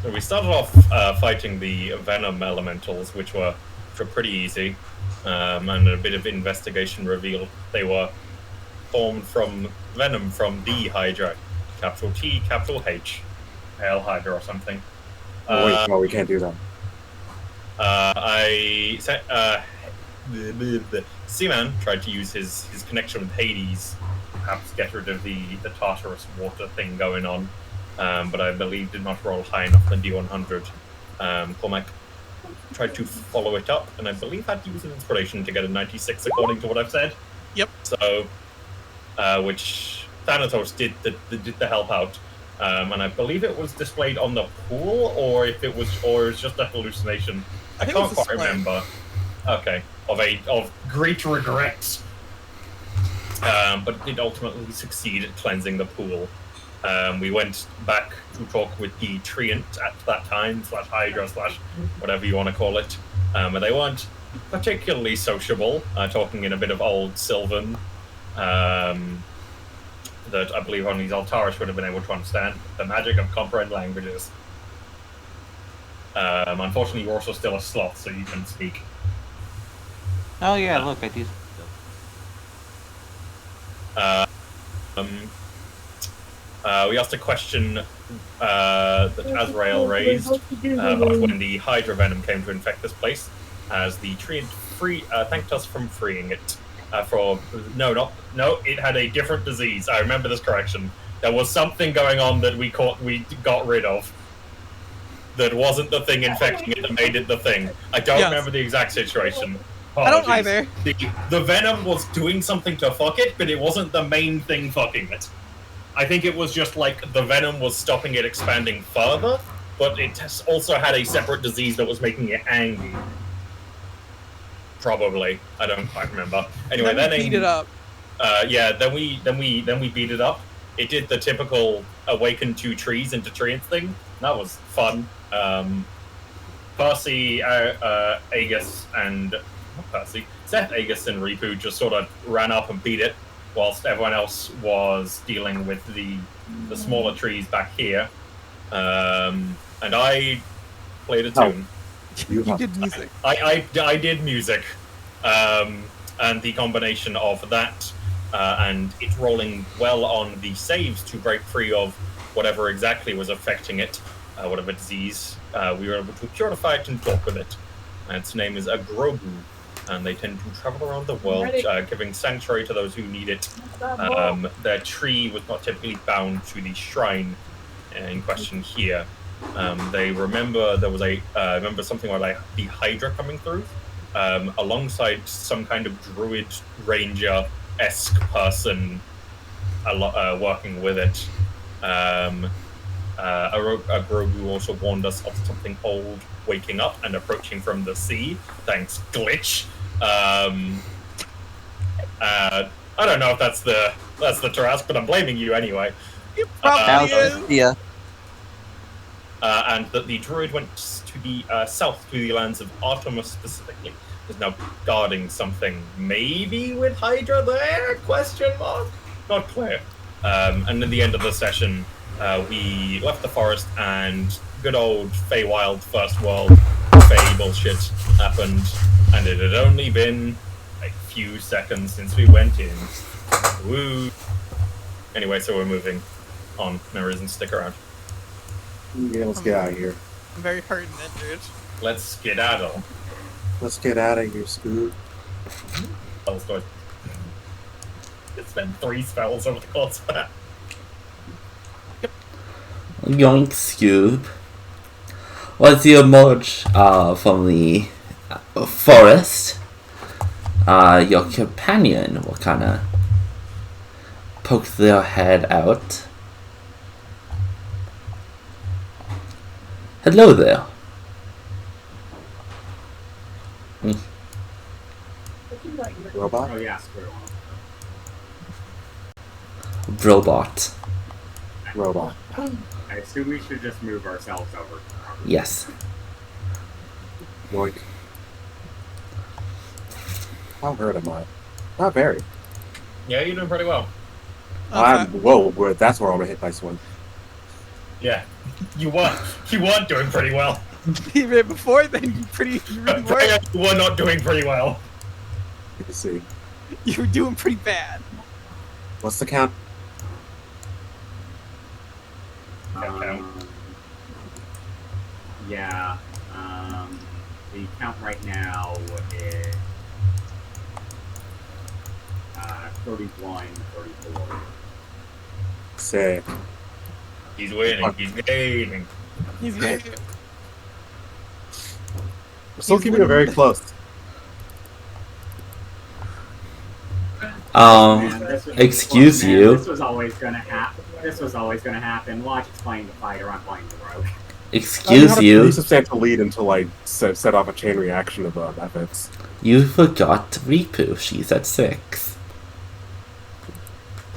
So we started off fighting the Venom Elementals, which were pretty easy, and a bit of investigation revealed they were formed from Venom from the Hydra, capital T, capital H, Hail Hydra or something. Wait, no, we can't do that. Seaman tried to use his connection with Hades, perhaps get rid of the Tartarus water thing going on, but I believe did not roll high enough than D100. Cormac tried to follow it up, and I believe had to use an inspiration to get a 96 according to what I've said. Yep. So, which Thanatos did the help out. And I believe it was displayed on the pool, or it was just a hallucination. I can't quite remember. Okay, of great regret. But it did ultimately succeed at cleansing the pool. We went back to talk with the Treant at that time, /Hydra, whatever you want to call it. And they weren't particularly sociable, talking in a bit of old Sylvan. That I believe only Zaltaris would have been able to understand. The magic of comprehend languages. Unfortunately, you're also still a sloth, so you can speak. Oh yeah, look, I do. We asked a question that Azrael raised about when the Hydra Venom came to infect this place, as the Treant thanked us from freeing it. It had a different disease. I remember this correction. There was something going on that we got rid of. That wasn't the thing infecting it that made it the thing. I don't remember the exact situation. Apologies. I don't either. The Venom was doing something to fuck it, but it wasn't the main thing fucking it. I think it was just like the Venom was stopping it expanding further, but it also had a separate disease that was making it angry. Probably, I don't quite remember. Anyway, then we beat it up. Then we beat it up. It did the typical awaken two trees into treants thing. That was fun. Percy, Aegis, and Seth, Aegis, and Ripu just sort of ran up and beat it, whilst everyone else was dealing with the smaller trees back here. And I played a tune. You did music. I did music, and the combination of that and it rolling well on the saves to break free of whatever exactly was affecting it, whatever disease, we were able to purify it and talk with it. And its name is a Grogu, and they tend to travel around the world, giving sanctuary to those who need it. Their tree was not typically bound to the shrine in question here. They remember there was remember something like the Hydra coming through, alongside some kind of druid ranger-esque person working with it. A Grogu also warned us of something old waking up and approaching from the sea. Thanks, Glitch. I don't know if that's the Tarrasque, but I'm blaming you anyway. It probably is. Yeah. And that the druid went to the south, to the lands of Artemis specifically, is now guarding something, maybe with Hydra there? Question mark? Not clear. And at the end of the session, we left the forest, and good old Feywild First World Fey bullshit happened, and it had only been a few seconds since we went in. Woo! Anyway, so we're moving on. No reason to stick around. Yeah, let's get out of here. I'm very hurt and injured. Let's skedaddle. Let's get out of here, Scoot. It's been 3 spells over the course of that. Yoink, Scoob. Once you emerge from the forest, your companion will kind of poke their head out. Hello there. Robot? Oh yeah, squirrel. Robot. Robot. I assume we should just move ourselves over. Yes. Yoink. How hurt am I? Not very. Yeah, you're doing pretty well. Okay. Whoa, that's where I'm gonna hit my swing. Yeah, You weren't doing pretty well. Even before then, you really were. You were not doing pretty well. Let me see. You were doing pretty bad. What's the count? Yeah. The count right now is 31, 34. Sick. He's winning. He's gaining. He's good. We're still keeping it very close. Excuse you. This was always gonna happen. Watch, it's playing the fighter. I'm playing the rogue. Excuse A you. pretty substantial lead until I set off a chain reaction of efforts. You forgot Ripu. She's at 6.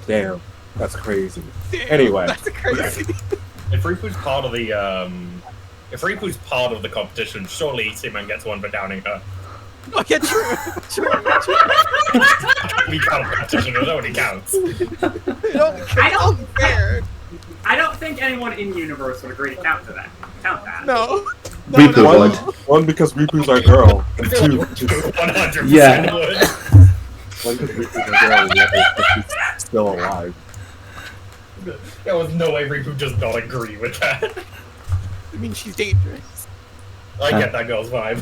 Damn, that's crazy. Damn, Anyway. that's crazy. If Ripu's part of the competition, surely Seaman gets one for downing her. Oh, yeah, true. We count competition, it only counts. I don't think anyone in the universe would agree to count that. No. Ripu would. One, because Ripu's our girl, and two, 100% Yeah. would. one, because Ripu's our girl, and the other because she's still alive. There was no way Ripu does not agree with that. I mean, she's dangerous. I get that girl's vibe.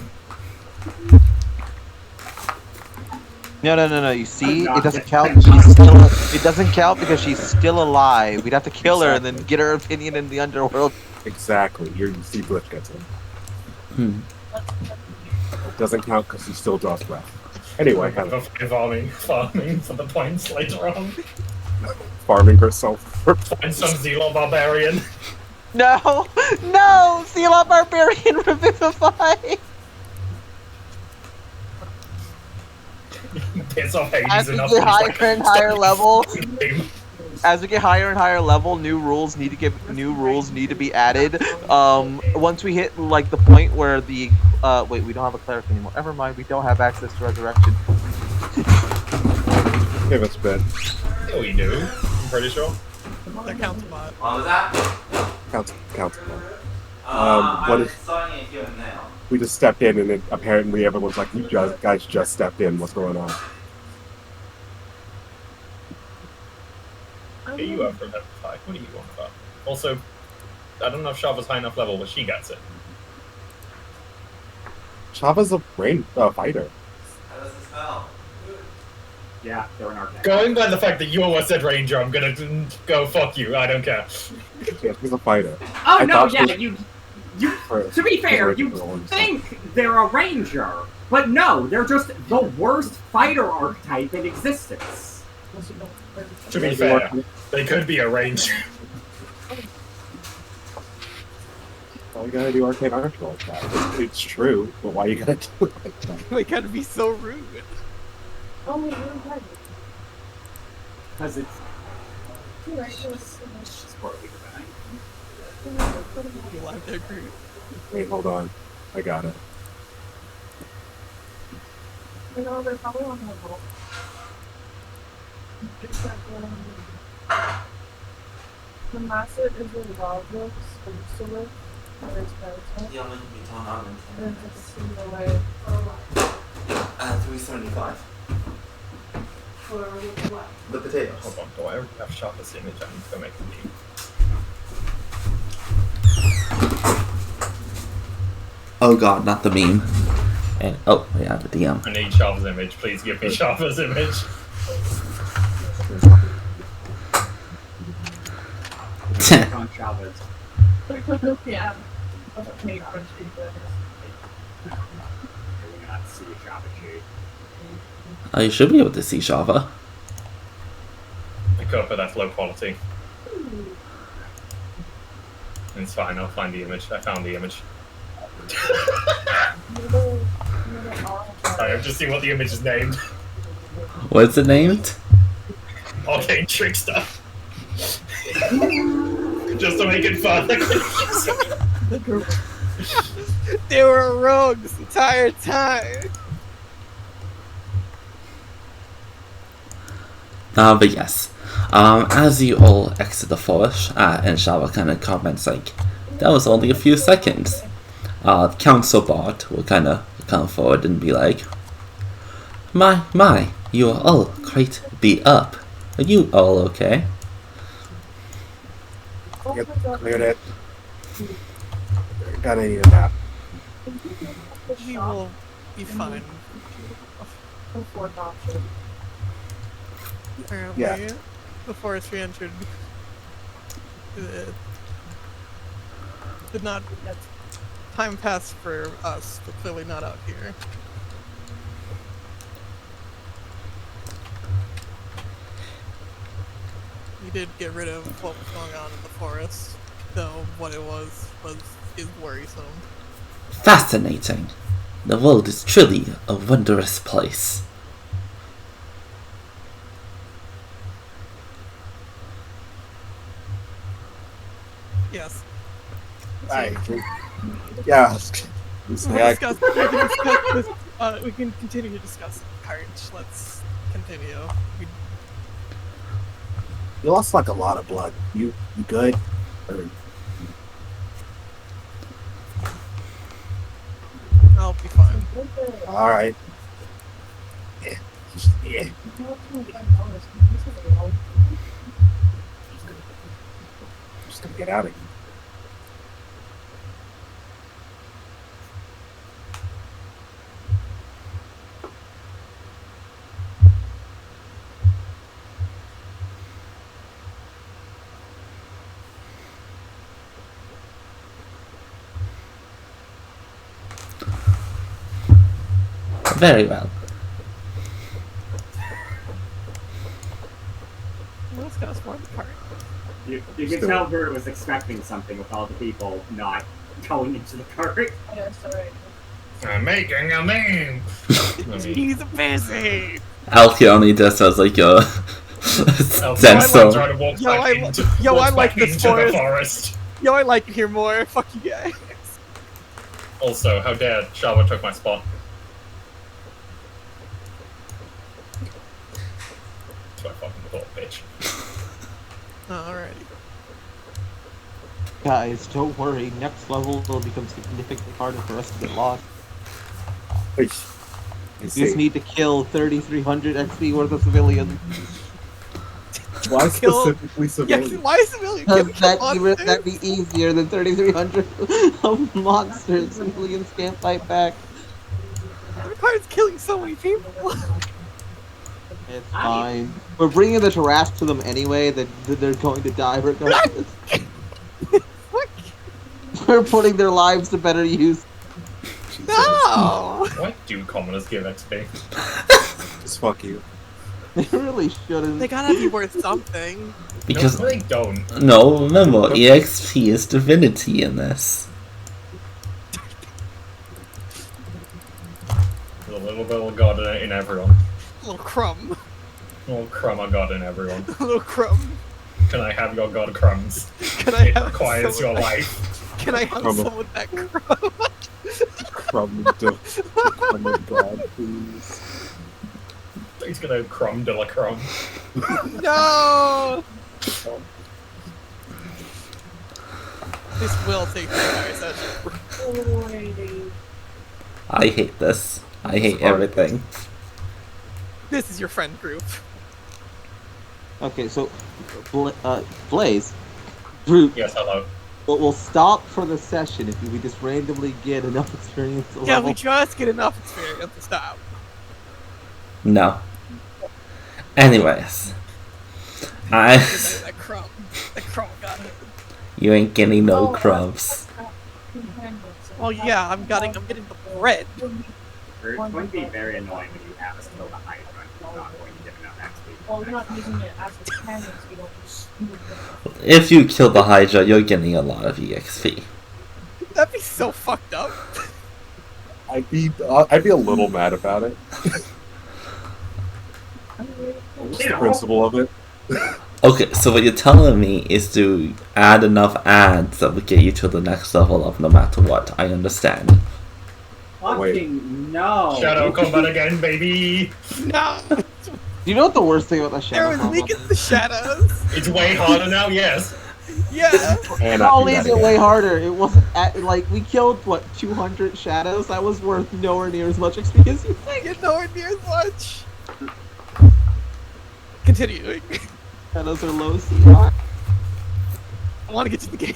No. You see, it doesn't count. It doesn't count because she's still alive. We'd have to kill her and then get her opinion in the underworld. Exactly. You see Glitch gets in. It doesn't count because he still draws breath. Anyway, Farming for the points later on. farming herself. And some Zelo barbarian. No, Seal Barbarian Revivify. Piss off Hades As we enough. get to higher just, and higher level, game. as we get higher and higher level, new rules need to be added. Once we hit like the point where the wait, we don't have a cleric anymore. Never mind, we don't have access to resurrection. Give us a bit. Yeah, we do. I'm pretty sure. That counts a lot. What was that? Counts. I'm signing it here now. We just stepped in, and then apparently everyone's like, "You guys just stepped in. What's going on?" Yeah, you are from level 5. What do you want about? Also, I don't know if Shava's high enough level, but she gets it. Chava's a fighter. How does it smell? Yeah, they're an architect. Going by the fact that you almost said Ranger, I'm gonna go fuck you. I don't care. Yeah, he's a fighter. Oh I no, thought yeah, she- you. To be fair, you think they're a ranger, but no, they're just the worst fighter archetype in existence. To be fair, they could be a Ranger. Why you gotta do arcane archer like that? It's true, but why you gotta do it like that? They gotta be so rude. Because it's poorly designed. You love their group. Wait, hold on. I got it. They're probably on the boat. The massive is where the dog lives, or used to live, where it's better. Yeah, I'm gonna be torn on And then just see the way. 375. For what? The potatoes. Hold on, do I already have sharpest image? I need to go make a meme. Oh god, not the meme. And oh yeah, the DM. I need Sharpa's image. Please give me Sharpa's image. On Chavez. Yeah. Okay, French people. You're not see a Chavez shade. You should be able to see Shava. I could, but that's low quality. It's fine, I'll find the image. I found the image. Sorry, I've just seen what the image is named. What's it named? Arcane Trickster. Just to make it fun. They were a rogue this entire time. But yes. As you all exit the forest, and Shava kind of comments like, that was only a few seconds. The council bot will kind of come forward and be like, My, you are all quite beat up. Are you all okay? Yep, cleared it. Gotta need a nap. We will be fine. Apparently, Yeah. the forest we entered did not. Time passed for us, but clearly not out here. We did get rid of what was going on in the forest, though what it was is worrisome. Fascinating. The world is truly a wondrous place. Yes. Yeah. We can continue to discuss courage. Let's continue. You lost like a lot of blood. You good? Or... I'll be fine. All right. Yeah. Yeah. Just gonna get out of here. Very well. Let's go more the cart. You can tell Bert was expecting something with all the people not going into the cart. Yes, alright. I'm making a meme. He's busy. Alcione just has like a Denso. Trying to walk I like this into the forest. forest. Yo, I like it here more. Fuck you guys. Also, how dare Sharma took my spot. That's what I fucking thought, bitch. Alrighty. Guys, don't worry. Next level will become significantly harder for us to get lost. We just need to kill 3,300 XP worth of civilians. Why specifically civilians? Yeah, why civilians? That'd be easier than 3,300 of monsters civilians can't fight back. It requires killing so many people. It's fine. We're bringing the giraffes to them anyway, that they're going to die regardless. We're putting their lives to better use. No! Why do commoners give XP? Just fuck you. They really shouldn't. They gotta be worth something. Because no, they don't. No, remember, EXP is divinity in this. There's a little bit of God in everyone. A little crumb. A little crumb of God in everyone. A little crumb. Can I have your God crumbs? Can I it have requires some your of that- life. Can I have some with that crumb? Crumb of God, please. He's gonna crumb de la crumb. No! This will take the entire session. I hate this. I hate everything. This is your friend group. Okay, so Blaze, Brute, Yes, hello. we'll stop for the session if we just randomly get enough experience to Yeah, level. we just get enough experience to stop. No. Anyways. That crumb. That crumb got it. You ain't getting no crumbs. Well, yeah, I'm getting the bread. It's going to be very annoying when you have us kill the Hydra and you're not going to get enough XP. Well, we're not using it as a cannon, so we don't just... If you kill the Hydra, you're getting a lot of EXP. That'd be so fucked up. I'd be a little mad about it. What's the principle of it? Okay, so what you're telling me is to add enough ads that would get you to the next level of no matter what. I understand. Fucking no! Shadow combat again, baby! No! Do you know what the worst thing about the There shadow was leak in the shadows. It's way harder now, yes. Yeah. And I'll I leave do it that way again. harder. It wasn't like we killed what 200 shadows. That was worth nowhere near as much XP as you think. You're nowhere near as much. Continuing. Shadows are low CR. I want to get to the game.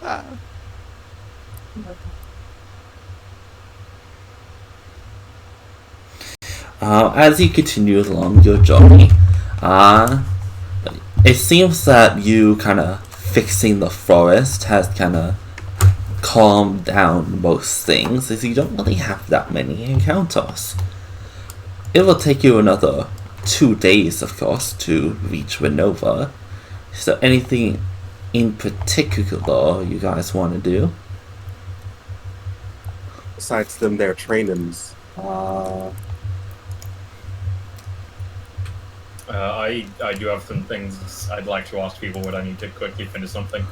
Ah. As you continue along your journey, it seems that you kind of fixing the forest has kind of calmed down most things, as you don't really have that many encounters. It will take you another 2 days, of course, to reach Winova. Is there anything in particular you guys want to do? Besides them, their trainings. I do have some things I'd like to ask people, but I need to quickly finish something.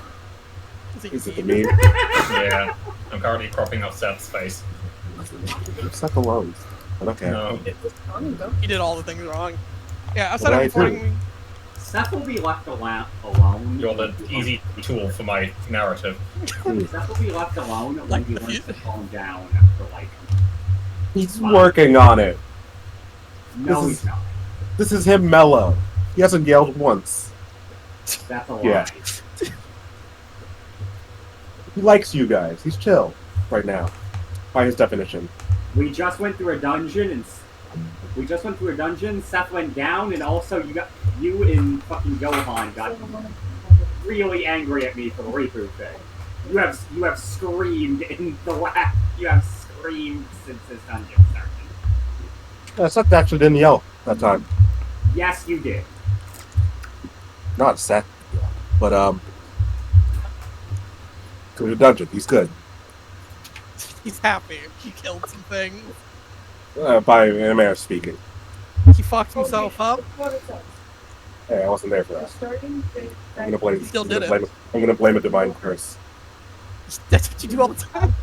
Is it the meme? Yeah, I'm currently cropping up Seth's face. Seth alone. But okay. No. You did all the things wrong. Yeah, What outside did of I do? informing me. Seth will be left alone. You're the easy tool for my narrative. Seth will be left alone when Like he the learns fu- to calm down after, like... He's working on it. No, This he's is- not. This is him mellow. He hasn't yelled once. That's a lie. Yeah. He likes you guys. He's chill right now, by his definition. We just went through a dungeon, and Seth went down, and also you and fucking Gohan got really angry at me for the Riku thing. You have screamed since this dungeon started. Seth actually didn't yell that time. Yes, you did. Not Seth, but to the dungeon. He's good. He's happy. He killed some things. By a manner of speaking. He fucked himself up. What it says. Hey, I wasn't there for that. Starting I'm gonna blame. He still I'm gonna did it. blame I'm gonna blame a divine curse. That's what you do all the time.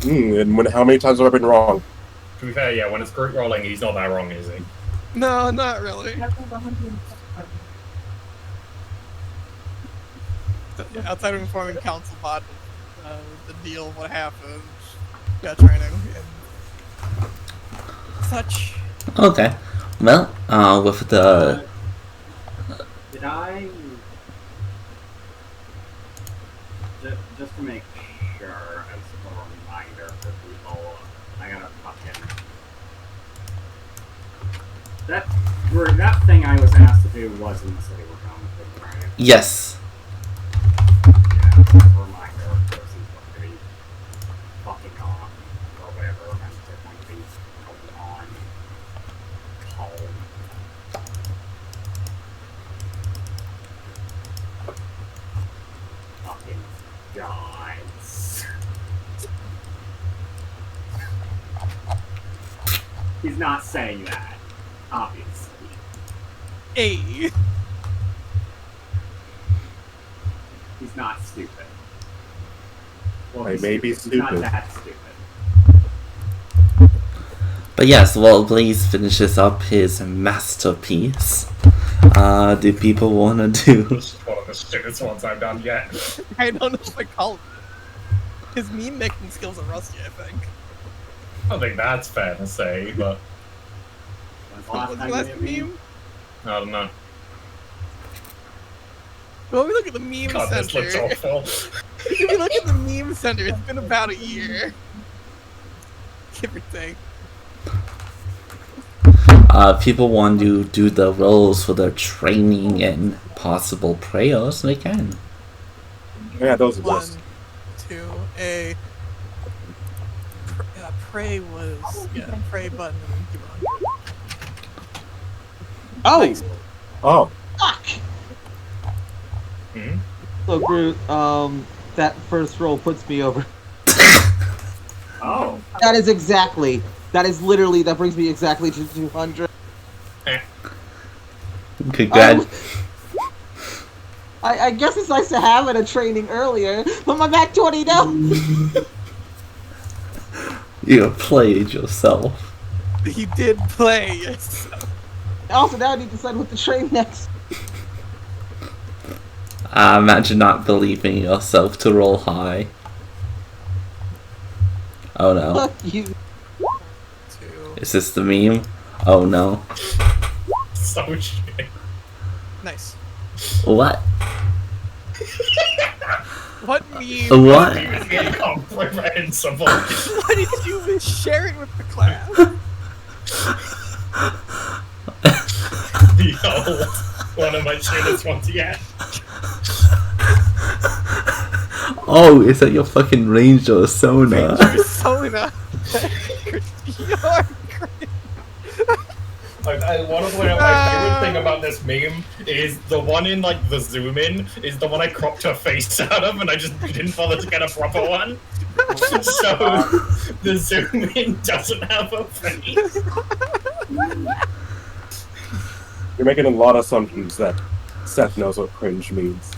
And how many times have I been wrong? To be fair, yeah, when it's group rolling, he's not that wrong, is he? No, not really. Yeah, outside of informing Council Bot the deal of what happened, got training and such. Okay. Well, with the... Did I... Just to make sure, as a reminder for people, I gotta fucking... That thing I was asked to do was in the city we're going to, right? Yes. Yeah, as a reminder, of course, he's going to be fucking on, or whatever, and they're going to be going on home. Fucking guys. He's not saying that, obviously. Hey. He's not stupid. Well, I he's may be He's not stupid. that stupid. But yes, while Blaze finishes up his masterpiece, do people want to do... This is one of the stupidest ones I've done yet. I don't know if I call it. His meme making skills are rusty, I think. I don't think that's fair to say, but When's the What's last the time last you made a meme? meme? I don't know. Well, we look at the meme God, this looks center. awful. If you look at the meme center, it's been about a year. Give or take. People want to do the roles for their training and possible prayers, they can. Yeah, those One, exist. two, a. Pray was pray button. Keep on. Oh, Nice. Oh, fuck! Hmm? So Groot, that first roll puts me over. Oh. That is literally, that brings me exactly to 200. Congrats. I guess it's nice to have it a training earlier, but my back 20 now. You played yourself. He did play, yes. Also, now I need to decide what to train next. Imagine not believing yourself to roll high. Oh no. Fuck you. 2. Is this the meme? Oh no. So shit. Nice. What? What meme? What? He was incomprehensible. What did you be sharing with the class? The old one of my students once again. Oh, is that your fucking Ranger Sona? Persona. You're I want to point out my favorite thing about this meme is the one in like the zoom in is the one I cropped her face out of, and I just didn't bother to get a proper one. So the zoom in doesn't have a face. You're making a lot of assumptions that Seth knows what cringe means.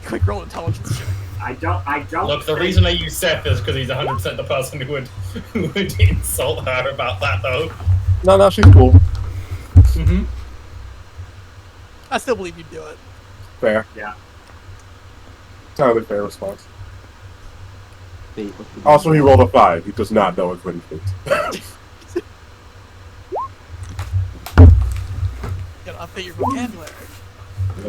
quick roll intelligence check. I don't. Look, the reason I use Seth is because he's 100% the person who would insult her about that, though. No, she's cool. Mm-hmm. I still believe you'd do it. Fair. Yeah. Entirely fair response. Also, he rolled a 5. He does not know what cringe means. Gotta update your vocabulary.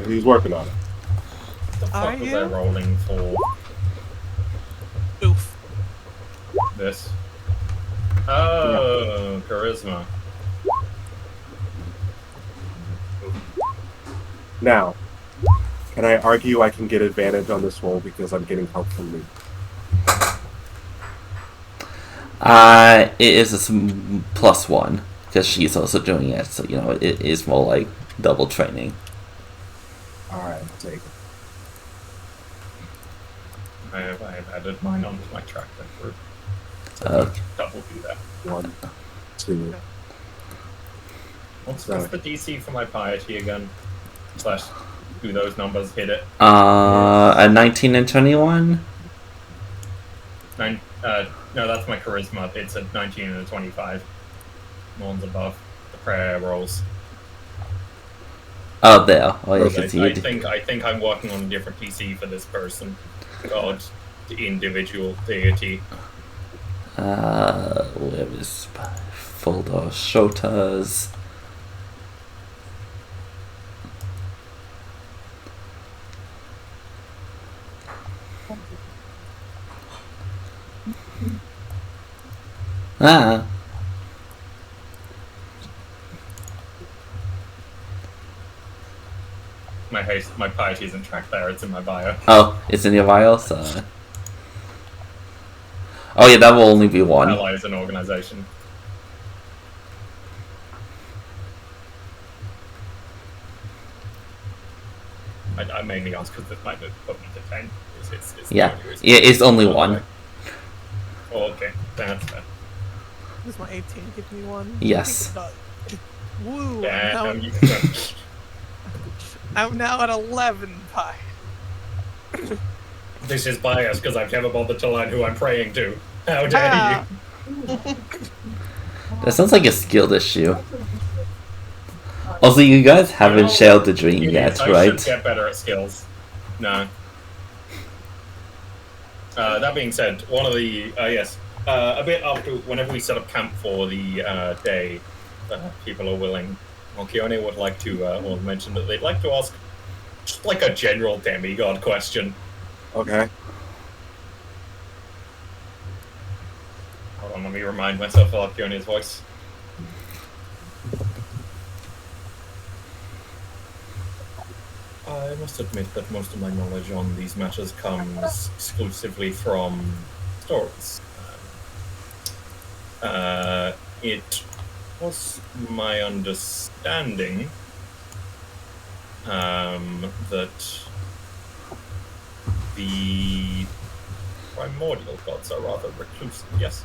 He's working on it. What the Are fuck was you? I rolling for? Oof. This. Oh, charisma. Now, can I argue I can get advantage on this roll because I'm getting help from me? It is a +1 because she's also doing it, so you know it is more like double training. Alright, I'll take it. I have added mine onto my track record. Double do that. 1, 2. What's the DC for my piety again? Slash, do those numbers hit it? A 19 and 21. No, that's my charisma. It's a 19 and a 25. No one's above the prayer rolls. Oh, there. Oh, you can see I it. think I'm working on a different DC for this person. God, the individual deity. Where is my folder? Shotas. Ah. My piety isn't tracked there, it's in my bio. Oh, it's in your bio, so... Oh yeah, that will only be 1. Ally is an organization. I mainly ask because it might put me to 10. It's Yeah, it's only 1. Oh, okay, that's fair. This is my 18. Give me one. Yes. Woo! Yeah, I'm now at 11 pi. This is biased because I've never bothered to learn who I'm praying to. How dare you? That sounds like a skill issue. Also, you guys haven't shared the dream yet, I right? should get better at skills. No. That being said, one of the a bit after whenever we set up camp for the day, people are willing. Keone would like to or mention that they'd like to ask just like a general demigod question. Okay. Hold on, let me remind myself of Keone's voice. I must admit that most of my knowledge on these matters comes exclusively from stories. It was my understanding that the primordial gods are rather reclusive, yes?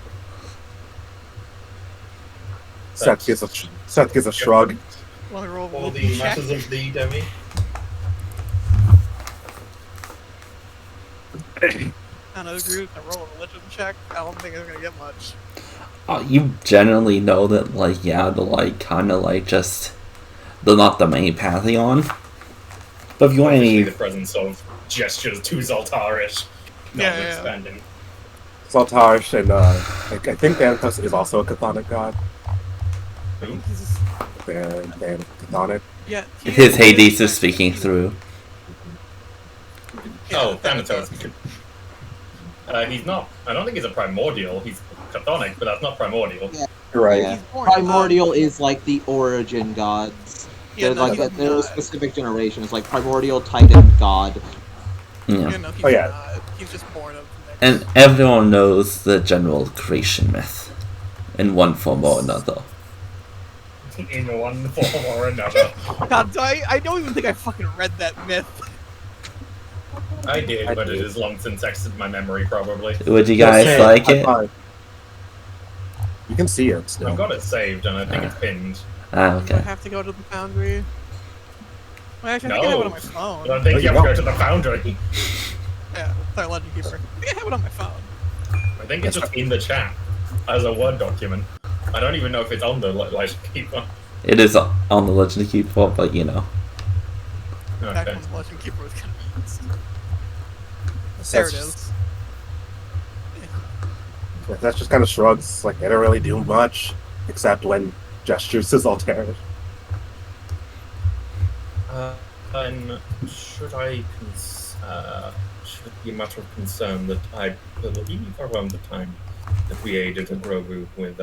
Seth gives a shrug. Want to roll For the check? matters of the demi? Another group that roll a religion check. I don't think it's gonna get much. You generally know that, like, yeah, they're, like, kind of, like, just... They're not the main pantheon. But if you want Obviously, any... the presence of gestures to Zoltarish notwithstanding. Zoltarish and, I think Thanatos is also a chthonic god. Who? Chthonic. Yeah. His Hades is speaking through. Oh, Thanatos. He's not. I don't think he's a primordial. He's chthonic, but that's not primordial. Yeah. Right. Yeah. He's born, Primordial is like the origin gods. Yeah, They're no, like he's they're a not. specific generation. It's like primordial Titan god. Yeah. Yeah, no, he's Oh, yeah. not. He's just born of the next. And everyone knows the general creation myth. In one form or another. In one form or another. God, I don't even think I fucking read that myth. I did, but it is long since exited my memory, probably. Would you guys Say, like high it? five. You can see it still. I've got it saved, and I think it's pinned. Ah, Do I okay. have to go to the foundry? Well, actually, I think I have it on my phone. I don't think you have to go to the foundry. Yeah, sorry, Legend Keeper. I think I have it on my phone. I think it's just in the chat as a Word document. I don't even know if it's on the Legend Keeper. It is on the Legend of Keeper, but you know. Back Okay. when the Legend Keeper was kind of used. There it is. That's just kind of shrugs. Like, they don't really do much, except when gestures to Zoltarish. And should be a matter of concern that I believe around the time that we aided Grogu with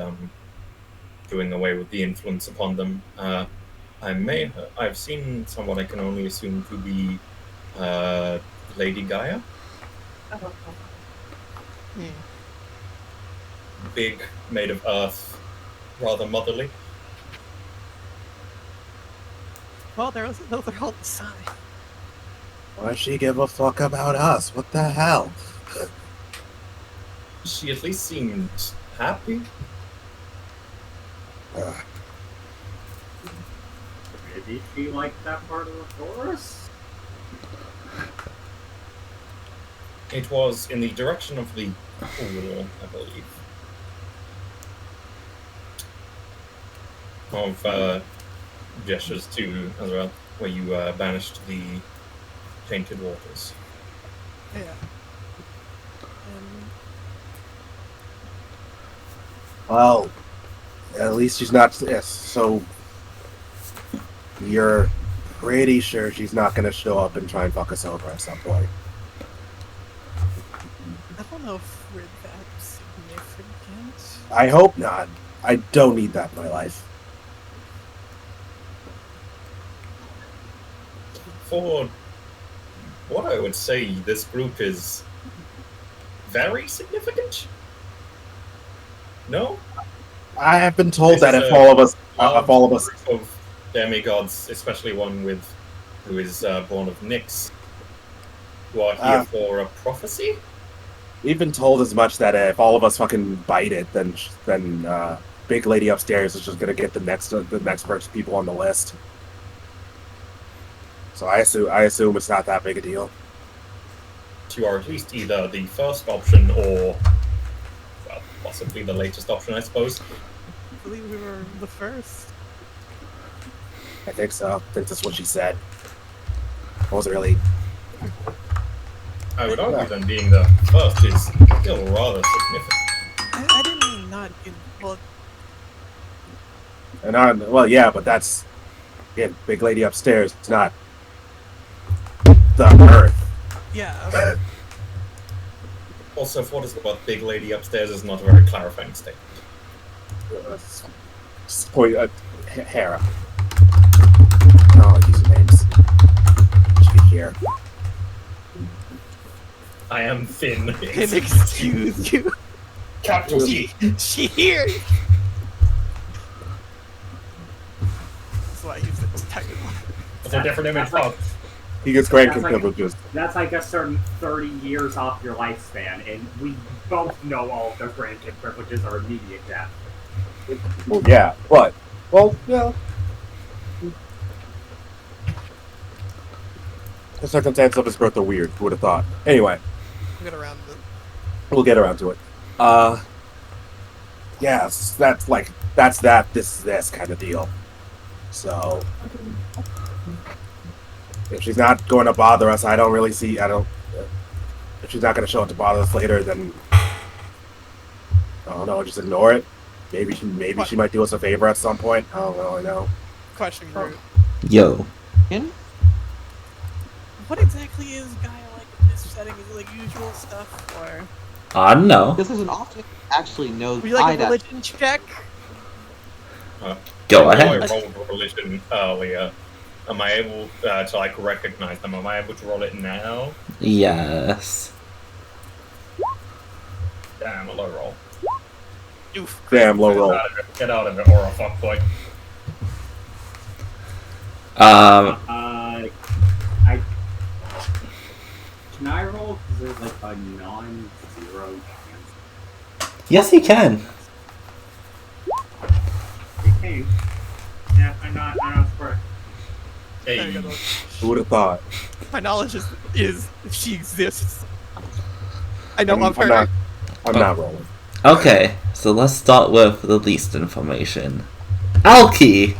doing away with the influence upon them, I've seen someone I can only assume to be Lady Gaia. Big, made of earth, rather motherly. Well, those are all the signs. Why does she give a fuck about us? What the hell? She at least seemed happy. Maybe she liked that part of the forest? It was in the direction of the pool, I believe. Of gestures to as well, where you banished the tainted waters. Yeah. Well, at least she's not. Yes, so you're pretty sure she's not going to show up and try and fuck us over at some point. I don't know if we're that significant. I hope not. I don't need that in my life. For what I would say, this group is very significant. No? I have been told This that is if a all of us, group of demigods, especially one who is born of Nyx, who are here for a prophecy. we've been told as much that if all of us fucking bite it, then Big Lady upstairs is just gonna get the next person people on the list. So I assume it's not that big a deal. You are at least either the first option or, well, possibly the latest option, I suppose. I believe we were the first. I think so. I think that's what she said. I wasn't really. I would argue then being the first is still rather significant. I didn't mean not in. Well, And well, yeah, but that's Big Lady upstairs. It's not the Earth. yeah. Also, for what is about Big Lady upstairs is not a very clarifying statement. Point Hera. I don't like using names. She be here. I am thin. And excuse you. Capital T. She here. That's why I used it to title. It's a different image. Oh, He gets grandkid privileges. That's like a certain 30 years off your lifespan, and we both know all of those grandkid privileges are immediate death. Well, yeah, but yeah. The circumstances of his birth are weird. Who would have thought? Anyway, We'll get around to it. we'll get around to it. Yes, that's that. This is this kind of deal. So if she's not going to bother us, I don't really see. I don't. If she's not going to show up to bother us later, then I don't know. Just ignore it. Maybe she might do us a favor at some point. I don't really know. Question, Groot. Yo. What exactly is Gaia like in this setting? Is it like usual stuff, or I don't know. This is an object actually knows. would you like a religion check? Go I ahead. rolled religion earlier. Am I able to like recognize them? Am I able to roll it now? Yes. Damn, a low roll. Oof. Damn, low roll. Get out of it, or a fuckboy. Can I roll? Because there's like a non-zero chance. Yes, you can. Okay. Yeah, I'm not sure. Hey, Who would have thought? My knowledge is if she exists. I know of her. I'm not rolling. Okay, so let's start with the least information. Alki!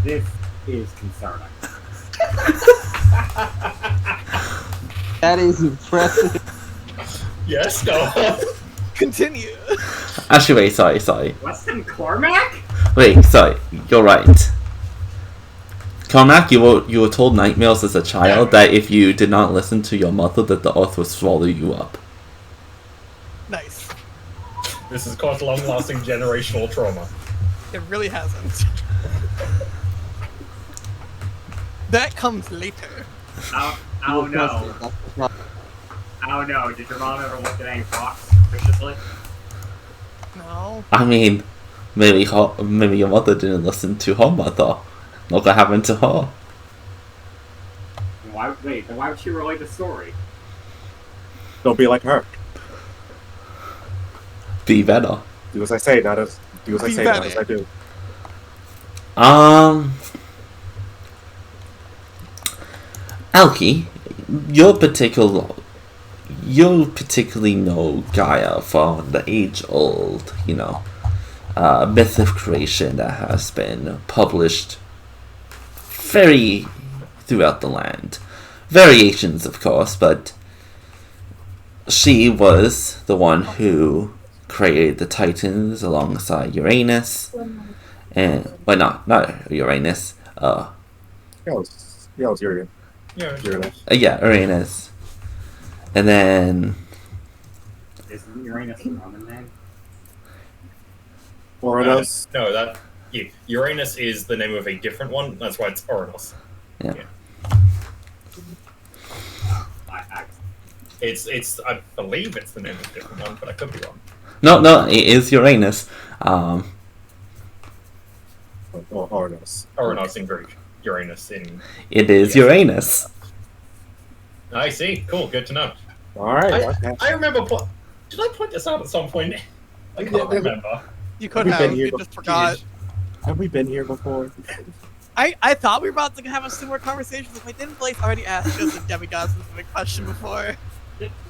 This is concerning. That is impressive. yes, go on. Continue. Actually, wait, sorry. Weston Cormac? Wait, sorry, you're right. Cormac, you were told nightmares as a child that if you did not listen to your mother, that the earth would swallow you up. Nice. This has caused long-lasting generational trauma. It really hasn't. That comes later. Oh no. Oh no. Did your mom ever look at any rocks viciously? No. I mean, maybe your mother didn't listen to her mother. Look what happened to her. Then why would she relate the story? Don't be like her. Be better. Do as I say, not as I do. Alki, you particularly know Gaia from the age-old, myth of creation that has been published very throughout the land. Variations, of course, but she was the one who created the Titans alongside Uranus, and not Uranus. Yeah, it was Urian. Uranus, and then Isn't Uranus a Roman name? Oranos. No, Uranus is the name of a different one. That's why it's Oranos. Yeah. It's I believe it's the name of a different one, but I could be wrong. No, it is Uranus. Oranos. Oranos in Greek. Uranus in... It is Uranus. I see. Cool. Good to know. Alright. I remember... Did I point this out at some point? I can't remember. You could have. You just forgot. Have we been here before? I thought we were about to have a similar conversation. If I didn't, Blaze already asked us a demigod specific question before.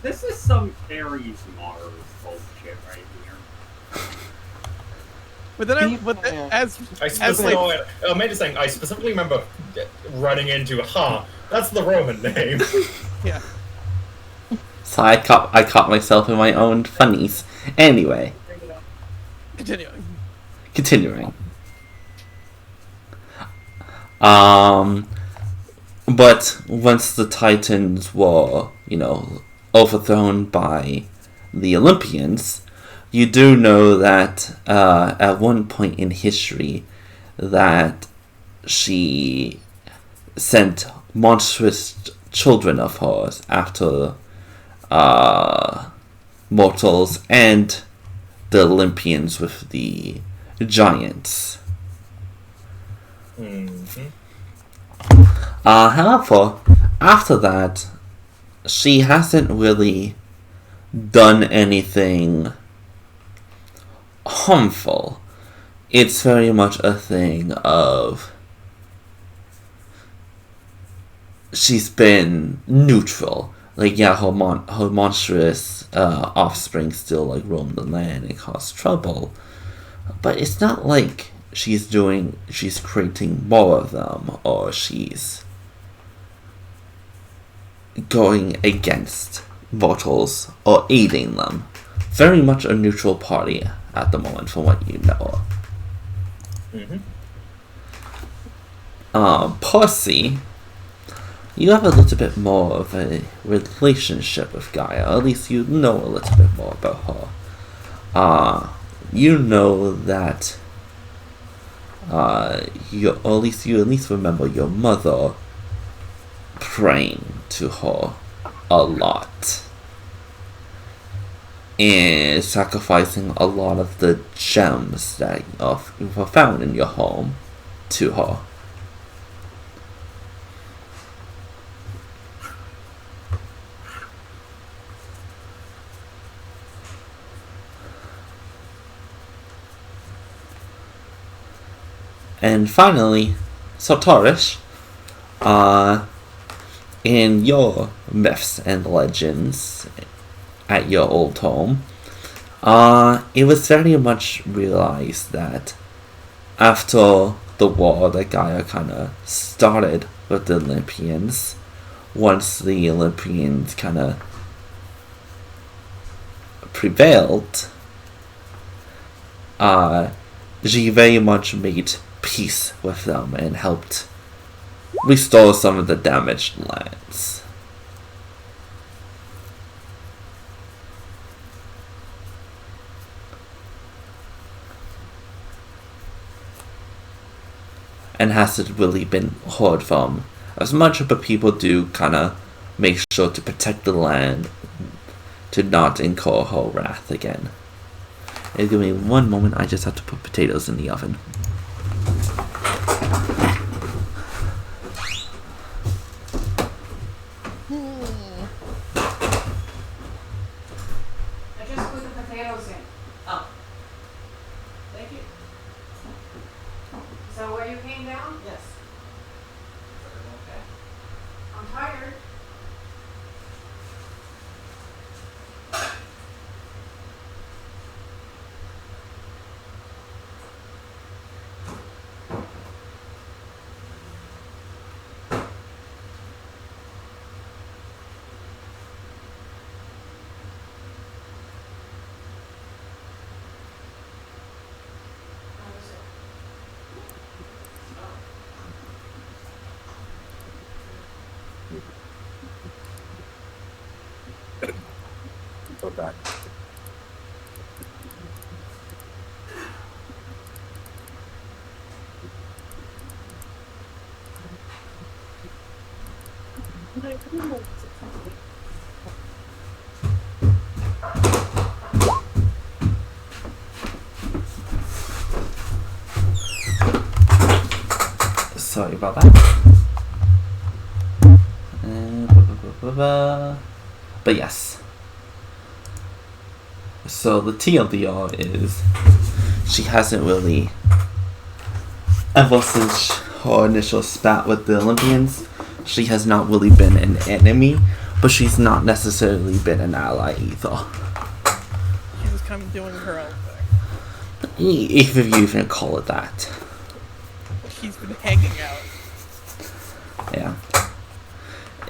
This is some Ares Mars bullshit right here. But then I made it saying I specifically remember running into that's the Roman name. Yeah. So I caught myself in my own funnies. Anyway. Continuing. But once the Titans were, overthrown by the Olympians, you do know that at one point in history that she sent monstrous children of hers after mortals and the Olympians with the giants. Mm-hmm. However, after that, she hasn't really done anything harmful. It's very much a thing of she's been neutral. Like, yeah, her monstrous offspring still like roam the land and cause trouble, but it's not like she's creating more of them, or she's going against mortals or aiding them. Very much a neutral party at the moment, from what you know. Percy, you have a little bit more of a relationship with Gaia. At least you know a little bit more about her. You know that you at least remember your mother praying to her a lot and sacrificing a lot of the gems that were found in your home to her. And finally, Sartorish, in your myths and legends at your old home, it was very much realized that after the war that Gaia kind of started with the Olympians, once the Olympians kind of prevailed, she very much made peace with them and helped restore some of the damaged lands. And hasn't really been heard from as much, but people do kind of make sure to protect the land to not incur her wrath again. Give me one moment, I just have to put potatoes in the oven. I just put the potatoes in. Oh. Thank you. Is that why you came down? Yes. Okay. I'm tired. Go back. Sorry about that. But yes. So the TLDR is she hasn't really, ever since her initial spat with the Olympians, she has not really been an enemy, but she's not necessarily been an ally either. She was kind of doing her own thing. If you even call it that. She's been hanging out. Yeah.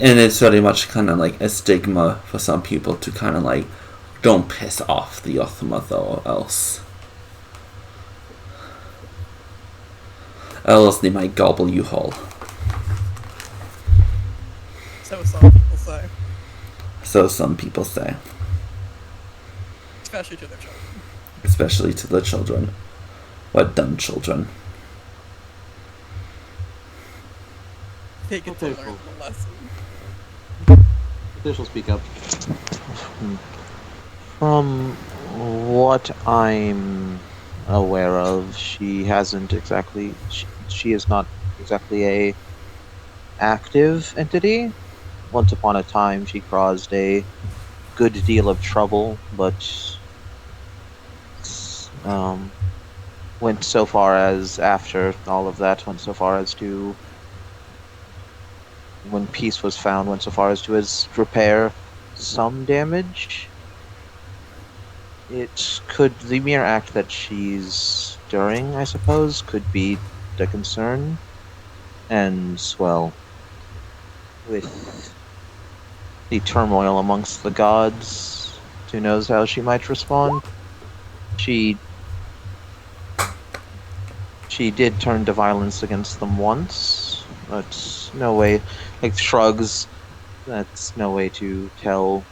And it's very much kind of like a stigma for some people to kind of like, don't piss off the Earth Mother or else they might gobble you whole. So some people say. So some people say. Especially to their children. Especially to the children. What dumb children. Take it to learn the lesson. This will speak up. From what I'm aware of, she hasn't exactly. She is not exactly a active entity. Once upon a time, she caused a good deal of trouble, but went so far as, after all of that, went so far as to, when peace was found, went so far as to repair some damage. The mere act that she's stirring, I suppose, could be the concern. And, well, with the turmoil amongst the gods, who knows how she might respond. She did turn to violence against them once, but no way, shrugs, that's no way to tell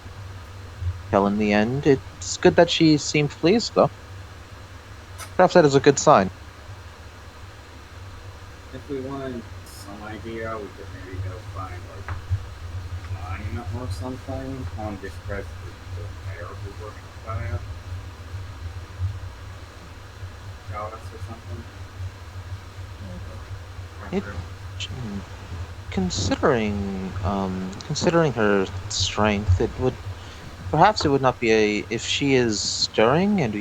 in the end. It's good that she seemed pleased, though. Perhaps that is a good sign. If we wanted some idea, we could maybe go find like mine or something on this president the mayor who works with Gaia. Goddess or something. Considering her strength, it would not be if she is stirring and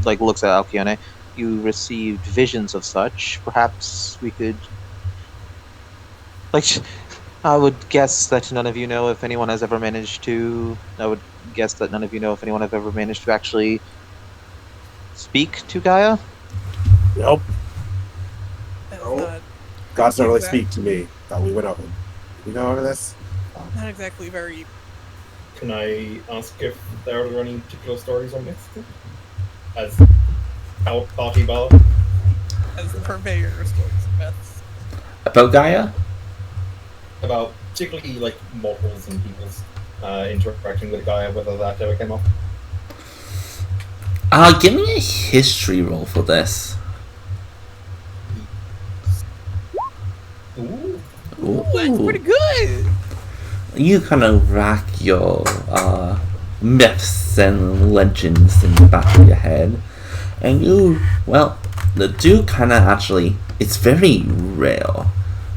looks at Alcyone, you received visions of such. Perhaps we could, I would guess that none of you know if anyone has ever managed to. I would guess that none of you know if anyone has ever managed to actually speak to Gaia. Nope. Not, Gods don't really speak to me. Thought we went over. Did we go over this? not exactly very. Can I ask if there are any particular stories on this? As our party bar? As the purveyor of stories and myths. About Gaia? About particularly like mortals and people's interacting with Gaia, whether that ever came up. Give me a history roll for this. Ooh. Ooh. That's pretty good! You kind of rack your myths and legends in the back of your head, and the do kind of actually, it's very rare,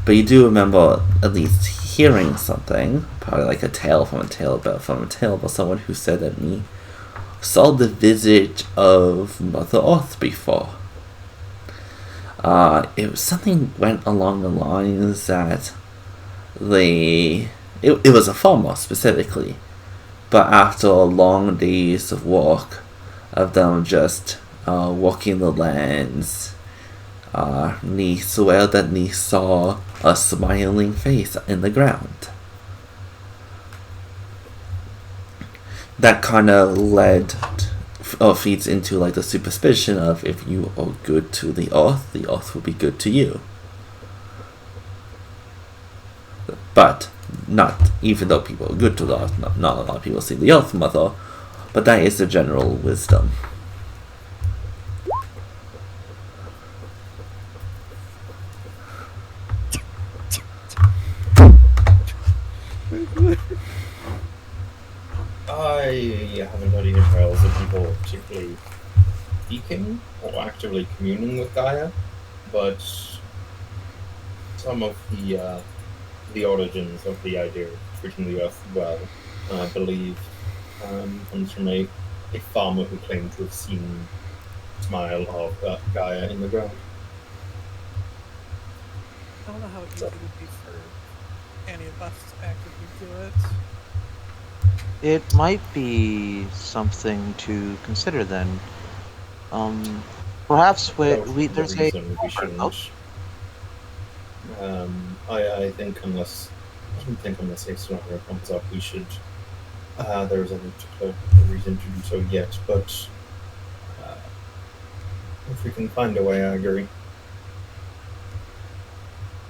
but you do remember at least hearing something, probably like a tale from a tale about someone who said that me saw the visit of Mother Earth before. It was something went along the lines that it was a farmer specifically, but after long days of work, of them just walking the lands, Ni swear that Ni saw a smiling face in the ground. That kind of feeds into like the superstition of if you are good to the earth will be good to you. But not, even though people are good to the earth, not a lot of people see the earth mother, but that is the general wisdom. I haven't heard any tales of people particularly speaking or actively communing with Gaia, but some of the origins of the idea of treating the earth well, I believe, comes from a farmer who claimed to have seen the smile of Gaia in the ground. I don't know how easy it would be for any of us to actively do it. It might be something to consider then. Perhaps there's a. We shouldn't. I think unless a scenario comes up, we should. There is any particular reason to do so yet, but if we can find a way, I agree.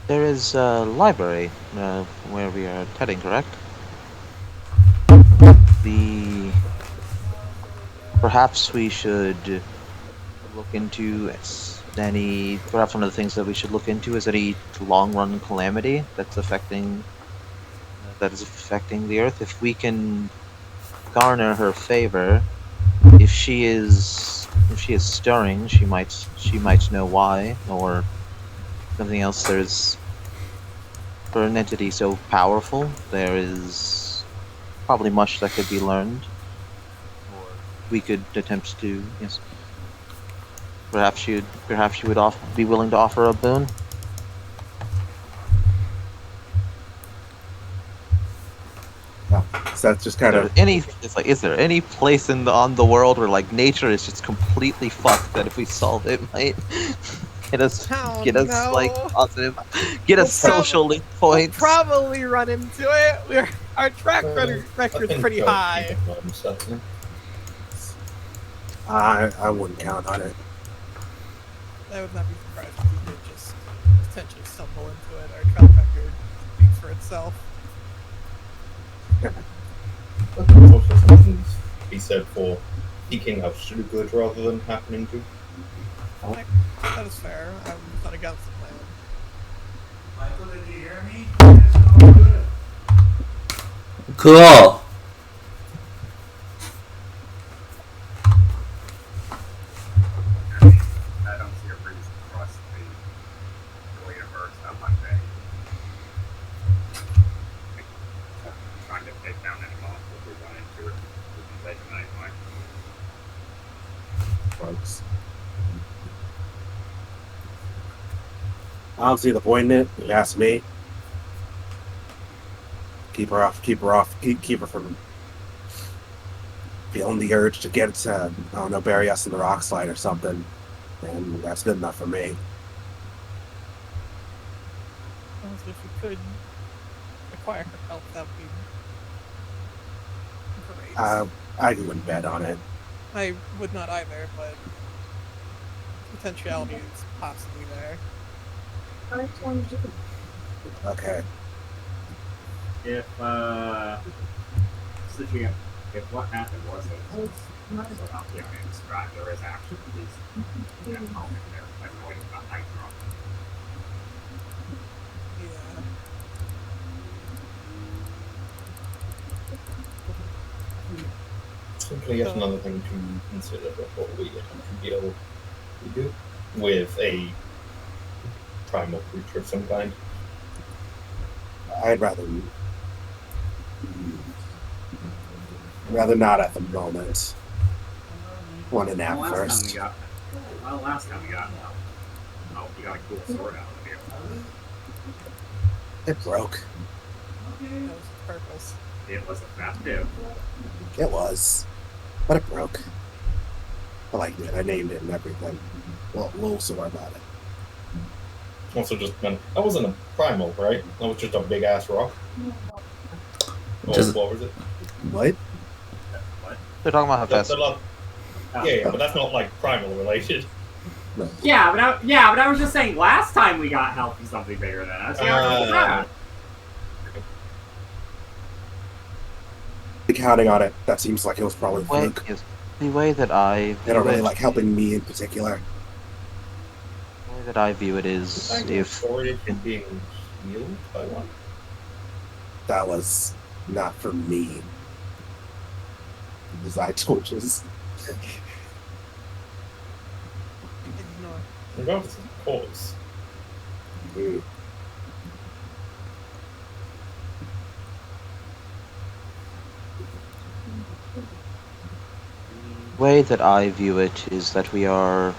There is a library where we are heading, correct? Perhaps we should look into perhaps one of the things that we should look into is any long-run calamity that is affecting the earth. If we can garner her favor, if she is stirring, she might know why, or something else. For an entity so powerful, there is probably much that could be learned. Or we could attempt to, yes. Perhaps she would be willing to offer a boon. That's just kind of. Is there any place on the world where like nature is just completely fucked that if we solve it might get us Oh, like no. positive, get us social link We'll points? probably run into it. Our track I record's think pretty keep high. in mind, certainly. I wouldn't count on it. I would not be surprised if we did just potentially stumble into it. Our track record speaks for itself. But there's also something to be said for seeking out to do good rather than happening to. That is fair. I'm not against the plan. Michael, did you hear me? It's all good. Cool. I don't see a reason for us to be really averse on Monday. Trying to take down any monster we run into it would be taken anyway. Folks. I don't see the point in it. If you ask me. Keep her off. Keep her from feeling the urge to get to, I don't know, bury us in the rock slide or something. And that's good enough for me. Honestly, if we could acquire her help, that would be great. I wouldn't bet on it. I would not either, but potentiality is possibly there. Okay. If what happened was it so Olympian described, there is actually these component there, like going to the high drop. Yeah. Simply yet another thing to consider before we attempt to deal with a primal creature of some kind. I'd rather not at the moment. Want to nap first. Last time we got you got a cool sword out of here. It broke. That was the purpose. It was effective. It was. But it broke. I liked it. I named it and everything. Well, a little sore about it. Also, just meant that wasn't a primal, right? That was just a big ass rock. What was it? What? They're talking about how fast. Yeah, but that's not like primal related. No. Yeah, but I was just saying. Last time we got help from something bigger than us. Counting on it. That seems like it was probably fluke. The way that I They don't really like helping me in particular. The way that I view it is if being healed by one. That was not for me. His eye torches. Regardless of the cause. The way that I view it is that we are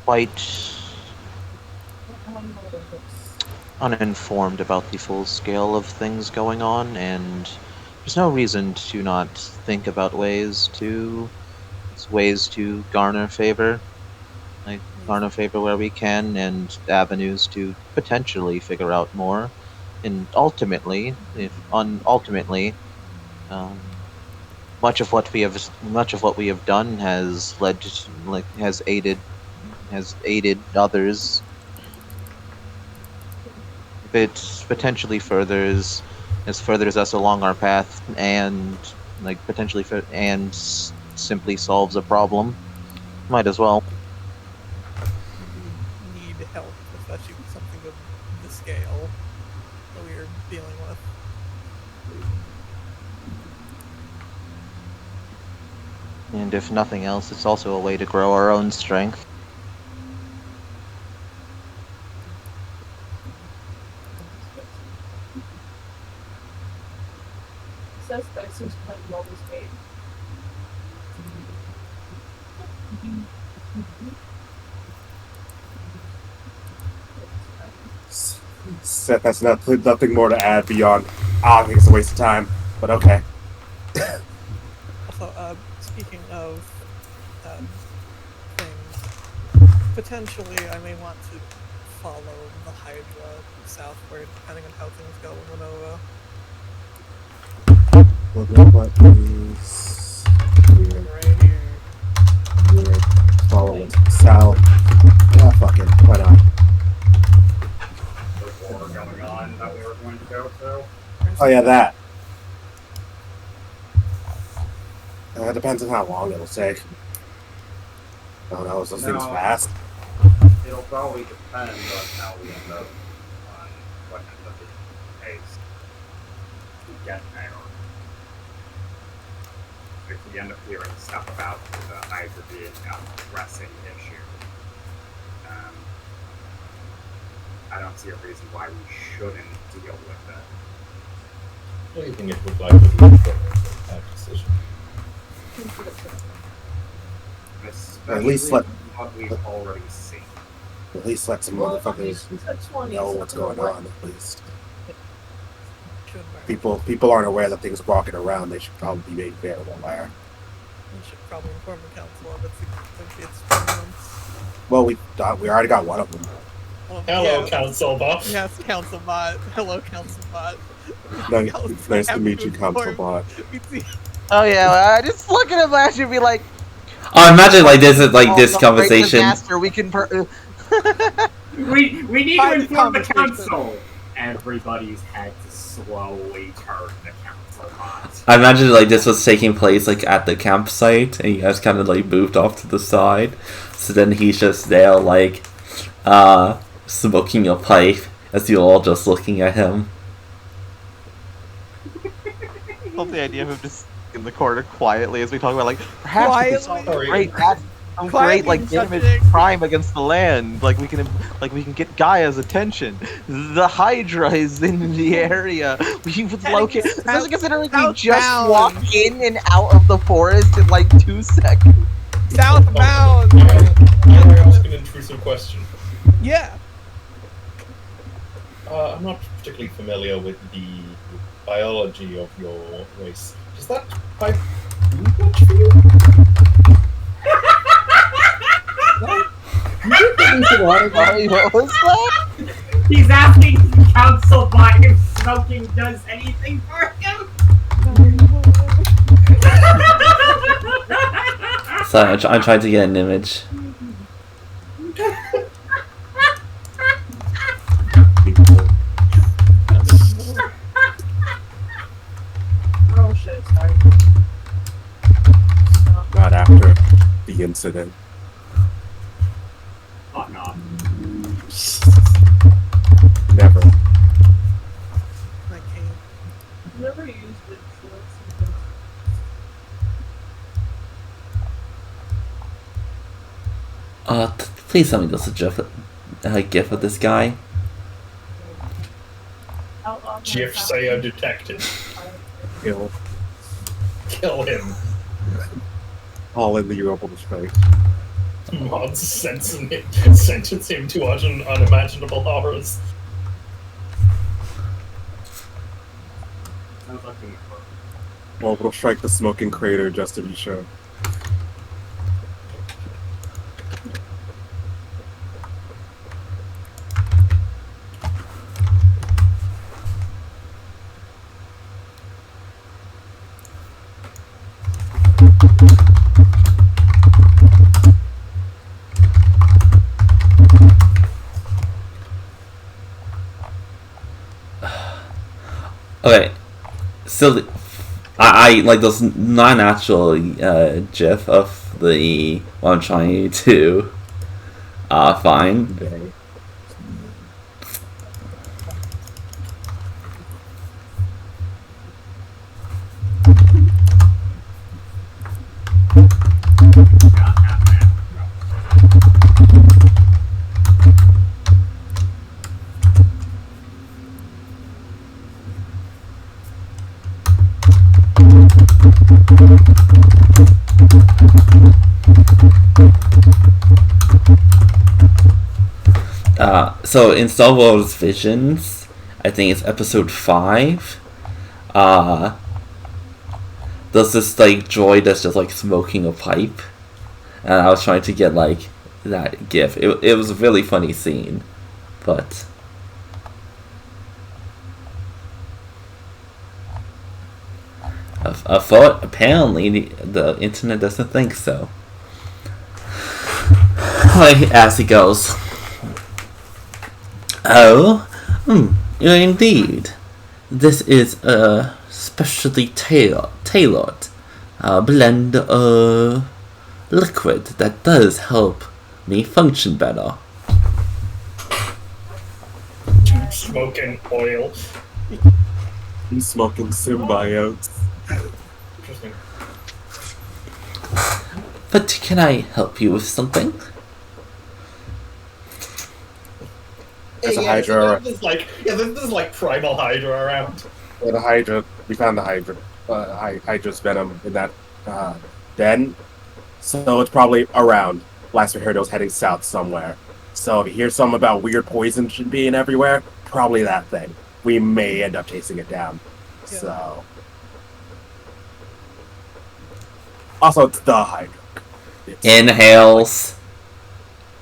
quite uninformed about the full scale of things going on, and there's no reason to not think about ways to garner favor, where we can, and avenues to potentially figure out more, and ultimately, much of what we have done has led to, has aided others. It potentially furthers us along our path, and simply solves a problem. Might as well. We need help, especially with something of the scale that we are dealing with. And if nothing else, it's also a way to grow our own strength. Suspect seems quite well behaved. Seth has nothing more to add beyond, I think it's a waste of time. But okay. Also, speaking of things, potentially I may want to follow the Hydra southward, depending on how things go in Winova. Well, what is here? Right here. Here. Follow it south. Yeah, fuck it. Why not? There's war going on that we were going to go to. Oh yeah, that. It depends on how long it'll take. Oh no, those things fast. It'll probably depend on how we end up on what ends up being the case to get there. If we end up hearing stuff about the Hydra being a pressing issue, I don't see a reason why we shouldn't deal with it. What do you think it would like to be for that decision? Especially At least let what we've already seen. at least let some motherfuckers know what's going on. At least people aren't aware that things are walking around. They should probably be made very aware. We should probably inform the council of its problems. Well, we already got one of them. Well, Hello, yeah. Council Bot. Yes, Council Bot. Hello, Council Bot. Nice to meet you, Council Bot. Oh yeah, just look at him last year and be like, Oh, imagine like this is like "Oh, this the great conversation. disaster, we can We need to Find the inform the conversation. council. Everybody's heads slowly turn the council bot. I imagine like this was taking place like at the campsite, and you guys kind of like moved off to the side. So then he's just there like, smoking a pipe as you're all just looking at him. love the idea of him just in the corner quietly as we talk about like perhaps we can solve some great like damage crime against the land. Like we can get Gaia's attention. The Hydra is in the area. We would locate. Especially considering we just walked in and out of the forest in like 2 seconds. Southbound. Can I ask an intrusive question? Yeah. I'm not particularly familiar with the biology of your race. Does that pipe do much for you? What was that? He's asking the council bot if smoking does anything for him. Sorry, I'm trying to get an image. Oh shit, sorry. Not after the incident. Oh no. Never. I can't. Never used it, so let's see. Please tell me there's a gif of this guy. GIF say I detected. Kill him. All in the Europa strike. Mods sentence him to unimaginable horrors. Sounds like an Well, we'll strike the smoking crater just to be sure. Okay, so I like those non-natural GIF of the what I'm trying to find. So in Star Wars Visions, I think it's episode 5, there's this like droid that's just like smoking a pipe, and I was trying to get like that gif. It was a really funny scene, but I thought apparently the internet doesn't think so. Like as he goes, oh, indeed, this is a specially tailored blend of liquid that does help me function better. Smoking oil. He's smoking symbiotes. Interesting. But can I help you with something? There's a Hydra. This is like primal Hydra around. Yeah, the Hydra. We found the Hydra. Hydra's venom in that den. So it's probably around. Last we heard, it was heading south somewhere. So if you hear something about weird poison being everywhere, probably that thing. We may end up chasing it down. Yeah. So. Also, it's the Hydra. Inhales,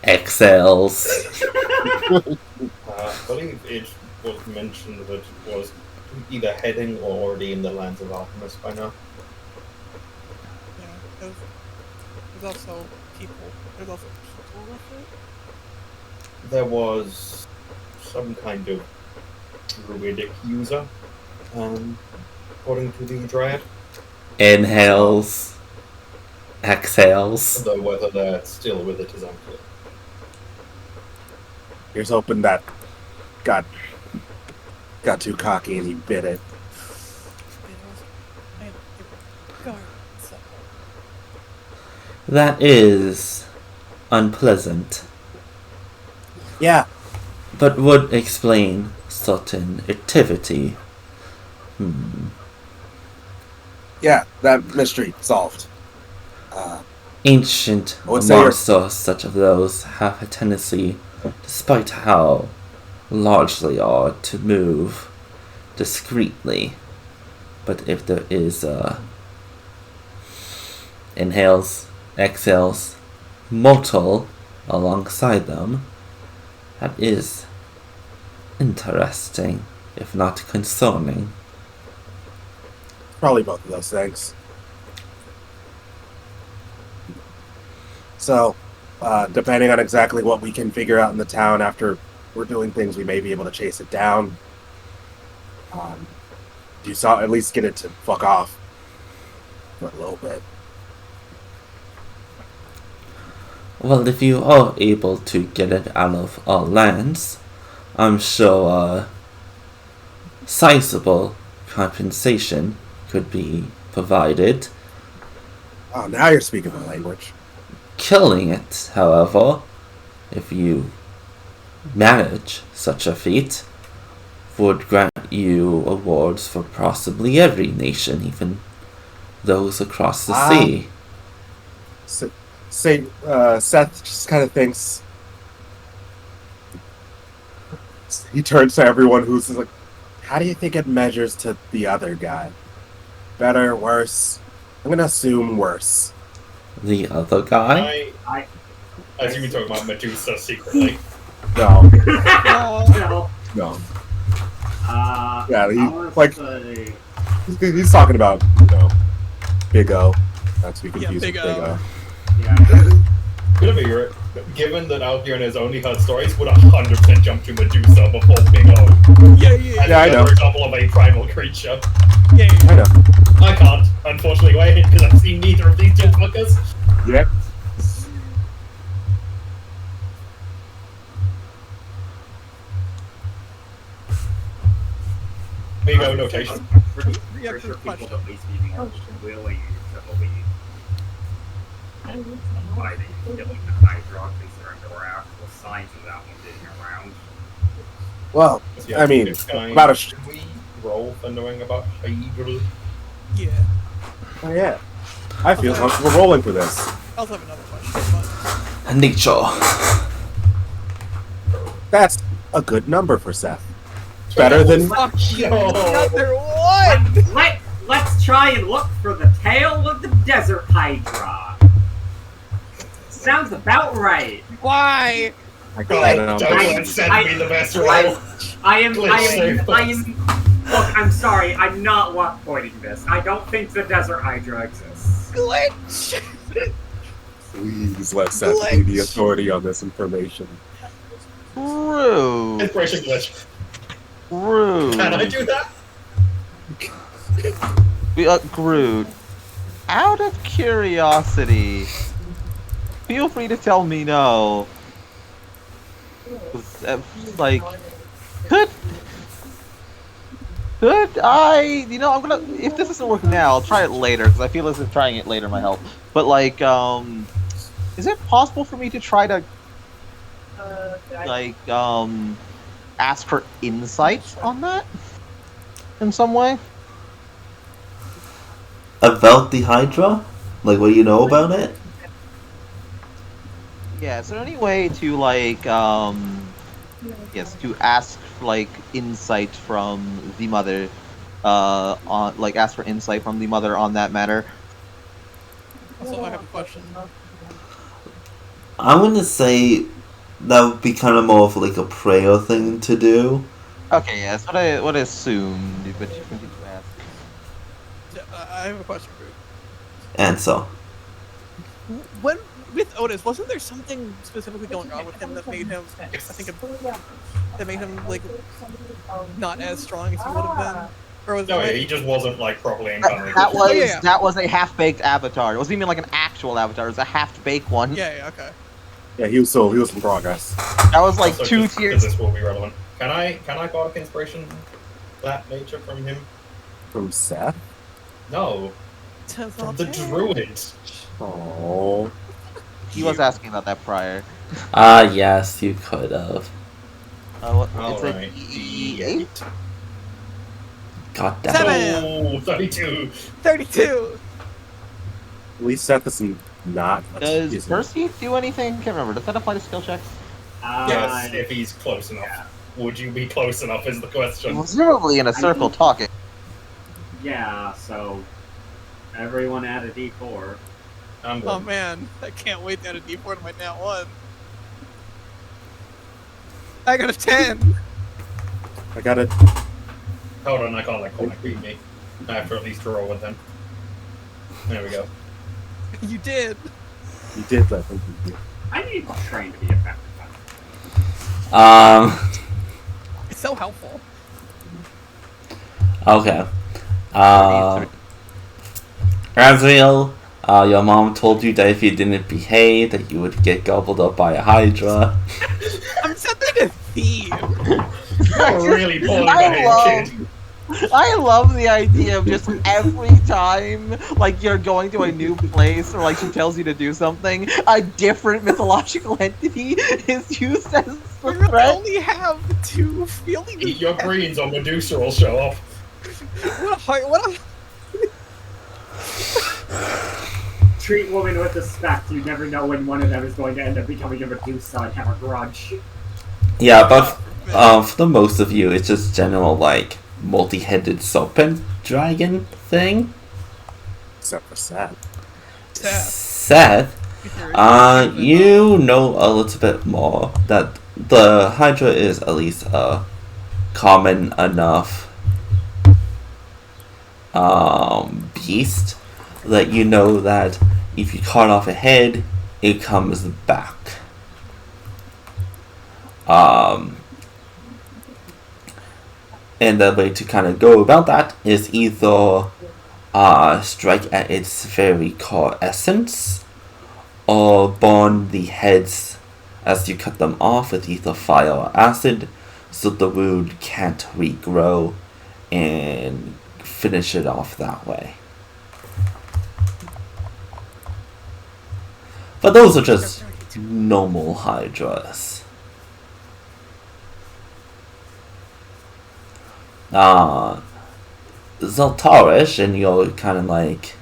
exhales. I believe it was mentioned that it was either heading or already in the lands of Artemis by now. Yeah, there's also people. There's also people with it. There was some kind of druidic user, according to the Dryad. Inhales, exhales. Though whether they're still with it is unclear. Here's hoping that got too cocky and he bit it. That is unpleasant, Yeah, but would explain certain activity. yeah, that mystery solved. Ancient would say monsters such as those have a tendency, despite how large they are, to move discreetly. But if there is inhales, exhales, mortal alongside them, that is interesting, if not concerning. Probably both of those things. So, depending on exactly what we can figure out in the town after we're doing things, we may be able to chase it down. You saw at least get it to fuck off for a little bit. Well, if you are able to get it out of our lands, I'm sure sizable compensation could be provided. Oh, now you're speaking my language. Killing it, however, if you manage such a feat, would grant you awards for possibly every nation, even those across the sea. Seth just kind of thinks. He turns to everyone who's like, how do you think it measures to the other guy? Better, worse? I'm gonna assume worse. The other guy? I assume you're talking about Medusa secretly. No. No. No. Yeah, he's talking about, Big O. Not to be confused with Big O. Gonna be right. Given that Albion has only heard stories, would 100% jump to Medusa before Big O. Yeah, I know. Another example of a primal creature. Yeah. I know. I can't, unfortunately, wait, because I've seen neither of these two fuckers. Yeah. Big O notation. Pretty sure people at least be more willing to believe why they killing the Hydra, considering there were actual signs of that one being around. Well, I mean, about Should we roll for knowing about Hydra? Yeah. Oh, yeah. I feel comfortable rolling for this. I also have another question, Nature. That's a good number for Seth. Better than. but... Fuck you! Another one! Let's try and look for the tail of the desert hydra. Sounds about right. Why? God, don't send me the best roll. I am. Look, I'm sorry. I'm not luck pointing this. I don't think the desert hydra exists. Glitch. Please let Seth be the authority on this information. Rude. Inspiration glitch. Rude. Can I do that? Groot. Out of curiosity, feel free to tell me no. Like, could I? You know, I'm gonna. If this isn't working now, I'll try it later because I feel as if trying it later might help. But like, is it possible for me to try to, like, ask for insight on that in some way? About the Hydra? Like, what do you know about it? Yeah, is there any way to, like, yes, to ask, like, insight from the mother, on, like, ask for insight from the mother on that matter? Also, I have a question. I'm gonna say that would be kind of more of like a prayer thing to do. Okay, yeah, that's what I would assume, but you can ask. I have a question for you. Answer. When with Otis, wasn't there something specifically going on with him that made him, I think, that made him like not as strong as he would have been? Or was No, it he just wasn't like properly incarnated. That was a half-baked avatar. It wasn't even like an actual avatar. It was a half-baked one. Yeah, okay. Yeah, he was in progress. That was like Also, 2 just tiers. This will be relevant. Can I bardic inspiration that nature from him? From Seth? No. From the druid. Oh. He was asking about that prior. Yes, you could have. It's a Alright. D8? God damn it. Oh, 32. 32! At least Seth is not. Does Percy do anything? Can't remember. Does that apply to skill checks? Yes, if he's close enough. Yeah. Would you be close enough is the question. Presumably in a circle talking. Yeah, so everyone add a D4. Oh man, I can't wait to add a D4 to my nat 1. I got a 10! I got it. Hold on, I can't let Cormac beat me. I have to at least roll with him. There we go. You did! You did let him beat you. I need to train to be effective. It's so helpful. Okay. Azrael, your mom told you that if you didn't behave, that you would get gobbled up by a Hydra. I'm something a thief! You're really poorly behaved, kid. I love the idea of just every time, like, you're going to a new place, or, like, she tells you to do something, a different mythological entity is used as the We threat. only have 2 feeling. Eat your greens or Medusa will show up. What a Treat women with respect. You never know when one of them is going to end up becoming a Medusa and have a grudge. Yeah, but for the most of you, it's just general, like, multi-headed serpent dragon thing. Except for Seth. Seth, you know a little bit more that the Hydra is at least a common enough beast that you know that if you cut off a head, it comes back. And the way to kind of go about that is either strike at its very core essence, or burn the heads as you cut them off with either fire or acid, so the wound can't regrow, and finish it off that way. But those are just normal Hydras. Zoltarish, and you're kind of like...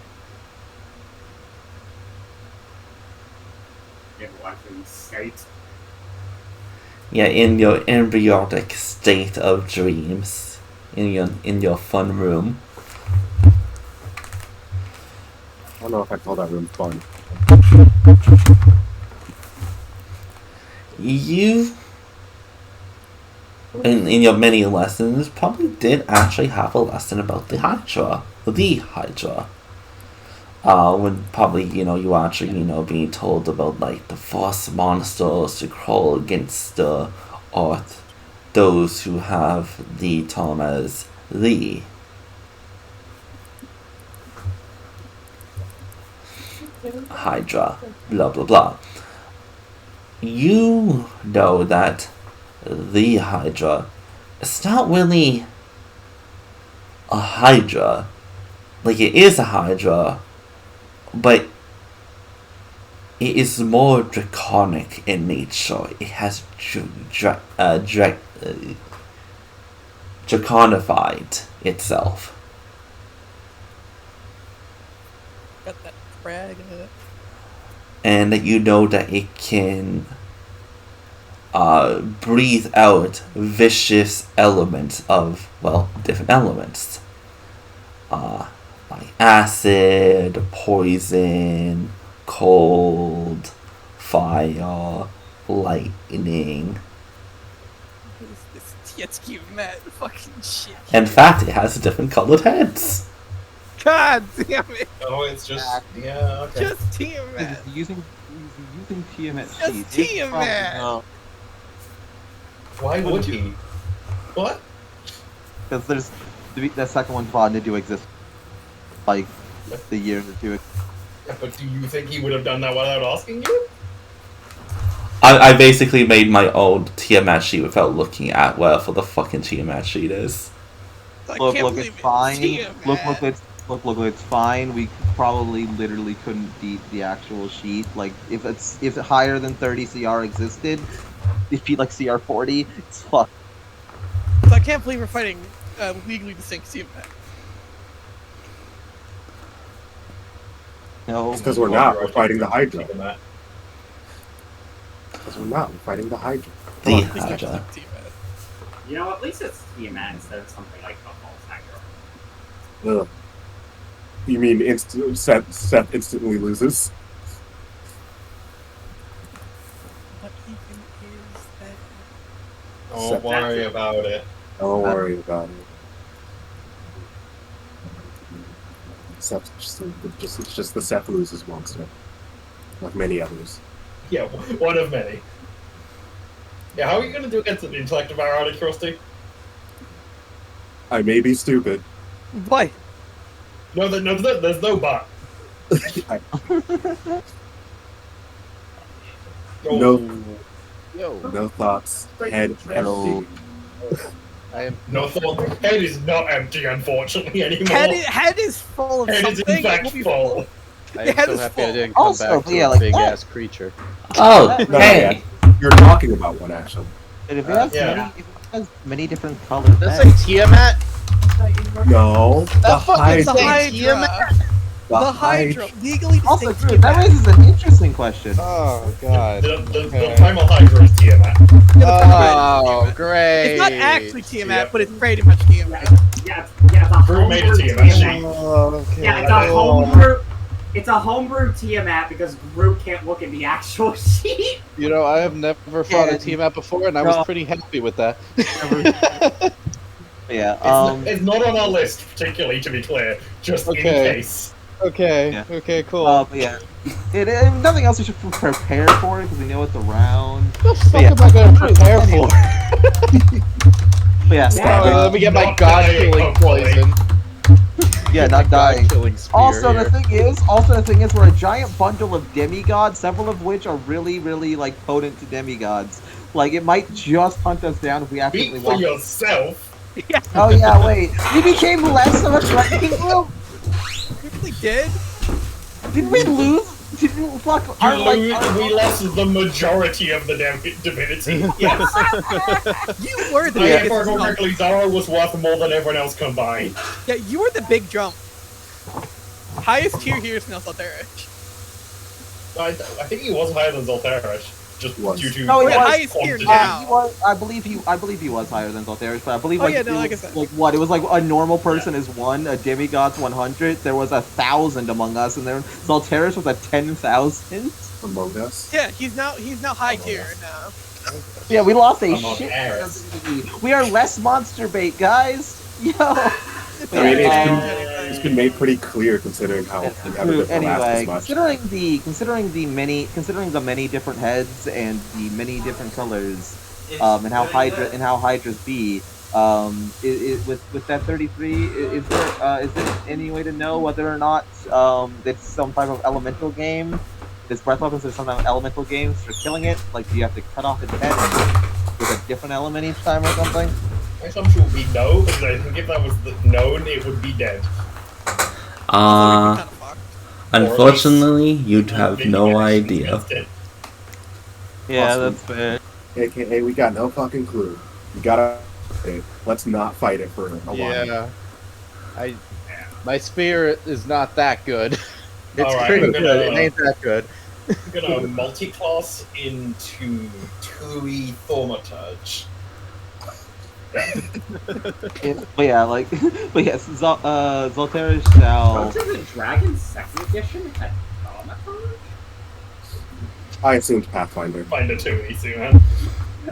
Yeah, in your embryonic state of dreams. In your fun room. don't know if I call that room fun. You, in your many lessons, probably did actually have a lesson about the Hydra. When probably, you actually, being told about, like, the first monsters to crawl against the earth, those who have the term as the Hydra, blah blah blah. You know that the Hydra is not really a Hydra. Like, it is a Hydra, but it is more draconic in nature. It has draconified itself. Got that frag in it. And that you know that it can breathe out vicious elements of, well, different elements. Like acid, poison, cold, fire, lightning. This Tietsky Matt fucking shit. In fact, it has different colored heads. God damn it! Oh, it's just okay. Just Tiamat. He's using Tiamat Just sheets. Tiamat. Why would he? What? Because there's the second one bonded to exist, like the year that you. Yeah, but do you think he would have done that without asking you? I basically made my own Tiamat sheet without looking at whatever the fucking Tiamat sheet is. Look, it's fine. Look, it's fine. We probably literally couldn't beat the actual sheet. Like, if higher than 30 CR existed, if you like CR 40, it's fucked. So I can't believe we're fighting legally distinct Tiamat. No, It's because we're not. We're fighting the Hydra. Because we're not. We're fighting the Hydra. The Hydra. You know, at least it's Tiamat instead of something like a false Hydra. Ugh. You mean Seth instantly loses? What even is that? Don't worry about it. Don't worry about it. Seth, it's just the Seth loses monster, like many others. Yeah, one of many. Yeah, how are you going to do against an intellect of our outage, Rusty? I may be stupid. Why? No, there's no but. No thoughts. Head empty. I am No thought. Head is not empty, unfortunately, anymore. Head is full of Head something. is in fact full. I Your am head so is happy I full. didn't come Also, back to yeah, a like big that- ass creature. Oh, No, hey! You're talking about one, actually. And if it Yeah. has many different colors, That's like Tiamat. No, the That fucking It's Hydra. the say Hydra. The Hydra. Legally also distinct true. That Tiamat. raises an interesting question. Oh god. The primal Hydra is Tiamat. Oh, great. It's not actually Tiamat, but it's pretty much Tiamat. Yeah, the Drew made a homebrew Tiamat sheet. Tiamat. Oh, okay. Yeah, it's a homebrew. It's a homebrew Tiamat because Groot can't look at the actual sheet. You know, I have never fought Yeah. a Tiamat before, and I No. was pretty happy with that. Yeah. It's not on our list, particularly, to be clear. Just in Okay. case. Okay. Yeah. Okay. Cool. But yeah. Nothing else we should prepare for it because we know it's around. What the fuck yeah. am I going to prepare for? But yeah. Let me get my Not god dying, killing hopefully. poison. Yeah, not dying. God-killing spear Also, here. the thing is, we're a giant bundle of demigods, several of which are really, really like potent to demigods. Like, it might just hunt us down if we accidentally Speak for walk. yourself. Oh yeah, wait. We became less of a threatening group. We really did. Did we lose? Did we fuck? We lost the majority of the divinity. Yes. You were the If I biggest recall jump. correctly, Zara was worth more than everyone else combined. Yeah, you were the big jump. Highest tier here is now Salterish. I think he was higher than Zolterish. just Was. due to No, he We're was. highest tier quantity. now. He was, I believe he was higher than Zolterius, but I believe Oh, like, yeah, no, it like I was, said. like what? It was like a normal person is 1, a demigod's 100. There was 1,000 among us, and then Zolterius was at 10,000. Among Us. Yeah, he's now high tier now. Yeah, we lost a Among shit. Us. We are less monster bait, guys. Yo. It's I mean, not Yeah, changed it's anything. been made pretty clear considering how we haven't been last Anyway, as much. considering the many different heads and the many different colors, and how Hydras be, with that 33, is there any way to know whether or not it's some type of elemental game? Is breath weapons or some kind of elemental games for killing it? Like, do you have to cut off its head with a different element each time or something? My assumption would be no, because I think if that was known, it would be dead. Also, we'd be kinda fucked. Unfortunately, you'd have Maybe no get idea. against it. Yeah, Awesome. that's fair. AKA, we got no fucking clue. We gotta. Okay, let's not fight it for a while. Yeah. My spear is not that good. It's Alright, pretty I'm good. gonna- It ain't that good. I'm gonna multi-class into Tui Thaumaturge. But yeah, like, but yes, Zolterius shall. Dungeons and Dragons 2nd edition had Thaumaturge? I assumed Pathfinder. Find a Tui soon, man.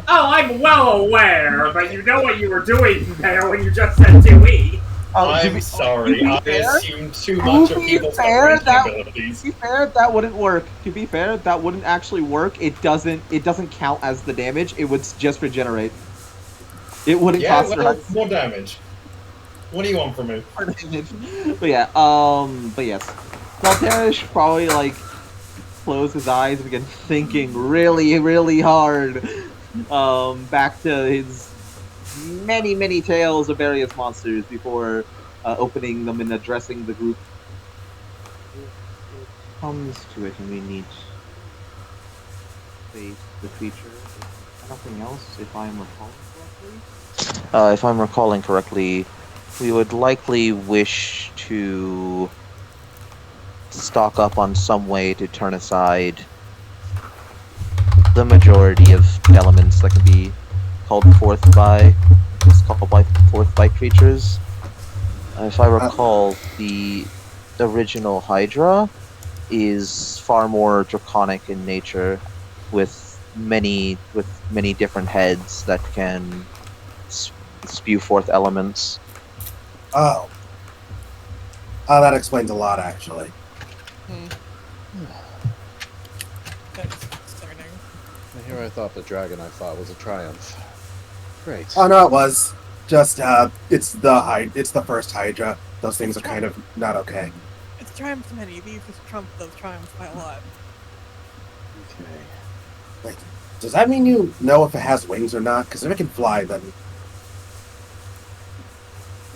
Oh, I'm well aware, but you know what you were doing there when you just said 2E. I'm sorry, I assumed too much of people's fair, operating abilities. To be fair, that wouldn't work. To be fair, that wouldn't actually work. It doesn't count as the damage. It would just regenerate. It wouldn't Yeah, cost well, her more damage. What do you want from me? damage. But yeah, but yes. Zolterius probably like close his eyes and begin thinking really, really hard. Back to his many tales of various monsters before opening them and addressing the group. It comes to it, and we need the creature. Nothing else, if I'm recalling correctly. If I'm recalling correctly, we would likely wish to stock up on some way to turn aside the majority of elements that can be called forth by creatures. If I recall, the original Hydra is far more draconic in nature, with many different heads that can spew forth elements. Oh, that explains a lot, actually. That's concerning. Here I thought the dragon I fought was a triumph. Great. Oh no, it was just it's the first Hydra. Those things are kind of not okay. It's triumphed many. These just trump those triumphs by a lot. Okay. Wait, does that mean you know if it has wings or not? Because if it can fly, then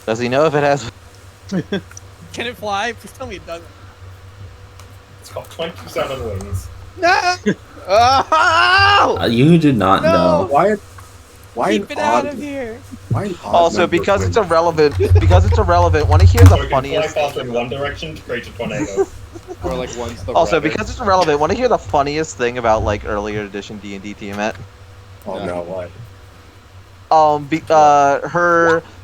Does he know if it has? Can it fly? Please tell me it doesn't. It's got 27 wings. No! Oh! You do not know. why Keep an it out odd- of here! Why an odd Also, number of because it's wings? irrelevant. Want to hear So the it can fly funniest? faster in one direction to create a tornado. Or like one's the Also, rudder. because it's irrelevant, want to hear the funniest thing about like earlier edition D&D Tiamat? Oh no, what?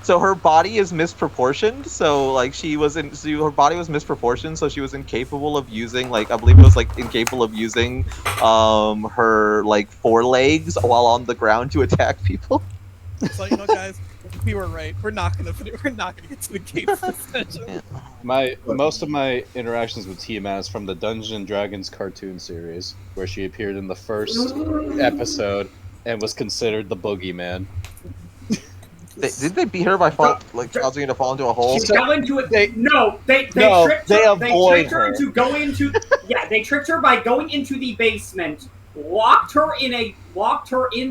Her body is misproportioned, so like her body was misproportioned, so she was incapable of using, like, I believe it was like incapable of using her like forelegs while on the ground to attack people. So you know, guys, we were right. We're not gonna get to the gate for this session. Most of my interactions with Tiamat is from the Dungeons and Dragons cartoon series, where she appeared in the first episode and was considered the boogeyman. Did they beat her by causing her to fall into a hole? She fell into it. They tricked her into going into. Yeah, they tricked her by going into the basement, locked her in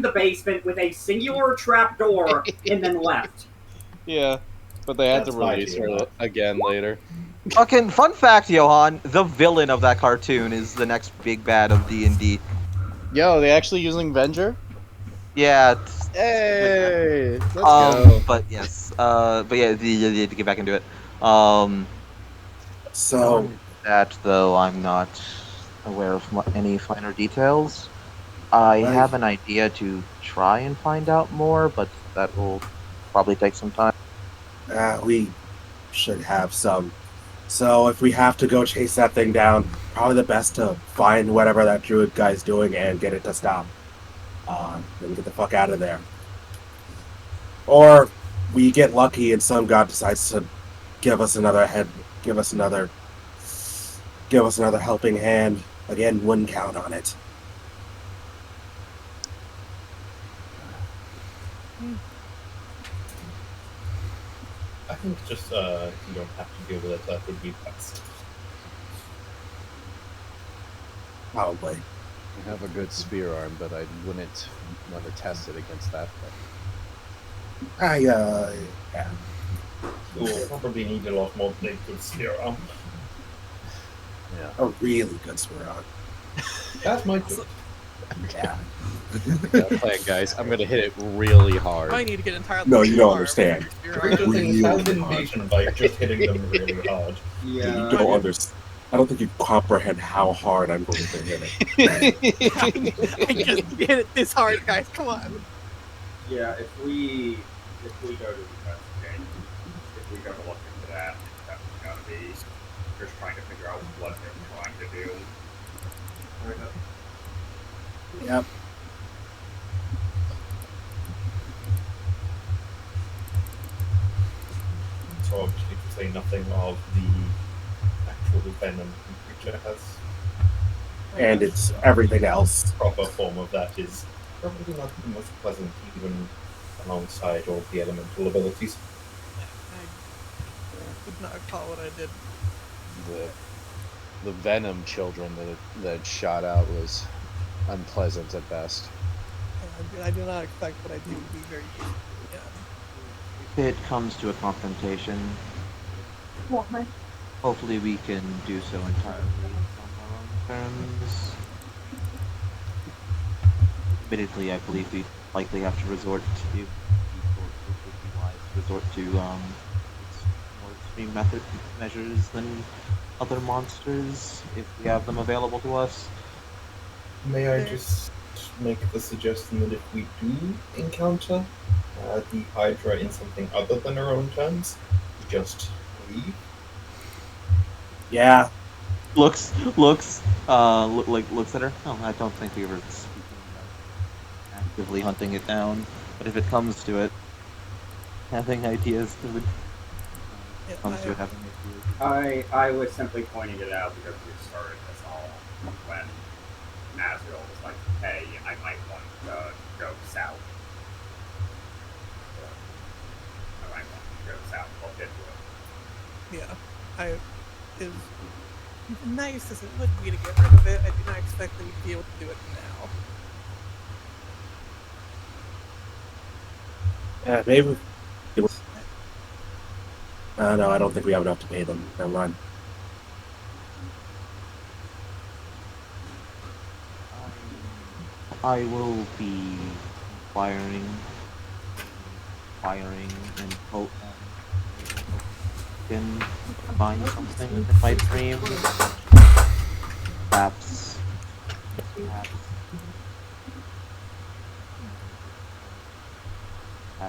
the basement with a singular trap door, and then left. Yeah, but they had That's to release her fine. again later. Fucking fun fact, Johan, the villain of that cartoon is the next big bad of D&D. Yo, they actually using Venger? Yeah. Hey, let's go. But yes, but yeah, to get back into it. So That though, I'm not aware of any finer details. I have an idea to try and find out more, but that will probably take some time. We should have some. So if we have to go chase that thing down, probably the best to find whatever that druid guy's doing and get it to stop. Then get the fuck out of there. Or we get lucky and some god decides to give us another helping hand. Again, wouldn't count on it. I think just if you don't have to deal with it, that would be best. Probably. I have a good spear arm, but I wouldn't want to test it against that thing. Yeah. We'll probably need a lot more than a good spear arm. Yeah. A really good spear arm. That might be. Yeah. Plan, guys. I'm gonna hit it really hard. I need to get entirely. No, you don't understand. Stranger things have been beaten by just hitting them really hard. Yeah. You don't understand. I don't think you comprehend how hard I'm going to hit it. I just hit it this hard, guys. Come on. Yeah, if we go to investigate, if we go to look into that, that's gotta be just trying to figure out what they're trying to do. Yep. So obviously to say nothing of the actual venom the creature has. And it's everything else. Proper form of that is probably not the most pleasant, even alongside all the elemental abilities. I would not recall what I did. The venom children that shot out was unpleasant at best. I do not expect what I do to be very useful. If it comes to a confrontation, hopefully we can do so entirely on our own terms. Admittedly, I believe we likely have to resort to more extreme measures than other monsters if we have them available to us. May I just make the suggestion that if we do encounter the Hydra in something other than our own terms, just leave? Yeah. Looks at her. No, I don't think we were speaking about actively hunting it down. But if it comes to it, having ideas to I was simply pointing it out because we started this all when Nazriel was like, hey, I might want to go south. I might want to go south, look into it. Yeah. Is nice as it would be to get rid of it, I do not expect them to be able to do it now. Yeah, maybe. No, I don't think we have enough to pay them. Never mind. I will be inquiring and hope can find something in my dreams. Perhaps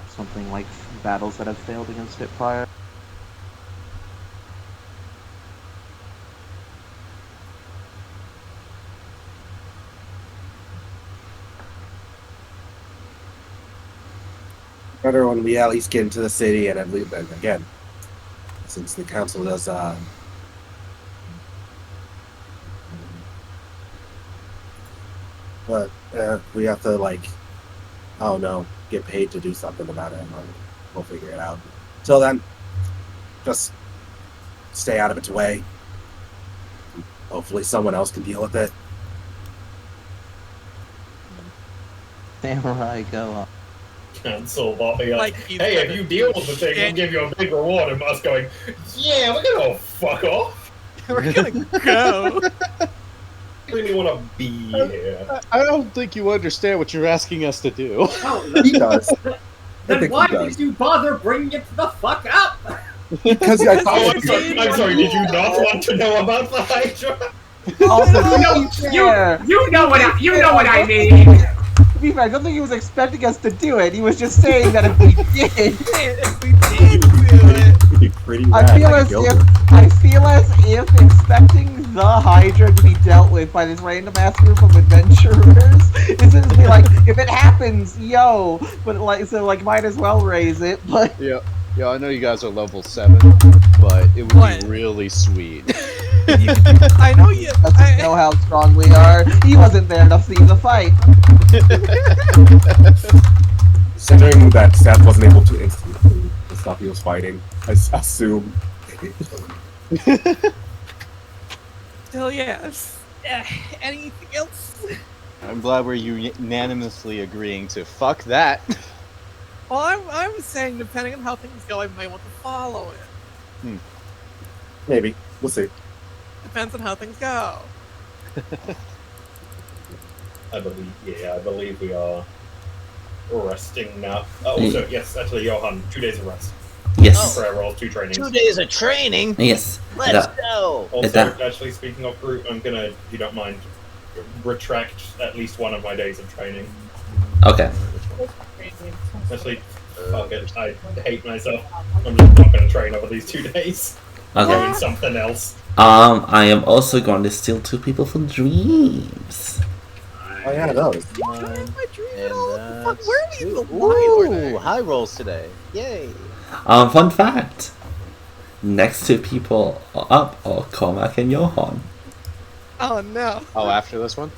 something like battles that have failed against it prior. Better when we at least get into the city and at least, again, since the council does but we have to get paid to do something about it. We'll figure it out. Till then, just stay out of its way. Hopefully someone else can deal with it. Samurai, go on. Cancel body. Hey, if you deal with the thing, we'll give you a big reward. And us going, yeah, we're gonna fuck off. We're gonna go. I really want to be here. I don't think you understand what you're asking us to do. Oh, he does. Then why did you bother bringing it the fuck up? Because I'm sorry. Did you not want to know about the Hydra? Also, You know what I mean. To be fair, I don't think he was expecting us to do it. He was just saying that if we did, It'd be pretty rad. I feel as if expecting the Hydra to be dealt with by this random ass group of adventurers is going to be like, if it happens, yo, but like, so like, might as well raise it. But yeah, I know you guys are level 7, but it would be really sweet. I know you. Doesn't know how strong we are. He wasn't there to see the fight. Considering that Seth wasn't able to instantly stop he was fighting, I assume. Still, yes. Anything else? I'm glad we're unanimously agreeing to fuck that. Well, I was saying, depending on how things go, I might want to follow it. Maybe. We'll see. Depends on how things go. I believe we are resting now. Also, yes, actually, Johan, 2 days of rest. Yes. 2 prayer rolls, 2 trainings. 2 days of training? Yes. Let's go! Also, actually, speaking of group, I'm gonna, if you don't mind, retract at least one of my days of training. Okay. Actually, fuck it, I hate myself. I'm just not gonna train over these 2 days. I'm Okay. doing something else. I am also going to steal 2 people from dreams. Oh yeah, those. Ooh, high rolls today. Yay. Fun fact. Next 2 people up are Cormac and Johan. Oh no. Oh, after this one?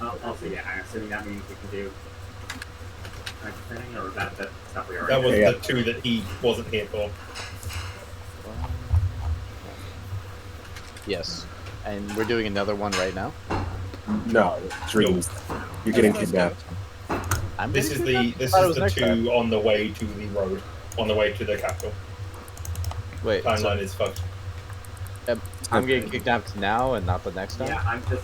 Also, yeah, I'm assuming that means we can do training, or that stuff we already That was did. the 2 that he wasn't here for. Yes. And we're doing another one right now? No, dreams. You're getting kidnapped. This is the 2 on the way to the road, on the way to the capital. Wait, Timeline is fucked. I'm getting kidnapped now and not the next time? Yeah, I'm just...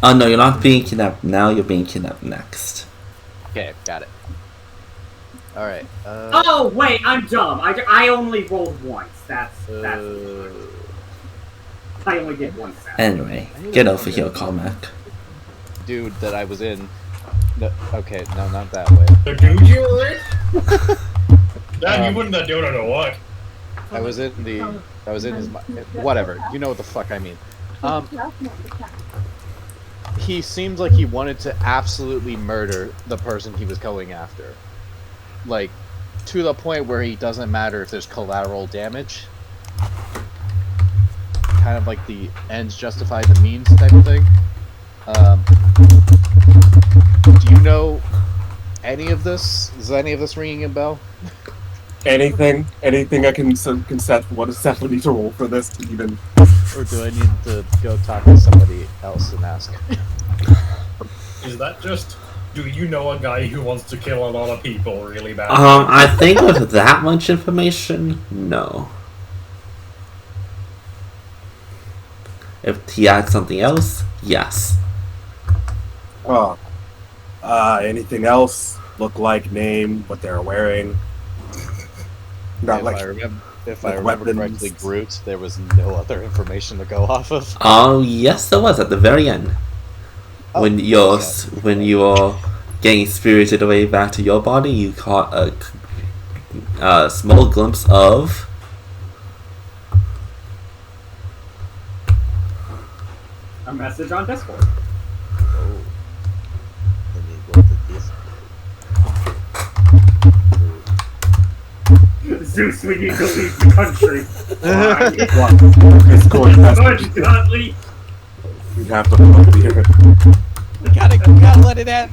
Oh no, you're not being kidnapped now, you're being kidnapped next. Okay, got it. Alright, Oh, wait, I'm dumb. I only rolled once. That's... I only did one set. Anyway, get over here, Cormac. Dude that I was in... No, okay, no, not that way. The dude you were in? Dad, you wouldn't have done it or what? I was in his... Whatever, you know what the fuck I mean. He seemed like he wanted to absolutely murder the person he was going after. Like, to the point where he doesn't matter if there's collateral damage. Kind of like the ends justify the means type of thing. Do you know any of this? Is any of this ringing a bell? Anything I can Seth, what does Seth need to roll for this to even... Or do I need to go talk to somebody else and ask? Is that just... Do you know a guy who wants to kill a lot of people really bad? I think with that much information, no. If he adds something else, yes. Oh. Anything else? Look like, name, what they're wearing. Not If I remember correctly, Groot, there was no other information to go off of. Oh, yes, there was at the very end. Oh, when you're getting spirited away back to your body, you caught a small glimpse of... A message on Discord. Oh. Let me go to this. Zeus, we need to leave the country. Unfortunately, we have to come here. We gotta let it end.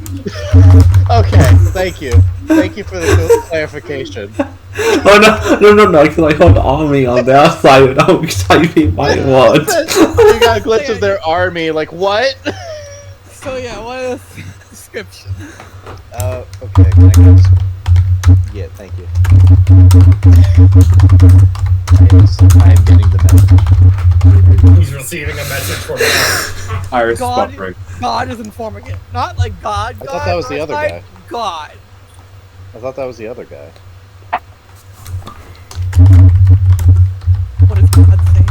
Okay, thank you. Thank you for the clarification. Oh no! I feel like an army on their side without typing my words. You got a glimpse of their army, like what? So yeah, what is the description? Okay, can I go? Yeah, thank you. I am getting the message. He's receiving a message from Iris God, buffering. God is informing it. Not like God. I thought that was the other guy. God. I thought that was the other guy. What does God say?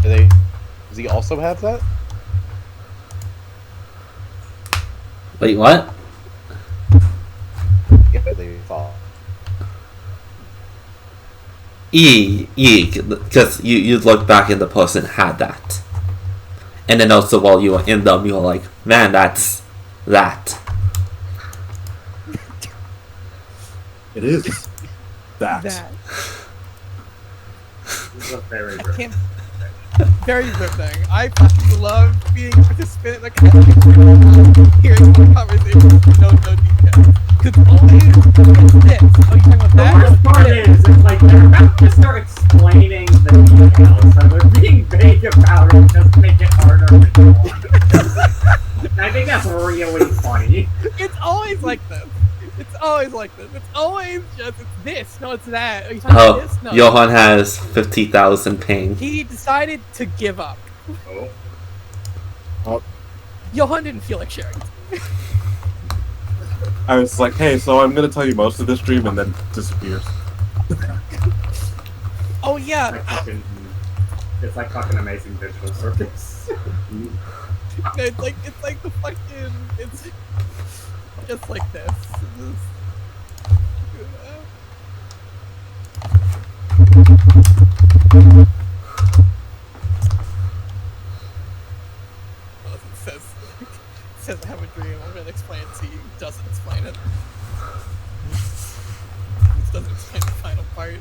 Does he also have that? Wait, what? Yeah, they fall. Because you look back and the person had that. And then also while you were in them, you were like, man, that's that. It is that. This is a very I can't. Very riveting. I fucking love being a participant in a hearing the conversation with no details. Because always this. Oh, you talking about The that? worst part is, it's like they're about to start explaining the details, so they're being vague about it just to make it harder to go on. And I think that's really funny. It's always like this. It's always like this. It's always just, it's this. No, it's that. Are you talking about this? No. Johan has 50,000 ping. He decided to give up. Oh. Johan didn't feel like sharing. I was like, hey, so I'm gonna tell you most of this dream, and then disappears. Oh yeah. It's like fucking Amazing Digital Circus. It's like the fucking, it's just like this. It says I have a dream. I'm gonna explain it to you. It doesn't explain it. It doesn't explain the final part.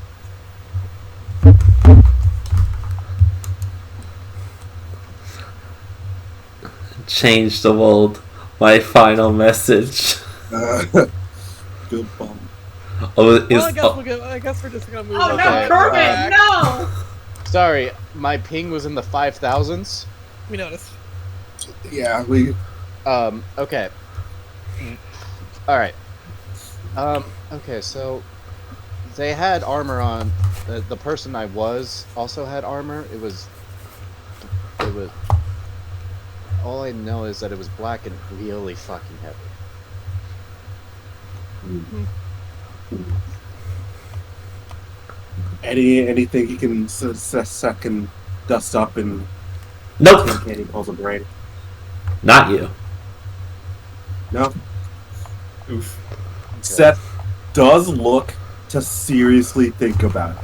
Change the world. My final message. Good bum. Oh, I guess we're just gonna move Oh on. no, Kermit, no! Sorry, my ping was in the 5,000s. We noticed. Yeah, we. Okay. Alright. Okay, so they had armor on. The person I was also had armor. It was. All I know is that it was black and really fucking heavy. Anything he can second dust up and. Nope. Candy pulls a brain. Not you. No. Oof. Seth does look to seriously think about it.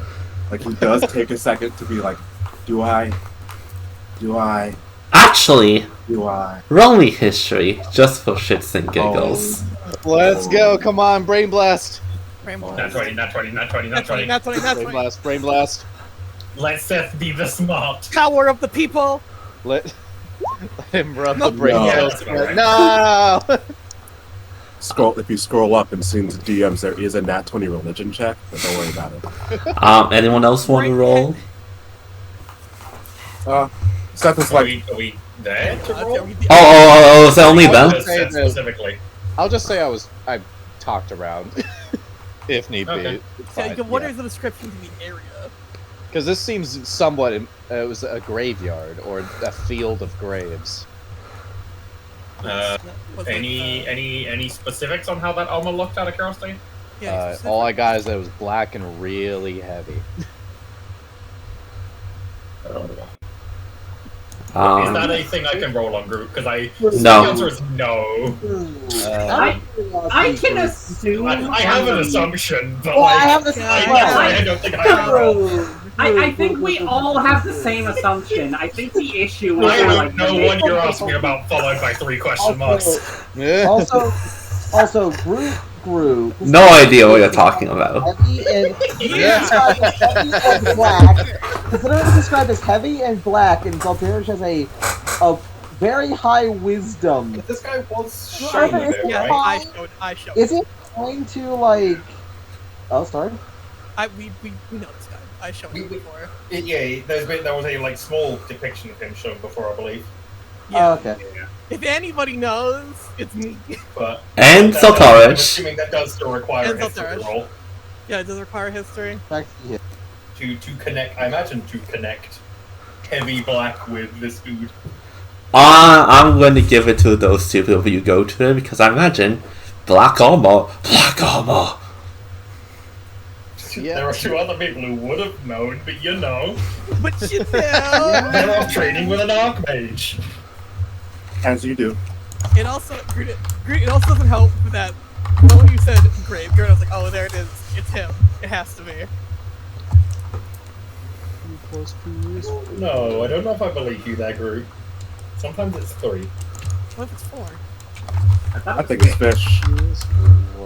Like, he does take a second to be like, do I? Actually, Do I? roll me history, just for shits and giggles. Let's go, come on, brain blast! Brain Not blast. 20, not 20, not 20, not Not 20, 20. not 20, not Brain 20. blast, brain blast. Let Seth be the smart. Power of the people. Let him rub No, the brain no. cells. Yeah, No! If you scroll up and see the DMs, there is a nat 20 religion check, but don't worry about it. Anyone else want to roll? Seth is Are like, we there to roll? Oh, is that only them? Seth specifically. I'll just say I talked around, if need Okay. be. So you can what is the description to the area? Because this seems somewhat, it was a graveyard, or a field of graves. Any specifics on how that armor looked out of curiosity? Yeah, All I got is that it was black and really heavy. Is that a thing I can roll on group? Because No. the answer is no. I can assume. I have an assumption, but Well, I like, have this as well. I don't think I can roll. I think we all have the same assumption. I think the issue is I like don't know what you're asking about, followed by 3 question marks. Also, Groot. No idea what you're talking about. Heavy and described as heavy and black. Considered described as heavy and black, and Zalterish has a very high wisdom. But this guy was Yeah, shiny is there, it right? fine? I showed. Is it going to like? Oh, sorry. We know this guy. I showed him before. Yeah, there was a like small depiction of him shown before, I believe. Yeah. Oh, okay. If anybody knows, it's me. But And I'm Zaltorish. assuming that does still require And a history Zaltorish. roll Yeah, it does require history. to connect. I imagine to connect heavy black with this dude. I'm going to give it to those two people you go to because I imagine black armor. Yeah. There are 2 other people who would have known, but you know. But you know. They're off training with an Archmage. As you do. It also doesn't help that when you said graveyard, I was like, oh, there it is. It's him. It has to be. No, I don't know if I believe you there, Groot. Sometimes it's 3. What if it's 4? I think it's fish.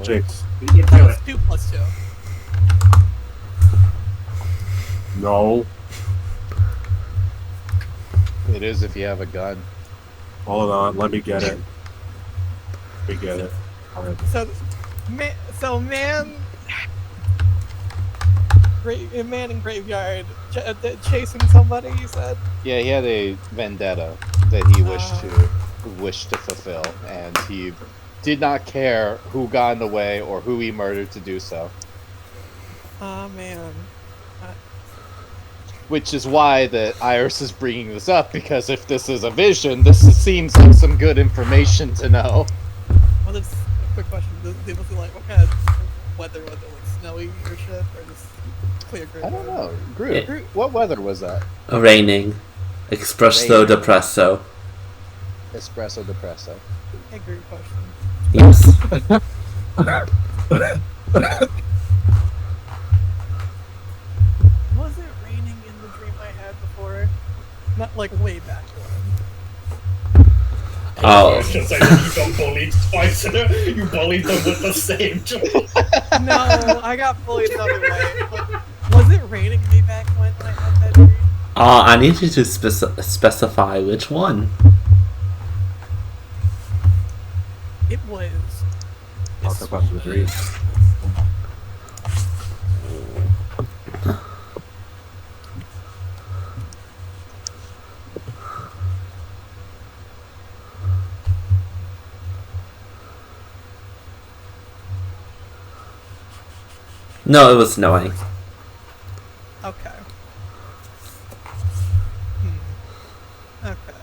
Jinx. It's 2 plus 2. No. It is if you have a gun. Hold on, let me get it. Let me get it. Alright. Man in graveyard chasing somebody. You said. Yeah, he had a vendetta that he wished to fulfill, and he did not care who got in the way or who he murdered to do so. Oh man. Which is why that Iris is bringing this up, because if this is a vision, this seems like some good information to know. Well, that's a quick question. They must be like, what kind of weather was it? Like snowy or shit, or just clear gray? I don't know. Groot, what weather was that? Raining. Espresso depresso. Espresso depresso. Hey, Groot, question. Yes. Was it raining in the dream I had before? Not like way back when. Oh. I was just saying you got bullied twice. You bullied them with the same joke. No, I got bullied another way. But was it raining way back when I had that dream? I need you to specify which one. It was. Talk about the dream. No, it was snowing. Okay. Okay.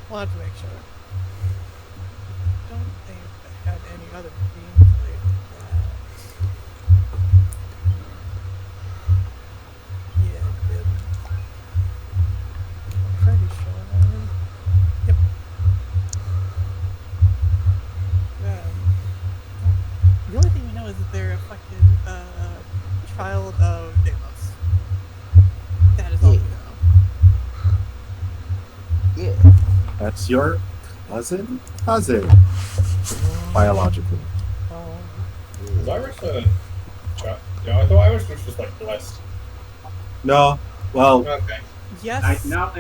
Wanted to make sure. Don't think I had any other dreams like that. Yeah, it did. I'm pretty sure. Yep. The only thing we know is that they're a fucking child of Deimos. That is all we know. Yeah. That's your cousin? Biologically. Is Iris a child? Yeah, I thought Iris was just like blessed. No. Well. Okay. Yes. No,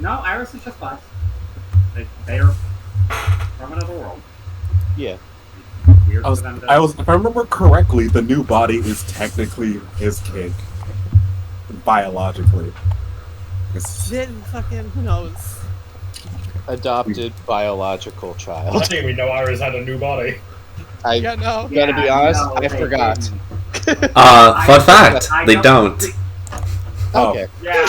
Iris is just blessed. They're from another world. Yeah. Weird I was, if I remember correctly, the new body is technically his kid. Biologically. Then fucking, who knows? Adopted biological I child. think we know Iris had a new body. Yeah, no. Gotta be honest, I they forgot. didn't. Fun fact, they don't. Okay. Yeah.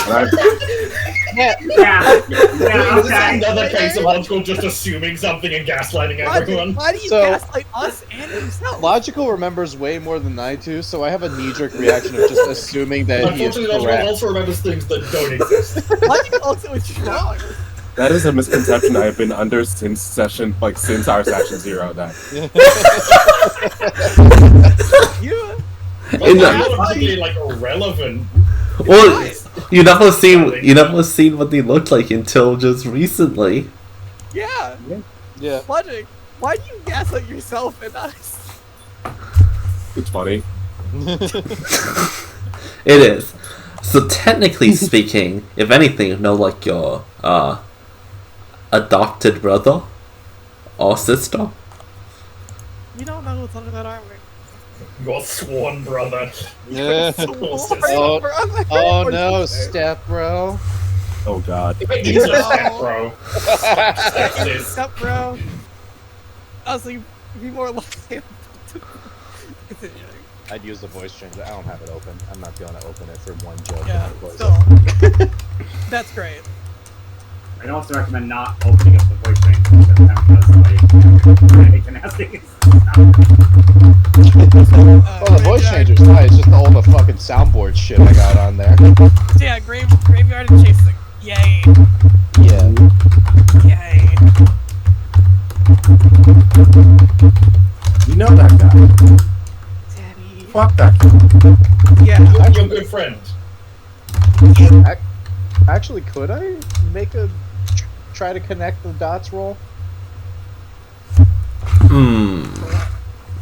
Yeah. This is Okay. another case of Logical just assuming something and gaslighting everyone. Why do you So- gaslight us and yourself? Logical remembers way more than I do, so I have a knee-jerk reaction of just assuming that he is Unfortunately, Logical correct. also remembers things that don't exist. Logic also is strong. That is a misconception I've been under since our session 0. That. You. It's not particularly like irrelevant. Well, you never seen what they looked like until just recently. Yeah. Yeah. Logic. Why do you gaslight yourself and us? It's funny. It is. So technically speaking, if anything, no, like your adopted brother or sister. You don't know what's under that armor. Your sworn brother. Yeah. Oh no, step bro. Oh god. He's a step bro. Step sis. Step bro. Honestly, be more likely. Continuing. I'd use the voice changer. I don't have it open. I'm not going to open it for one joke. Yeah, and close still. it. That's great. I'd also recommend not opening up the voice changer because like casting is Well, the voice changer's nice. It's just all the fucking soundboard shit I got on there. So yeah, graveyard and chasing. Yay. Yeah. Yay. You know that guy. Daddy. Fuck that guy. Yeah. I'm your good friend. Actually, could I make a try to connect the dots roll?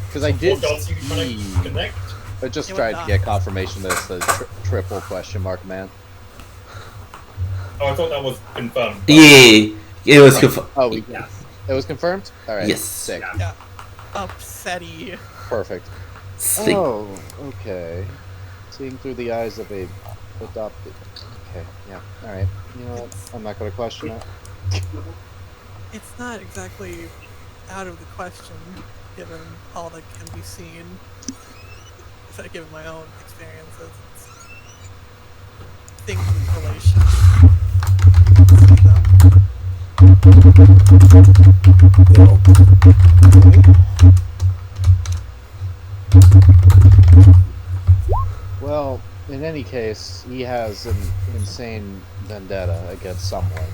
Because I did. What dots are you trying to connect? I just tried to get confirmation that it's the triple question mark man. Oh, I thought that was confirmed. Yeah, it was confirmed. Oh, it was confirmed? Alright. Yes. Sick. Yeah. Upsetty. Perfect. Sick. Oh, okay. Seeing through the eyes of a adopted. Okay, yeah. Alright. You know what? I'm not going to question it. It's not exactly out of the question, given all that can be seen. Given my own experiences, it's things in relation. Well, in any case, he has an insane vendetta against someone.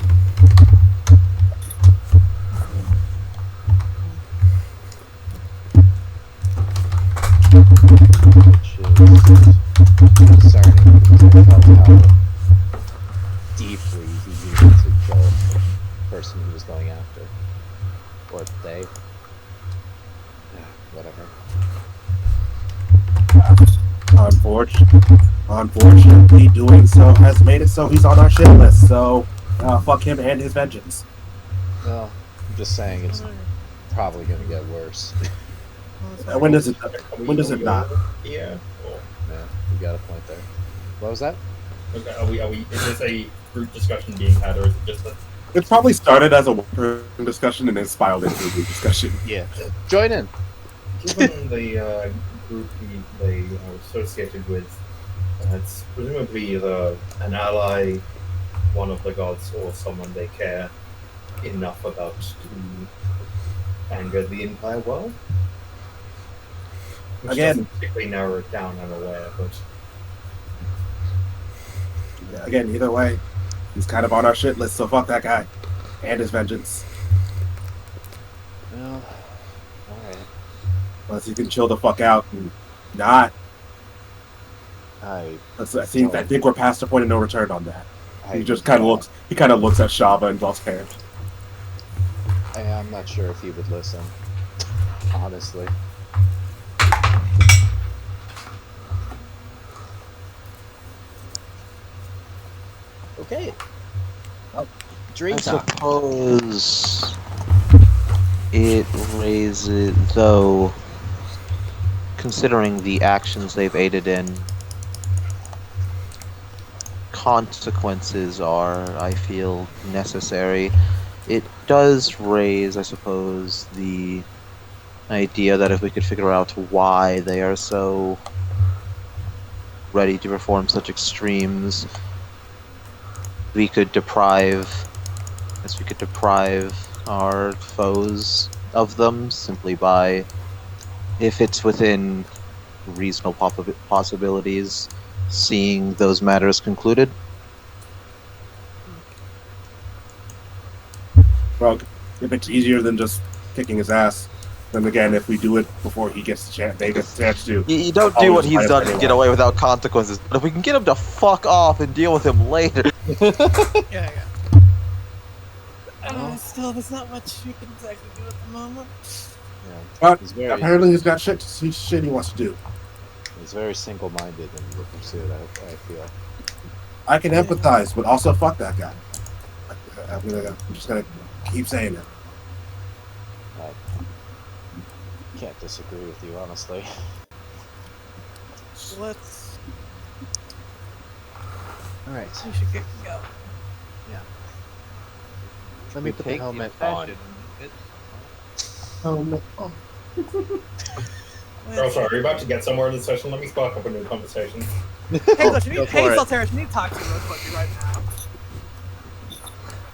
Which is concerning because I felt how deeply he needed to kill the person he was going after. Or they. Yeah, whatever. Unfortunately, doing so has made it so he's on our shit list, so fuck him and his vengeance. Well, I'm just saying it's probably going to get worse. When does it not? Yeah. Yeah, you got a point there. What was that? Okay, is this a group discussion being had, or is it just a... It probably started as a one-person discussion and then spiraled into a group discussion. Yeah. Join in. Given the group they are associated with, it's presumably an ally, one of the gods, or someone they care enough about to anger the entire world. Which Again, doesn't particularly narrow it down, I'm aware, but... Again, either way, he's kind of on our shit list, so fuck that guy. And his vengeance. Well, alright. Unless he can chill the fuck out and not. I think we're past the point of no return on that. He just kind of looks at Shava and Voltaire. I'm not sure if he would listen. Honestly. Okay. Dream I time. suppose it raises, though, considering the actions they've aided in, consequences are, I feel, necessary. It does raise, I suppose, the idea that if we could figure out why they are so ready to perform such extremes, we could deprive our foes of them simply by, if it's within reasonable possibilities, seeing those matters concluded. Well, if it's easier than just kicking his ass, then again, if we do it before he gets the chance, they get the chance to. You don't do what he's done to get away without consequences, but if we can get him to fuck off and deal with him later. Yeah. Still, there's not much we can exactly do at the moment. Yeah. But apparently he's got shit he wants to do. He's very single-minded in the pursuit, I feel. I can empathize, but also fuck that guy. I'm just gonna keep saying it. I can't disagree with you, honestly. Let's. Alright. We should get go. Yeah. Let me put the helmet on. Oh, sorry, are you about to get somewhere in the session? Let me spark up a new conversation. Hey, Saltaris, we need to talk to you real quickly right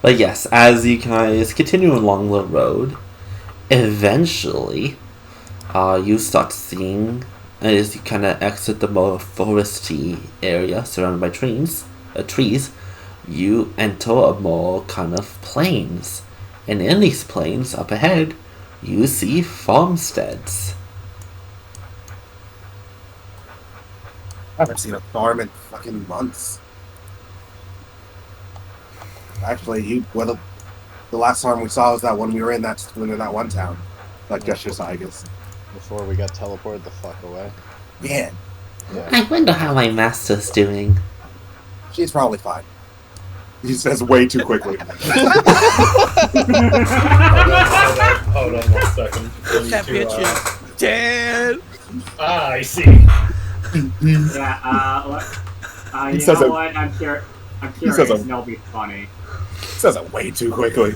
now. But yes, as you guys continue along the road, eventually, you start seeing, as you kind of exit the more foresty area surrounded by trees, you enter a more kind of plains. And in these plains, up ahead, you see farmsteads. I haven't seen a farm in fucking months. Actually, the last farm we saw was that one we were in that one town, like just I guess. Before we got teleported the fuck away. Yeah. I wonder how my master's doing. She's probably fine. He says way too quickly. Hold on 1 second. That bitch is dead. I see. Yeah, you says know it- what? I'm curious, says and it- it'll be funny. He says it way too quickly.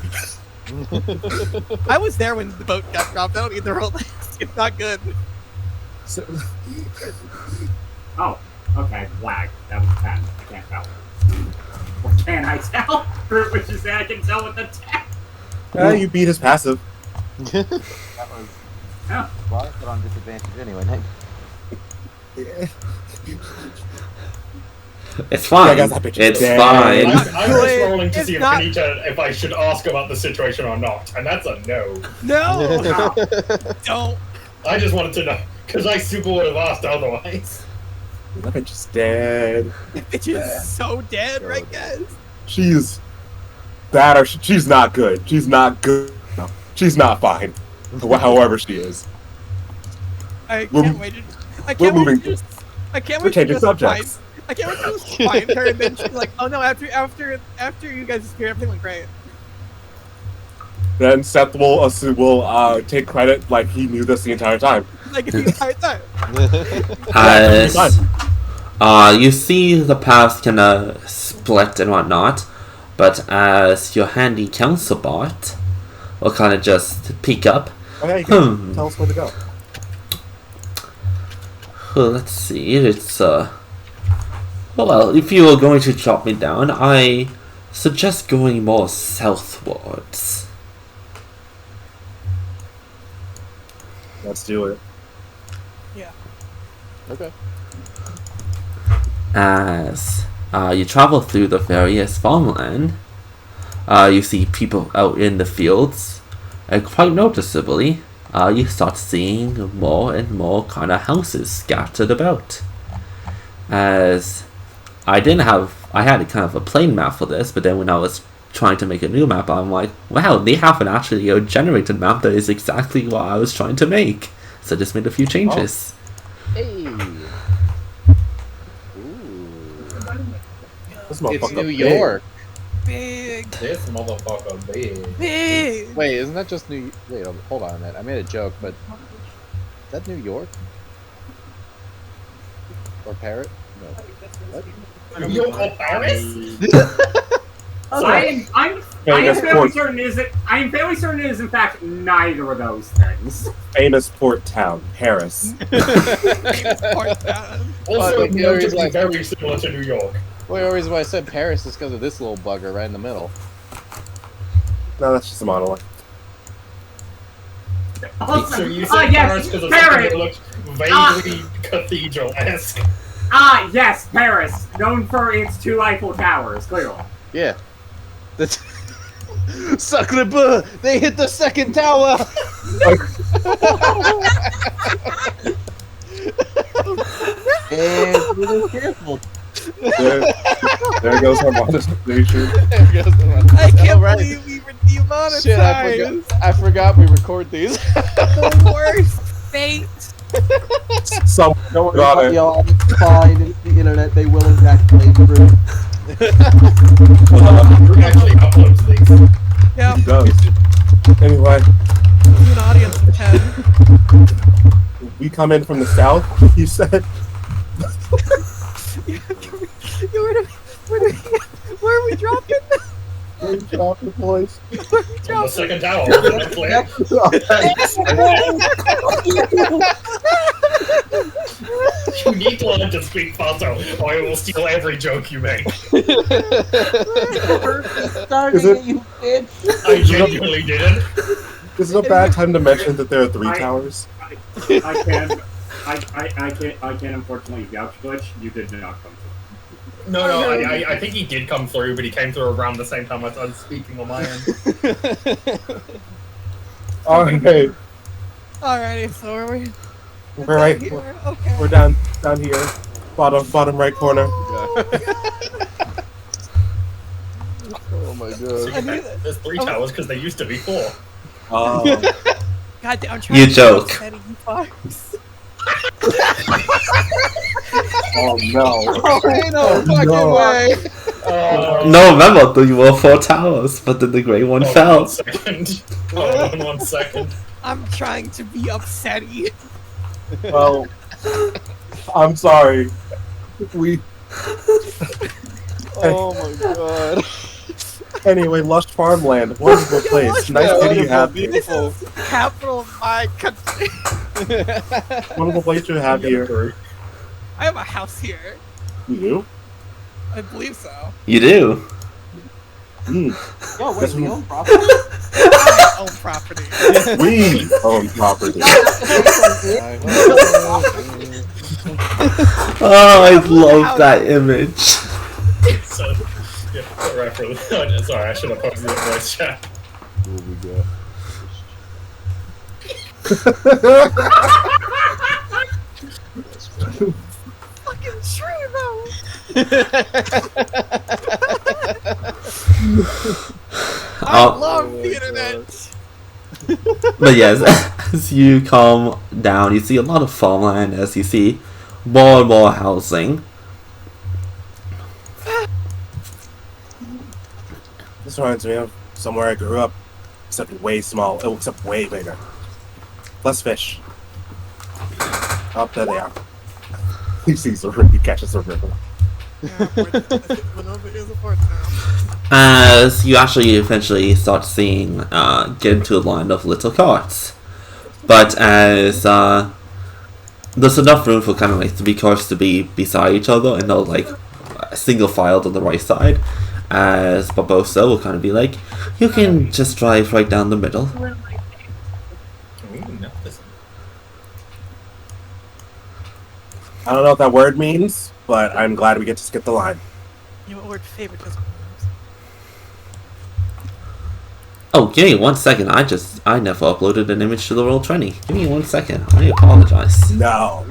I was there when the boat got dropped. I don't need the roll. It's not good. Oh, okay, lag. That was 10. I can't tell. Or can I tell? Which is that I can tell with the 10. You beat his passive. That was Yeah. well, but on disadvantage anyway. Nick. It's fine. Yeah, I guess that bitch is It's dead. fine. I'm just rolling to It's see not- if I should ask about the situation or not, and that's a no. No, No. don't. I just wanted to know, because I super would have asked otherwise. That bitch is dead. That bitch is so dead, right, guys? She's bad or she's not good. She's not good. No, she's not fine. However she is. I We're- can't wait. I we're can't wait moving- to just. I can't we're wait to changing just subjects. I can't wait to just find her and then she's like, "Oh no! After you guys disappeared, everything went great." Then Seth will take credit like he knew this the entire time. Like the entire time. As you see the paths kind of split and whatnot, but as your handy counterpart will kind of just peek up. Oh yeah, you can tell us where to go. Let's see, it's well, if you are going to chop me down, I suggest going more southwards. Let's do it. Yeah. Okay. As you travel through the various farmland, you see people out in the fields, and quite noticeably, you start seeing more and more kind of houses scattered about. As I had kind of a plain map for this, but then when I was trying to make a new map, I'm like, wow, they have an actually a generated map that is exactly what I was trying to make. So I just made a few changes. Hey. This It's motherfucker New big. York. Big. This motherfucker big. Big. Wait, isn't that just New? Wait, hold on a minute. I made a joke, but is that New York or Parrot? No. What? New York or Paris? I'm Famous fairly port. certain it is in fact neither of those things. Famous port town, Paris. Also, Like, the only reason notably I- very similar to New York. Well, the reason why I said Paris is because of this little bugger right in the middle. No, that's just a monolith. Also, So you said yes, Paris because of Paris. something that looked vaguely cathedral-esque. Yes, Paris, known for its 2 Eiffel Towers, clearly. Yeah. That's Sacre bleu! They hit the second tower! And really careful. There goes our monetization. I can't Alright. believe we were demonetized. Shit, I forgot we record these. The worst fate. Some Don't worry got about it. y'all. It's fine. It's the internet. They will in fact play through. Who actually uploads these? Yeah. He does. Anyway, To an audience of 10. we come in from the south, you said. Where are we dropping? Get off the voice. Where are we On the dropping? second tower, evidently. You need to learn to speak faster, or I will steal every joke you make. Starting Is it- it, you bitch. I genuinely didn't. This is a bad time to mention that there are 3 towers. I can't unfortunately vouch, Butch. You did not come through. No, I think he did come through, but he came through around the same time I started speaking on my end. Okay, Alrighty, so are we? we're right. Here? Okay. We're down here, bottom right corner. Oh my god. There's 3 towers because there used to be 4. Oh, God damn, I'm trying You to joke. Steady, you fucks. oh no! Ain't no fucking way. No, remember, there were 4 towers, but then the grey one fell. 1 second. Hold on 1 second. I'm trying to be upsetty. Well, I'm sorry. We. Oh my god. Anyway, lush farmland, wonderful place. Nice city you have here. This is capital of my country. Wonderful place you have here. I have a house here. You do? I believe so. You do? Mm. Yo, wait, we own property? I own property. We own property. Oh, I love that image. So, yeah, sorry, I should have posted it in voice chat. What we got? Fucking true though. I love the internet. But yes, as you come down, you see a lot of farmland, as you see more and more housing. This reminds me of somewhere I grew up, except way small, except way bigger. Less fish. Up there they are. He sees a river, he catches a river. Winova is a port now. As you actually eventually start seeing, get into a line of little carts. But as, there's enough room for kind of like 3 carts to be beside each other and not like single filed on the right side. As Barbosa will kind of be like, you can just drive right down the middle. I don't know what that word means, but I'm glad we get to skip the line. You know what word favoritism means? Oh, give me 1 second. I never uploaded an image to the Roll20. Give me 1 second. I apologize. No.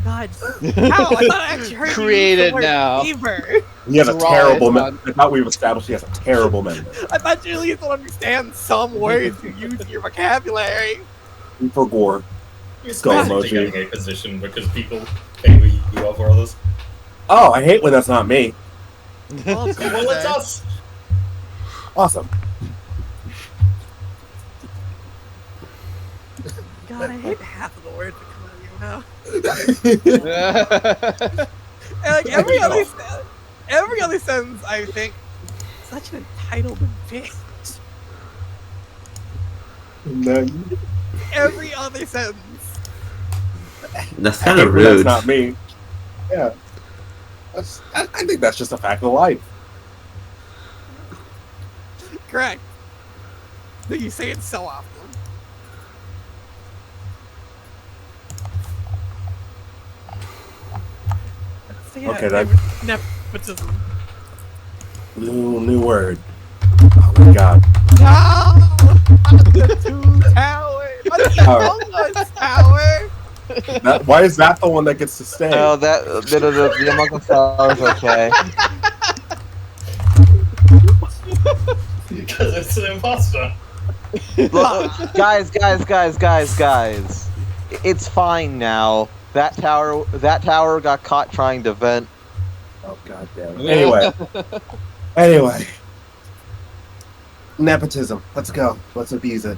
God. How? I thought I actually heard Create you use it the word now. favor. He has a Draw terrible it, memory. I thought we've established he has a terrible memory. I thought you at least would understand some words you use in your vocabulary. For gore. It's Skull basically emoji. getting a position because people favor you over others. Oh, I hate when that's not me. Well, Well, it's us. Awesome. God, I hate half of the words that come out of your mouth. And like every other sentence, I think, such an entitled bitch. And then, Every other sentence. That's I kind hate of when that's rude. not me. Yeah. I think that's just a fact of life. Correct. But you say it so often. So yeah, Okay, that- nepotism. New word. Oh my god. No! The 2 towers! The Among Us tower! Why is that the one that gets to stay? Oh, the Among Us Flowers, okay. Because it's an imposter. Look, guys. It's fine now. That tower got caught trying to vent. Oh god damn it. Anyway. Nepotism. Let's go. Let's abuse it.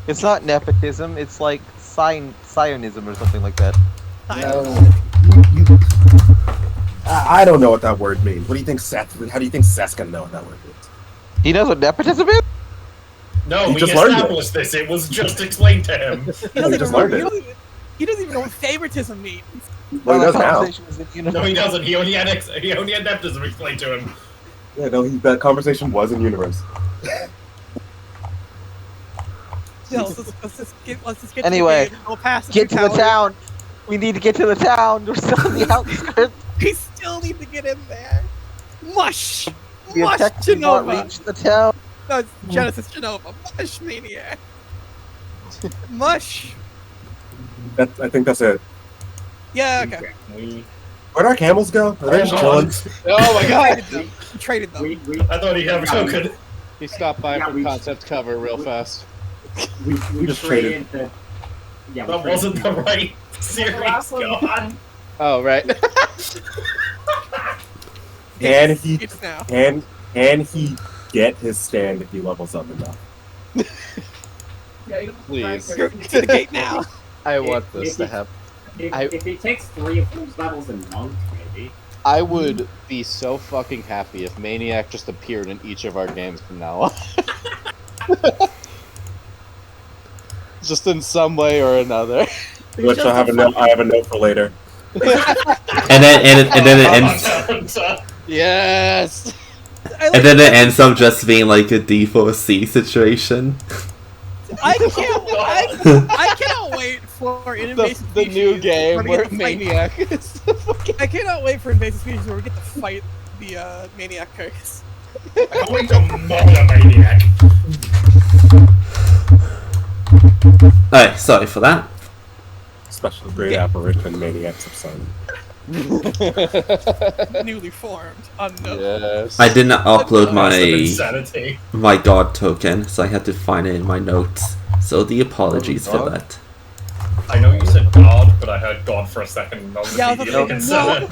It's not nepotism, it's like Sionism or something like that. I don't know what that word means. What do you think Seth? How do you think Seth's gonna know what that word means? He knows what nepotism is? No, He we just learned it. established this. It was just explained to him. He doesn't, just even, learned he, it. doesn't even, he doesn't even know what favoritism means. Well, he does now. conversation was in universe. No, he doesn't. He only had nepotism explained to him. Yeah, no, that conversation was in universe. Yeah, let's just get Anyway, to the game. Go past Get to the tower. town. We need to get to the town. We're still in the outskirts. We still need to get in there. Mush! We have Mush technically not Genova! reached the town. No, it's Genesis Genova. Mush Maniac! Mush! I think that's it. Yeah, okay. Where'd our camels go? Are they just chilling? Oh my god! We traded them. I thought he'd have a token. He stopped by for concept cover real fast. We just traded. The, yeah, That wasn't the right series. God. Oh right. Can he It's now. can he get his stand if he levels up enough? Please. Go to the gate now. I want this to happen. If he takes 3 of those levels in monk, maybe. I would be so fucking happy if Maniac just appeared in each of our games from now on. Just in some way or another. Which I have a note for later. And then it ends. Yes. And then it ends up just being like a D4C situation. I cannot wait for invasive The species new game we where get to fight- Maniac is I cannot wait for invasive species where we get to fight the maniac carcass. I can't wait to murder Maniac. Alright, sorry for that. Special grade apparition maniac subside. Newly formed, unknown. Yes. I did not upload Insanity. my god token, so I had to find it in my notes. So the apologies for that. I know you said God, but I heard God for a second and I was Yeah, immediately concerned.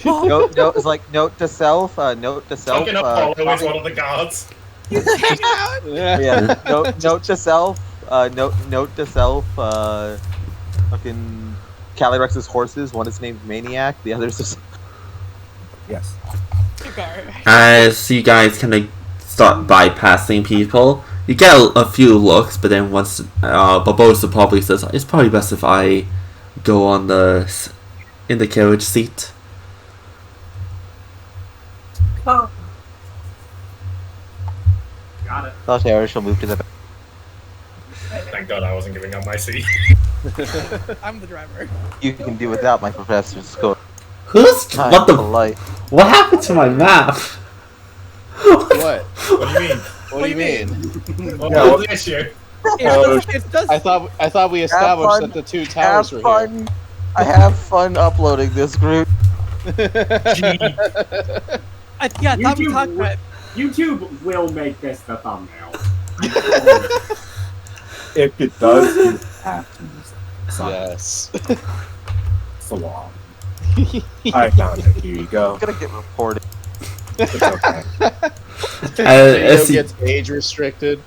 Note, it's like note to self. Note to self. Fucking Apollo is one of the gods. Yeah. Note to self. Note to self. Fucking Calirex's horses. One is named Maniac. The other is. Yes. As you guys kind of start bypassing people, you get a few looks, but then once Barbosa probably says, it's probably best if I go in the carriage seat. Oh. Got it. Thought Harris shall move to the back. Thank God I wasn't giving up my seat. I'm the driver. You can do without my professor's score. What happened to my map? What? What do you mean? What do you mean? What's the issue? I thought we established that the two towers were here. I have fun uploading this group. Yeah, I thought we talked about it. YouTube will make this the thumbnail. If it does, you have to use it. Sorry. Yes. It's the law. I found it. Here you go. I'm gonna get reported. It's okay. Video gets age restricted.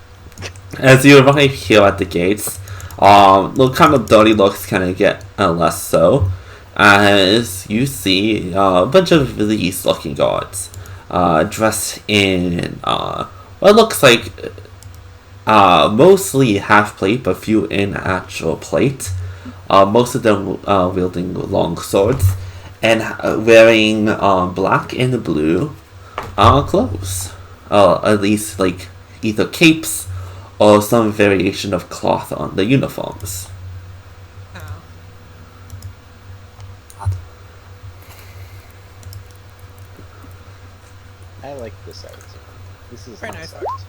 As you arrive here at the gates, the kind of dirty looks kind of get less so, as you see a bunch of these looking guards, dressed in what looks like mostly half plate, but few in actual plate. Most of them wielding long swords and wearing black and blue clothes. At least like either capes or some variation of cloth on the uniforms. I like this art. This is Very nice nice. art.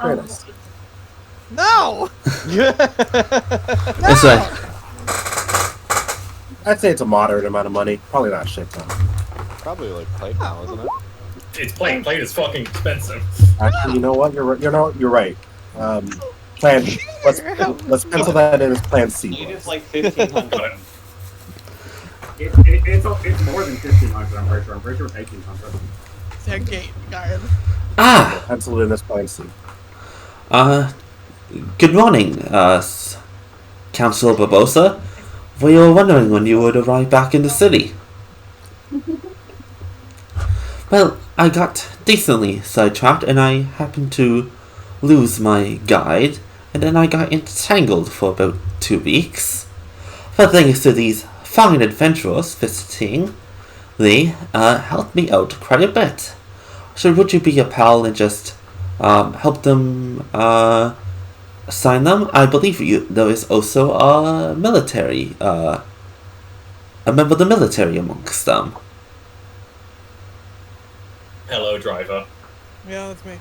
Very nice. No! That's right. I'd say it's a moderate amount of money. Probably not a shit ton. Probably like plate now, isn't it? It's plate. Plate is fucking expensive. Actually, you know what? You're right. Plan. Let's pencil that in as Plan C. It's like 1,500. It's more than 1,500. I'm pretty sure it's 1,800. It's a gate guard. Pencil it in as Plan C. Good morning, Councillor Barbosa. We were wondering when you would arrive back in the city. Well, I got decently sidetracked and I happened to lose my guide, and then I got entangled for about 2 weeks. But thanks to these fine adventurers visiting, they helped me out quite a bit. So would you be a pal and just help them assign them? I believe there is also a military, a member of the military amongst them. Hello, driver. Yeah, that's me.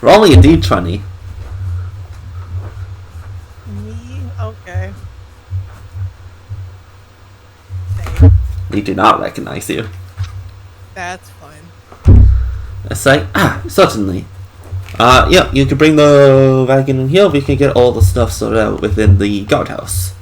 Roll me a d20. Me? Okay. They do not recognize you. That's fine. It's like, certainly. Yeah, you can bring the wagon in here. We can get all the stuff sorted out within the guardhouse.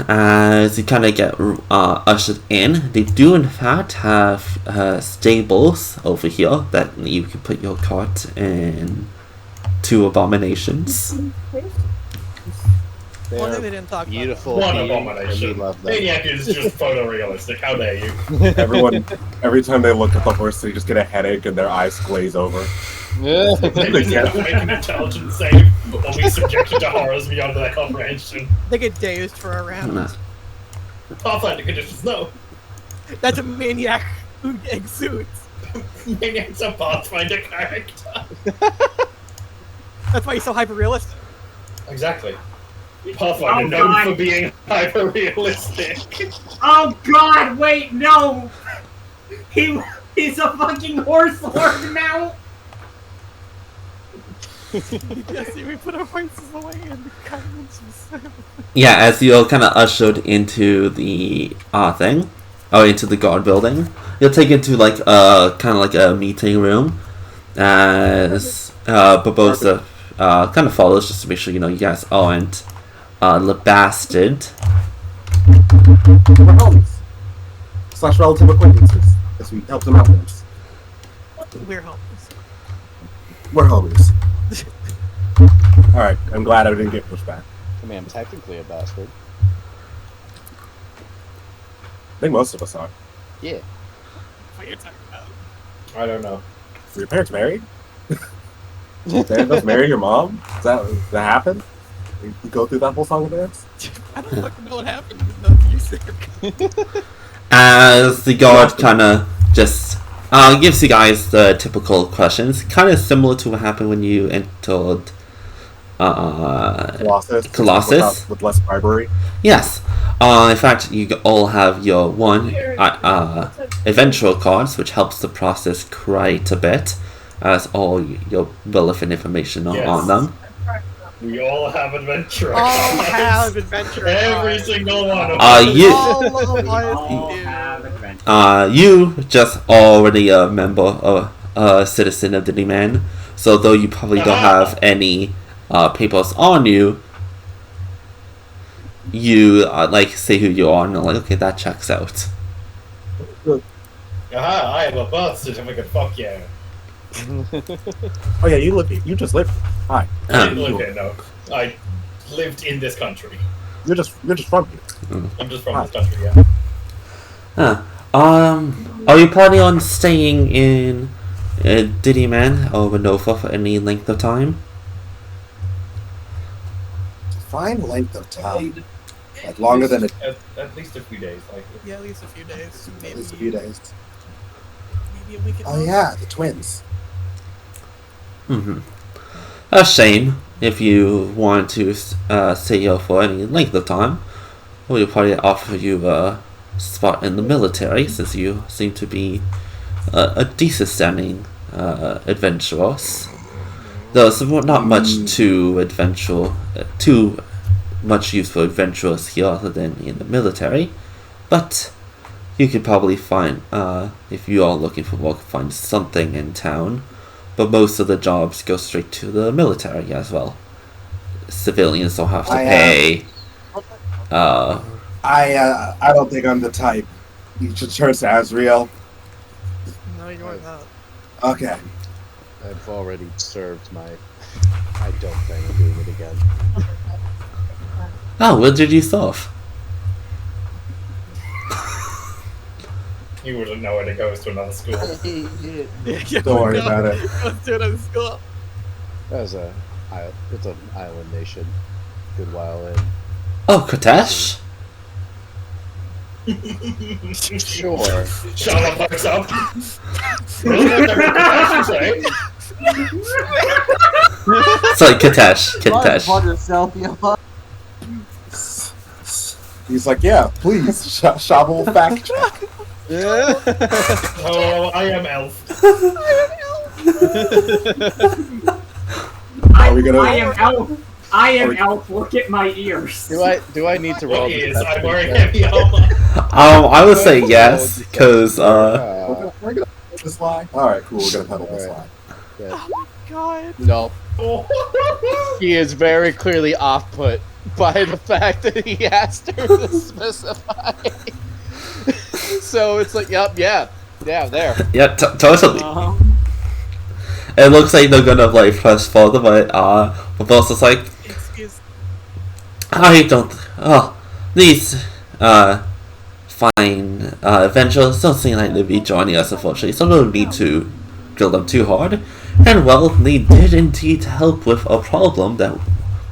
As you kind of get ushered in, they do in fact have stables over here that you can put your cart in. 2 abominations. One thing they didn't talk beautiful. One beings, abomination. and we love them. Maniac is just photorealistic. How dare you? Everyone, every time they look at the horse, they just get a headache and their eyes glaze over. They just have to make an intelligence save or be subjected to horrors beyond their comprehension. They get dazed for a round. Nah. Pathfinder conditions, no. That's a maniac who exudes. Maniac's a Pathfinder character. That's why he's so hyper-realistic. Exactly. Pathfinder known for being hyper-realistic. Oh god, wait, no! He's a fucking horse lord now! Jesse, we put our voices away and the comments. Yeah, as you're kind of ushered into the into the guard building, you're taken to like kind of like a meeting room. As Barbosa kind of follows just to make sure you guys aren't labasted. We're homies. / relative acquaintances. As we help them out once. We're homies. We're homies. Alright, I'm glad I didn't get pushed back. I mean, I'm technically a bastard. I think most of us are. Yeah. What are you talking about? I don't know. Were your parents married? Your parents marry your mom? Does that happen? You go through that whole song and dance? I don't fucking know what happened. Nothing you said. As the guard kind of just gives you guys the typical questions, kind of similar to what happened when you entered Colossus. With less bribery. Yes. In fact, you all have your adventurer cards, which helps the process quite a bit, as all your relevant information are on them. We all have adventure All cards. have adventure Every cards. single one of us. You just already a member of a citizen of Didyman, so though you probably don't have any papers on you, you say who you are and you're like, okay, that checks out. Aha, I have a birth certificate, fuck yeah. Oh yeah, you just live. Hi. I didn't live here, no. I lived in this country. You're just from here. I'm just from this country, yeah. Are you planning on staying in Didyman or Winova for any length of time? Fine length of time. Like longer than at least a few days. Yeah, at least a few days. Maybe, at least a few days. Maybe a week. Oh yeah, the twins. A shame if you want to stay here for any length of time. We'll probably offer you a spot in the military, since you seem to be a decent standing adventurers. There's not much too much use for adventurers here other than in the military, but you could probably find, if you are looking for work, find something in town. But most of the jobs go straight to the military as well. Civilians don't have to pay. I don't think I'm the type. You should turn to Azrael. No, you're not. Okay. I've already served my... I don't plan on doing it again. Oh, what did you solve? You know it. It goes to another school. Don't worry about it. Goes to another school. It's an island nation. Good while in. Oh, Katesh? Sure. Shut the fuck up. Really? Sorry, Katesh. Katesh. On yourself, you He's like, yeah, please, Shaba will fact check. Oh, I am elf. Are we gonna? I am elf. I am elf. Look at my ears. Do I need to roll? Ears, I'm wearing heavy armor. I would say yes, because We're gonna pedal this line. All right, cool. We're gonna pedal this line. Oh my god. No. He is very clearly off-put by the fact that he asked her to specify. So it's like, yep, yeah, there. yeah, totally. It looks like they're gonna like press further, but the boss is like, I don't. Oh, these fine adventurers don't seem like they'll be joining us, unfortunately. So we don't need to drill them too hard. And well, they did indeed help with a problem that,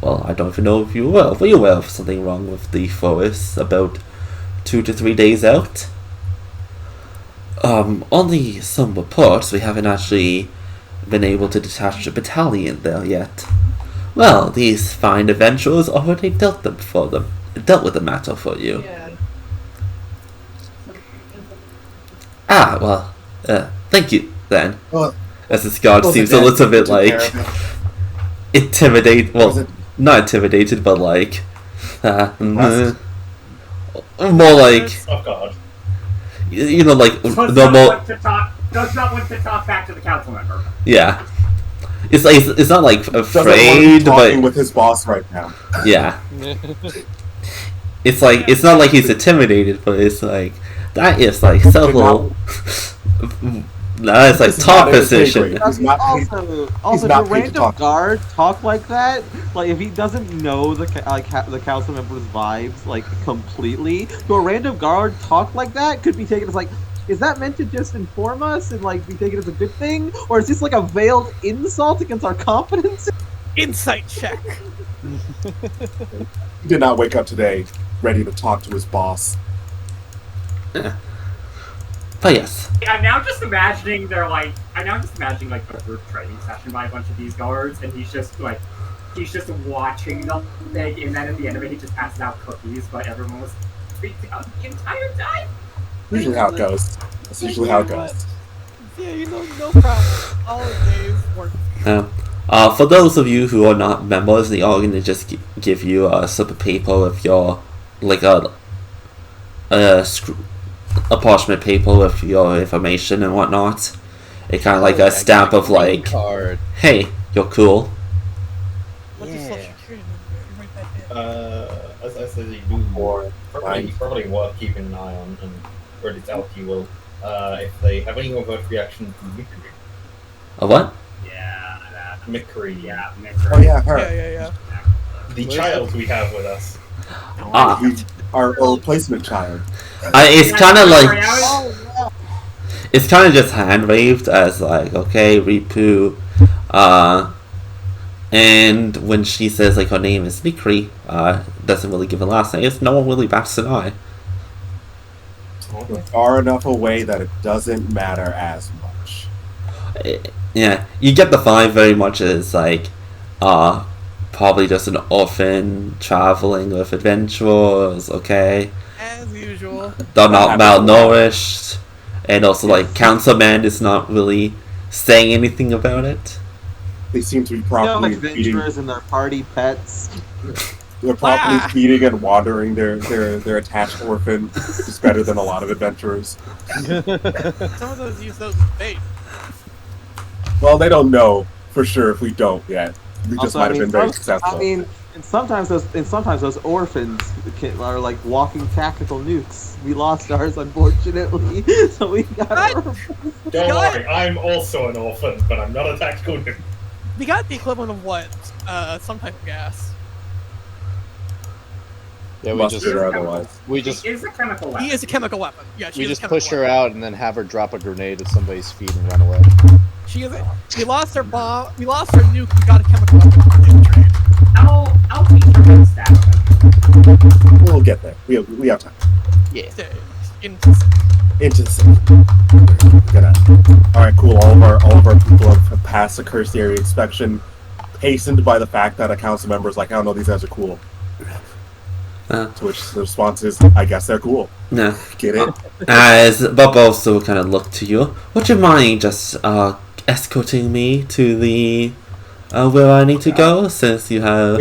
well, I don't even know if you were. Were you aware of something wrong with the forest about 2 to 3 days out? Only some reports. We haven't actually been able to detach a battalion there yet. Well, these fine adventurers already dealt with the matter for you. Yeah. Ah, well, thank you then. Well, as this guard was it seems a little bit took care like of intimidated. Was Well, it- not intimidated, but like more like Oh god. you know, like Does the not more want to talk. Does not want to talk back to the council member. yeah. It's like it's not like Doesn't want to be afraid, talking but with his boss right now. yeah. It's like it's not like he's intimidated, but it's like that is like several. No, it's like This is top not in his pay position. grade. He's not paid- Also, not if paid a to random talk. guard talk like that, like if he doesn't know the the council member's vibes like completely, to a random guard talk like that could be taken as like, is that meant to just inform us and like be taken as a good thing, or is this like a veiled insult against our competence? Insight check. He did not wake up today ready to talk to his boss. But yes. I'm now just imagining like a group training session by a bunch of these guards, and he's just watching them, and then at the end of it, he just passes out cookies, but everyone was freaked out the entire time. Usually how it goes. That's usually how it goes. Yeah, no problem. All the days work. For those of you who are not members, they are going to just give you a slip of paper with your like a parchment paper with your information and whatnot. It's kind of like a stamp of like, card. hey, you're cool. What's your social security number? Write that down. As I said, you do probably worth keeping an eye on, and where it's out, you will, if they have any overt reaction to mimicry. A what? Yeah, Mimicry. Yeah, mimicry. Oh yeah, her. Yeah. The child we have with us. Our replacement child. It's kind of like it's kind of just hand waved as like, okay, Ripu, and when she says like her name is Mikri, doesn't really give a last name. No one really bats an eye. We're far enough away that it doesn't matter as much. Yeah, you get the vibe very much as like, probably just an orphan traveling with adventurers. Okay. As usual. They're not malnourished, and also like Councilman is not really saying anything about it. They seem to be properly feeding. Adventurers and their party pets. They're properly feeding and watering their attached orphan. It's better than a lot of adventurers. Some of those use those as bait. Well, they don't know for sure if we don't yet. We just Also, might have been very successful. I mean, and sometimes those orphans are like walking tactical nukes. We lost ours, unfortunately, so we got. Don't worry, I'm also an orphan, but I'm not a tactical nuke. We got the equivalent of what? Some type of gas. Yeah, mustard or otherwise. She is a chemical weapon. He is a chemical weapon. Yeah, we just push her out and then have her drop a grenade at somebody's feet and run away. She is. We lost her bomb. We lost her nuke. We got a chemical weapon. I'll teach her how to stab her. We'll get there. We have time. Yeah. Into Alright, cool. All of our people have passed the cursed area inspection, hastened by the fact that a council member is like, I don't know, these guys are cool. To which the response is, I guess they're cool. Yeah. Get it? As Bob also kind of looked to you, would you mind just escorting me to the where I need to go, since you have...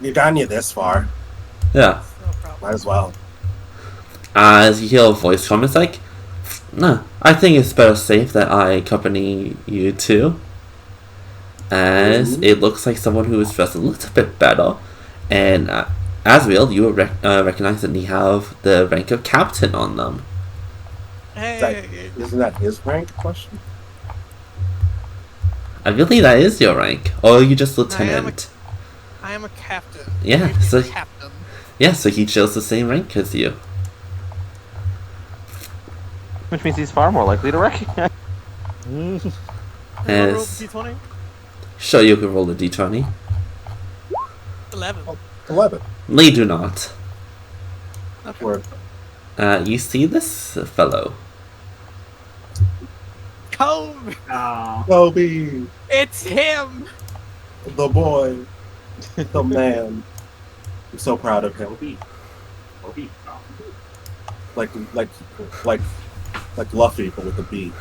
You've gotten you this far. Yeah. Might as well. As you hear a voice from, it's like, no, I think it's better safe that I accompany you too. As it looks like someone who is dressed a little bit better, and Asriel, you will recognize that they have the rank of captain on them. Isn't that his rank question? I believe that is your rank, or are you just lieutenant? I am a captain. Yeah, so captain. Yeah, so he shares the same rank as you. Which means he's far more likely to recognize. As D20? Sure, you can roll a d20. 11. They do not. Okay. You see this fellow? Kobe! Kobe! It's him! The boy. The man. I'm so proud of him. Kobe. Like Luffy, but with a B.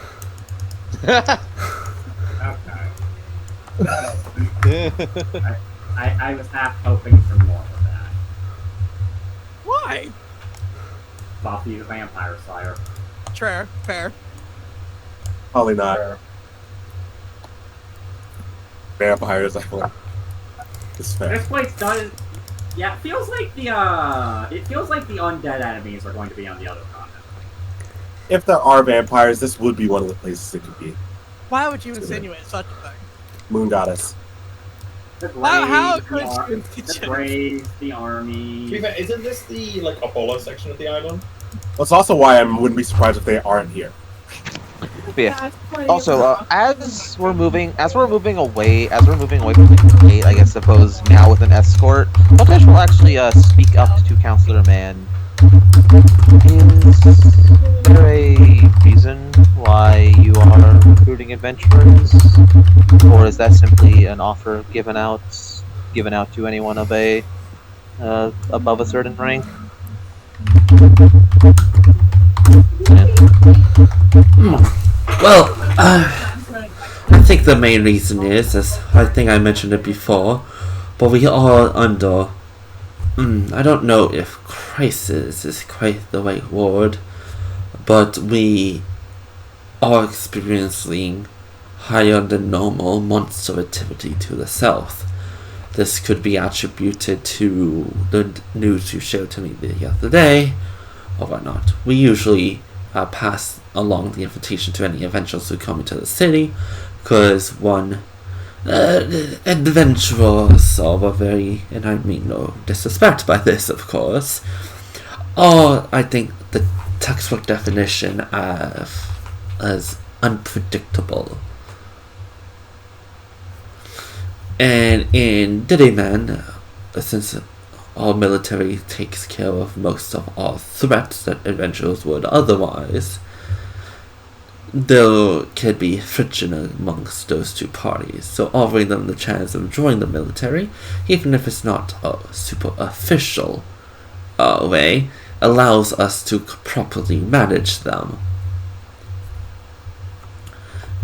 I was half hoping for more of that. Why? Buffy the Vampire Slayer. Fair. Probably not. Vampires, I feel like. It's fair. This place does. Yeah, it feels like the undead enemies are going to be on the other continent. If there are vampires, this would be one of the places it could be. Why would you insinuate such a thing? Moon Goddess. The Graves, How the, could ar- you the Graves, the army. To be fair, isn't this the Apollo section of the island? That's also why I wouldn't be surprised if they aren't here. Yeah. Also, as we're moving away from the gate, I guess suppose now with an escort, Potash will actually speak up to Councillor Man. Is there a reason why you are recruiting adventurers, or is that simply an offer given out to anyone of a above a certain rank? Well, I think the main reason is, as I think I mentioned it before, but we are under, I don't know if crisis is quite the right word, but we are experiencing higher than normal monster activity to the south. This could be attributed to the news you showed to me the other day, or whatnot. We usually pass along the invitation to any adventurers who come into the city, because adventurers are very, and I mean no disrespect by this, of course, or I think the textbook definition as unpredictable. And in Didyman, since our military takes care of most of our threats that adventurers would otherwise, there could be friction amongst those two parties. So offering them the chance of joining the military, even if it's not a super official way, allows us to properly manage them.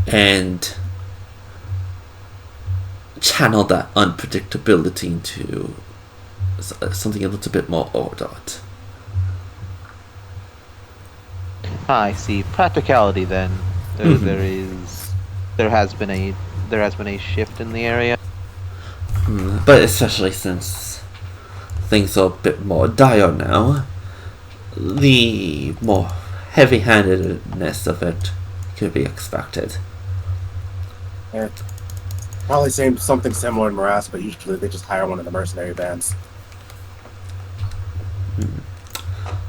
And channel that unpredictability into something a little bit more ordered. I see. Practicality then. There has been a shift in the area. But especially since things are a bit more dire now, the more heavy-handedness of it could be expected. Yeah. Probably something similar in Morass, but usually they just hire one of the mercenary bands.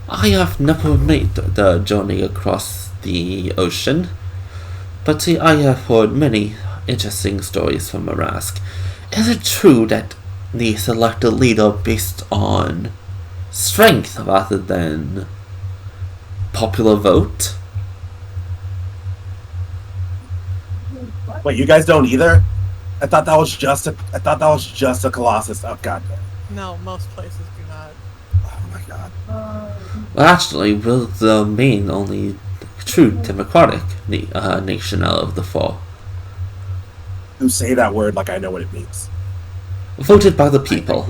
I have never made the journey across the ocean, but I have heard many interesting stories from Marask. Is it true that they select a leader based on strength rather than popular vote? Wait, you guys don't either? I thought that was just a Colossus. Oh god. No, most places do not. Oh my god. Well, actually, we're the main only true democratic nation out of the four. You say that word like I know what it means. Voted by the people.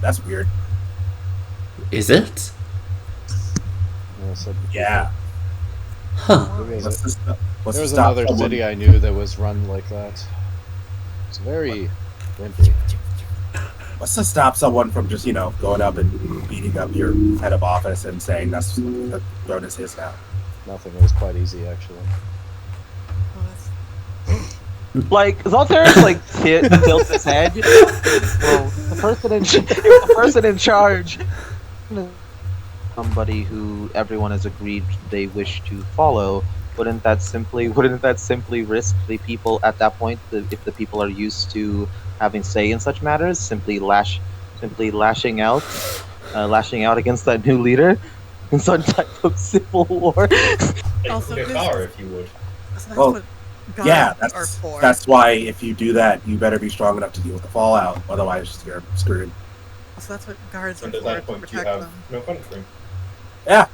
That's weird. Is it? Yeah. Huh. What's There was to stop another someone- city I knew that was run like that. It's very wimpy. What's to stop someone from just, going up and beating up your head of office and saying that's the throne is his now? Nothing. It was quite easy, actually. Like Zoltaris tilts his head. Well, the person in charge, somebody who everyone has agreed they wish to follow. Wouldn't that simply risk the people at that point, if the people are used to having say in such matters, simply lashing out against that new leader in some type of civil war? Also, if you would. Well, yeah, that's why if you do that, you better be strong enough to deal with the fallout. Otherwise, you're screwed. So that's what guards are And at for, that to point, you protect have them. no country. Yeah,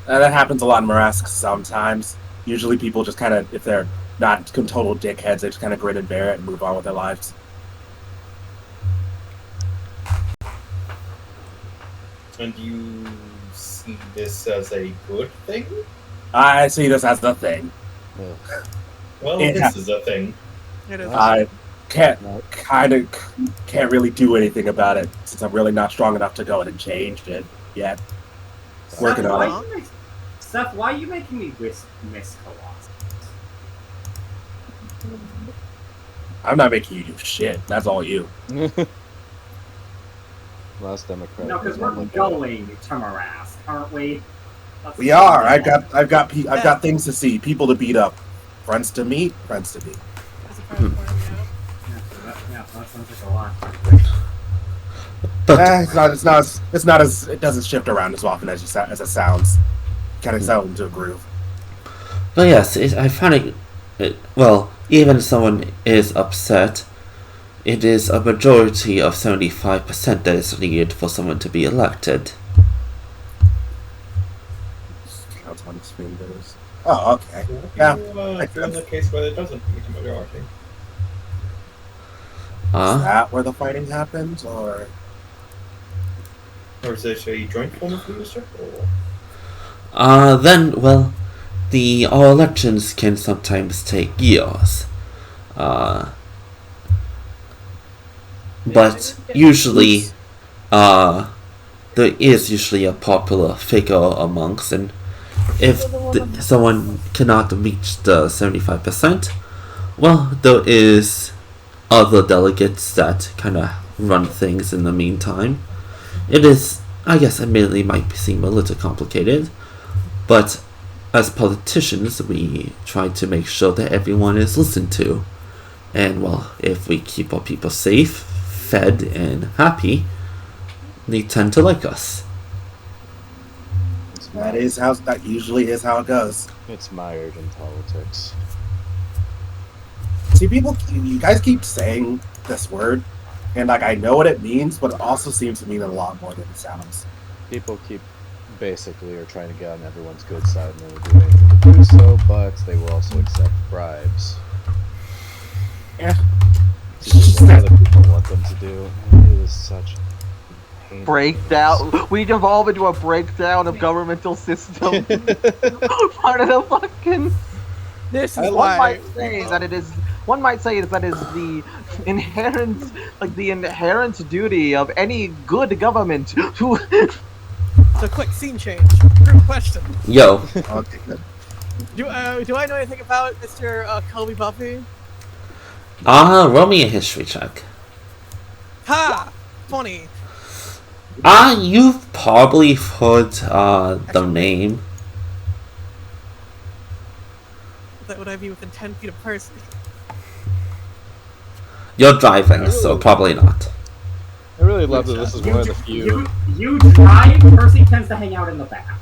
that happens a lot in Marask sometimes. Usually people just kind of, if they're not total dickheads, they just kind of grin and bear it and move on with their lives. And you see this as a good thing? I see this as the thing. Well, Yeah. this is a thing. It is. I can't really do anything about it since I'm really not strong enough to go in and change it yet. Working on it. Seth, why are you making me miss Colossus? I'm not making you do shit. That's all you. Last Democrat. No, because we're going to Marask, aren't we? We are. I've got things to see, people to beat up, friends to meet, friends to beat. Yeah, that sounds like a lot. It's not as it doesn't shift around as often as it sounds. Kind of settle into a groove. But yes, I find it. Well, even if someone is upset, it is a majority of 75% that is needed for someone to be elected. Counts on his fingers. Oh, okay. Yeah. If you're in the case where it doesn't meet a majority. Is that where the fighting happens, or is it a joint form of leadership? Or? Then, well, our elections can sometimes take years. But usually, there is usually a popular figure amongst, and if someone cannot reach the 75%, well, there is other delegates that kind of run things in the meantime. It is, I guess, admittedly might seem a little complicated, but as politicians, we try to make sure that everyone is listened to. And, well, if we keep our people safe, fed, and happy, they tend to like us. that usually is how it goes. It's mired in politics. See, you guys keep saying this word, and I know what it means, but it also seems to mean a lot more than it sounds. People basically are trying to get on everyone's good side and they will do anything to do so, but they will also accept bribes. Yeah. What other people want them to do. It is such breakdown. We devolve into a breakdown of governmental system. Part of the fucking. This is one why might say that it is. One might say that is the inherent duty of any good government to. So, quick scene change. Group question. Yo. Okay, good. Do I know anything about Mr. Kobe Buffy? Roll me a history check. Ha! Funny. You've probably heard the name. That would I be within 10 feet of Percy? You're driving, so probably not. I really love that this is one of the few. You drive. Percy tends to hang out in the back.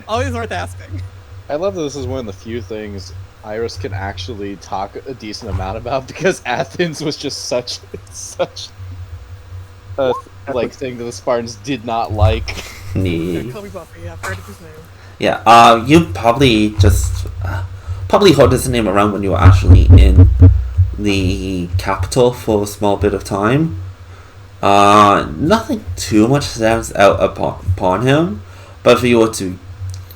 Always worth asking. I love that this is one of the few things Iris can actually talk a decent amount about, because Athens was just such a thing that the Spartans did not like. Kobe Buffy, I've heard of his name. Yeah, you probably just probably heard his name around when you were actually in the capital for a small bit of time. Nothing too much stands out upon him, but if you were to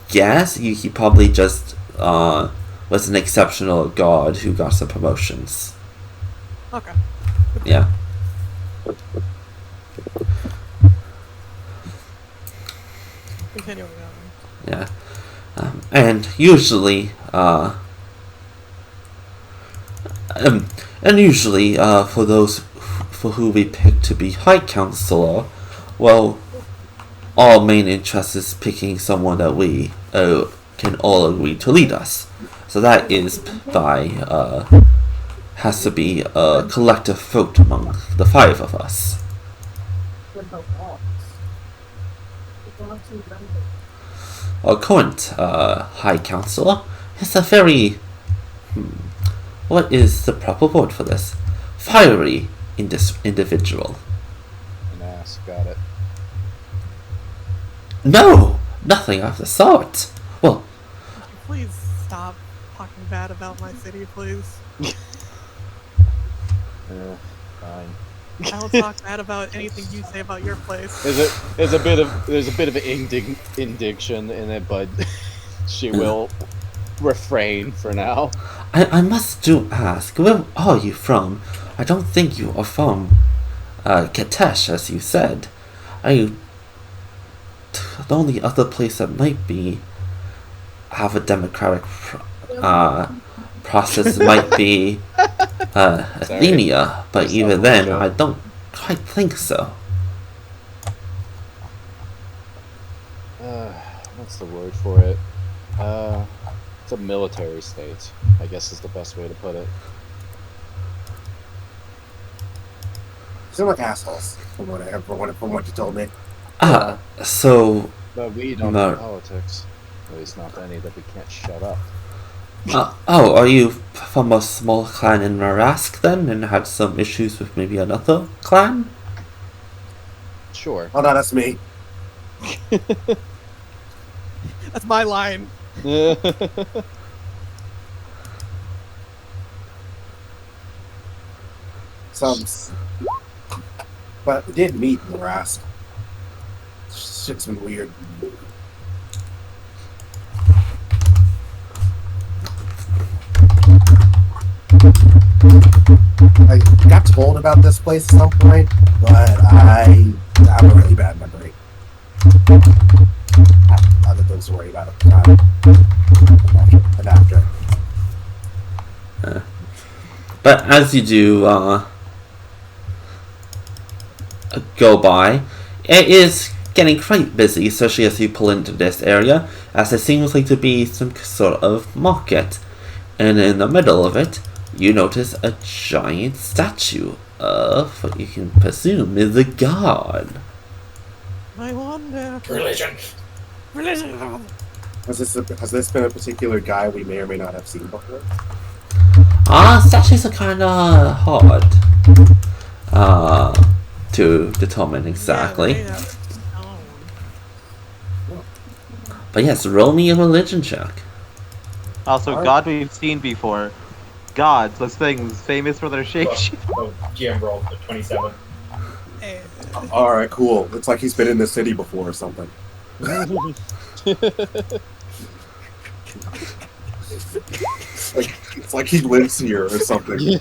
guess, he probably just was an exceptional god who got some promotions. Okay. Yeah. Continuing on. Yeah. And usually, for those for who we pick to be High Councillor, well, our main interest is picking someone that we can all agree to lead us. So that is has to be a collective vote among the 5 of us. Our current High Councillor is a very... what is the proper word for this? Fiery individual. An ass, got it. No! Nothing of the sort! Well... Please stop talking bad about my city, please. Fine. I will talk bad about anything you say about your place. There's a bit of indignation in it, but she will refrain for now. I must ask, where are you from? I don't think you are from Katesh, as you said. The only other place that might have a democratic process might be Athenia, but even then, I don't quite think so. What's the word for it? It's a military state, I guess is the best way to put it. They're like assholes, from what you told me. So... But we don't know politics. At least not any that we can't shut up. Are you from a small clan in Marask then, and had some issues with maybe another clan? Sure. Oh no, that's me. That's my line. But we did meet in Marask. Shit's been weird. I got told about this place at some point, but I have a really bad memory. I have other things to worry about at the time. And after. But as you do go by, it is getting quite busy, especially as you pull into this area, as there seems like to be some sort of market. And in the middle of it, you notice a giant statue of what you can presume is a god. I wonder. Religion. Has this been a particular guy we may or may not have seen before? Statues are kind of hard to determine exactly. Yeah, But yes, roll me a religion check. Also, God we've seen before. Gods, those things famous for their shape. GM rolled a 27. Alright, cool. Looks like he's been in this city before or something. It's like he lives here or something.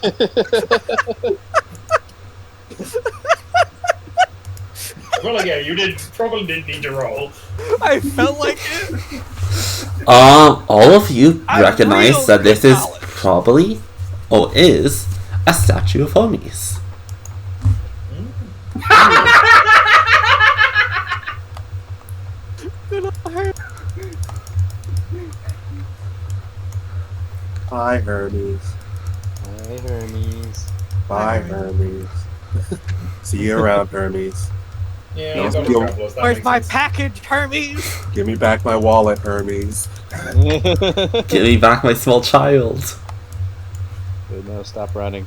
Well, again, you probably didn't need to roll. I felt like it. All of you recognize that this is probably, or is, a statue of Hermes. Bye, Hermes. Bye, Hermes. Bye, Hermes. See you around, Hermes. Yeah, Don't it's got feel- travelers. That Where's makes my sense. package, Hermes? Give me back my wallet, Hermes. Give me back my small child. No, stop running.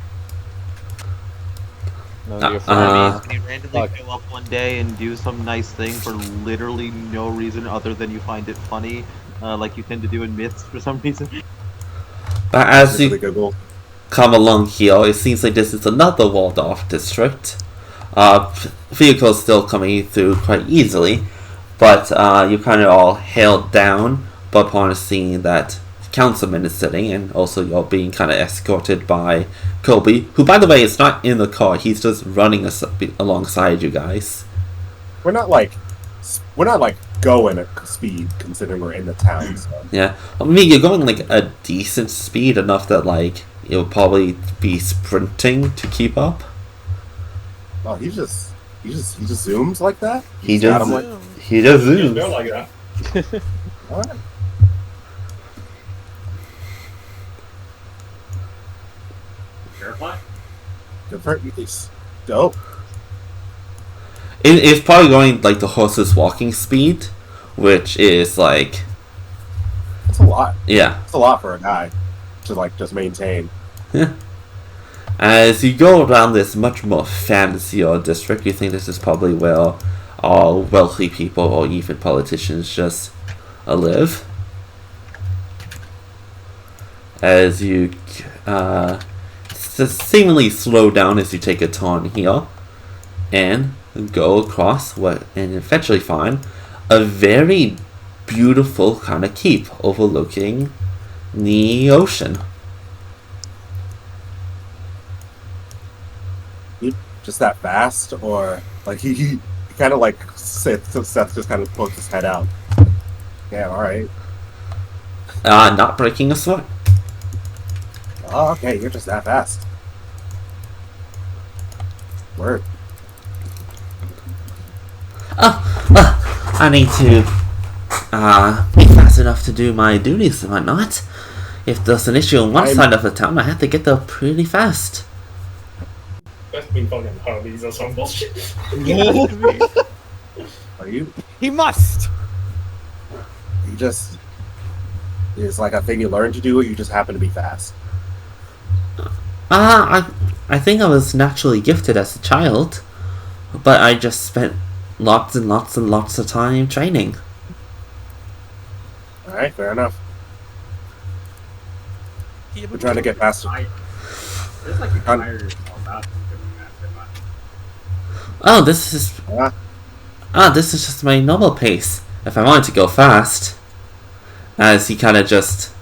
No, Uh, you're uh, fine. Can you randomly Fuck. show up one day and do some nice thing for literally no reason other than you find it funny, like you tend to do in myths for some reason? But as Really you Google. come along here, it seems like this is another walled-off district. Vehicles still coming through quite easily, but you kind of all hailed down upon seeing that councilman is sitting, and also you're being kind of escorted by Kobe, who, by the way, is not in the car. He's just running alongside you guys. We're not like going at speed considering we're in the town. So. Yeah, I mean, you're going like a decent speed, enough that like you'll probably be sprinting to keep up. Oh, he just zooms like that. He got just him like- he just You zooms. don't like that. What? Verify. Good for he's dope. It's probably going like the horse's walking speed, which is like, That's a lot. yeah. That's a lot for a guy to like just maintain. As you go around this much more fancier district, you think this is probably where all wealthy people or even politicians just live. As you seemingly slow down as you take a turn here and go across what and eventually find a very beautiful kind of keep overlooking the ocean. Just that fast, or like he kind of like Seth just kind of pokes his head out. Yeah, all right. Not breaking a sweat. Oh, okay, you're just that fast. Word. I need to be fast enough to do my duties and whatnot. If there's an issue on one side of the town, I have to get there pretty fast. Best be fucking Hermes or some bullshit. Are you? He must. You just. It's like a thing you learn to do, or you just happen to be fast. I think I was naturally gifted as a child, but I just spent lots and lots and lots of time training. All right, fair enough. Yeah, We're trying to get past it. It's like you tired yourself out from doing that too much. Oh, this is just my normal pace. If I wanted to go fast, as he kind of just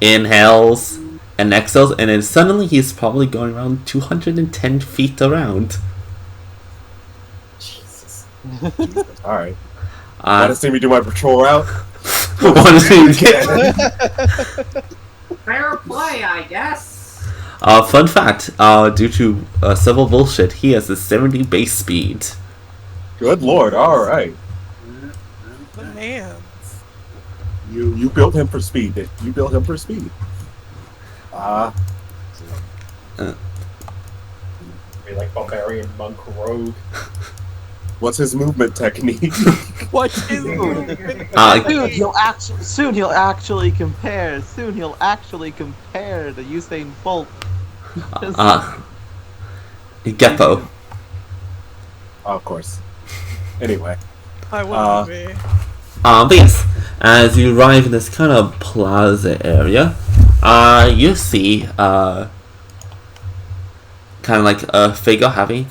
inhales and exhales, and then suddenly he's probably going around 210 feet around. Jesus. All right. Want to see me do my patrol route? Want to see me Fair play, I guess. Fun fact, due to several bullshit, he has a 70 base speed. Good lord! All right. The man. You built him for speed. You built him for speed. Be like barbarian monk rogue. What's his movement technique? What's his movement? Soon he'll actually compare. Soon he'll actually compare to Usain Bolt. Geppo. Oh, of course. Anyway. I wouldn't be. But yes, as you arrive in this kind of plaza area, you see kind of like a figure having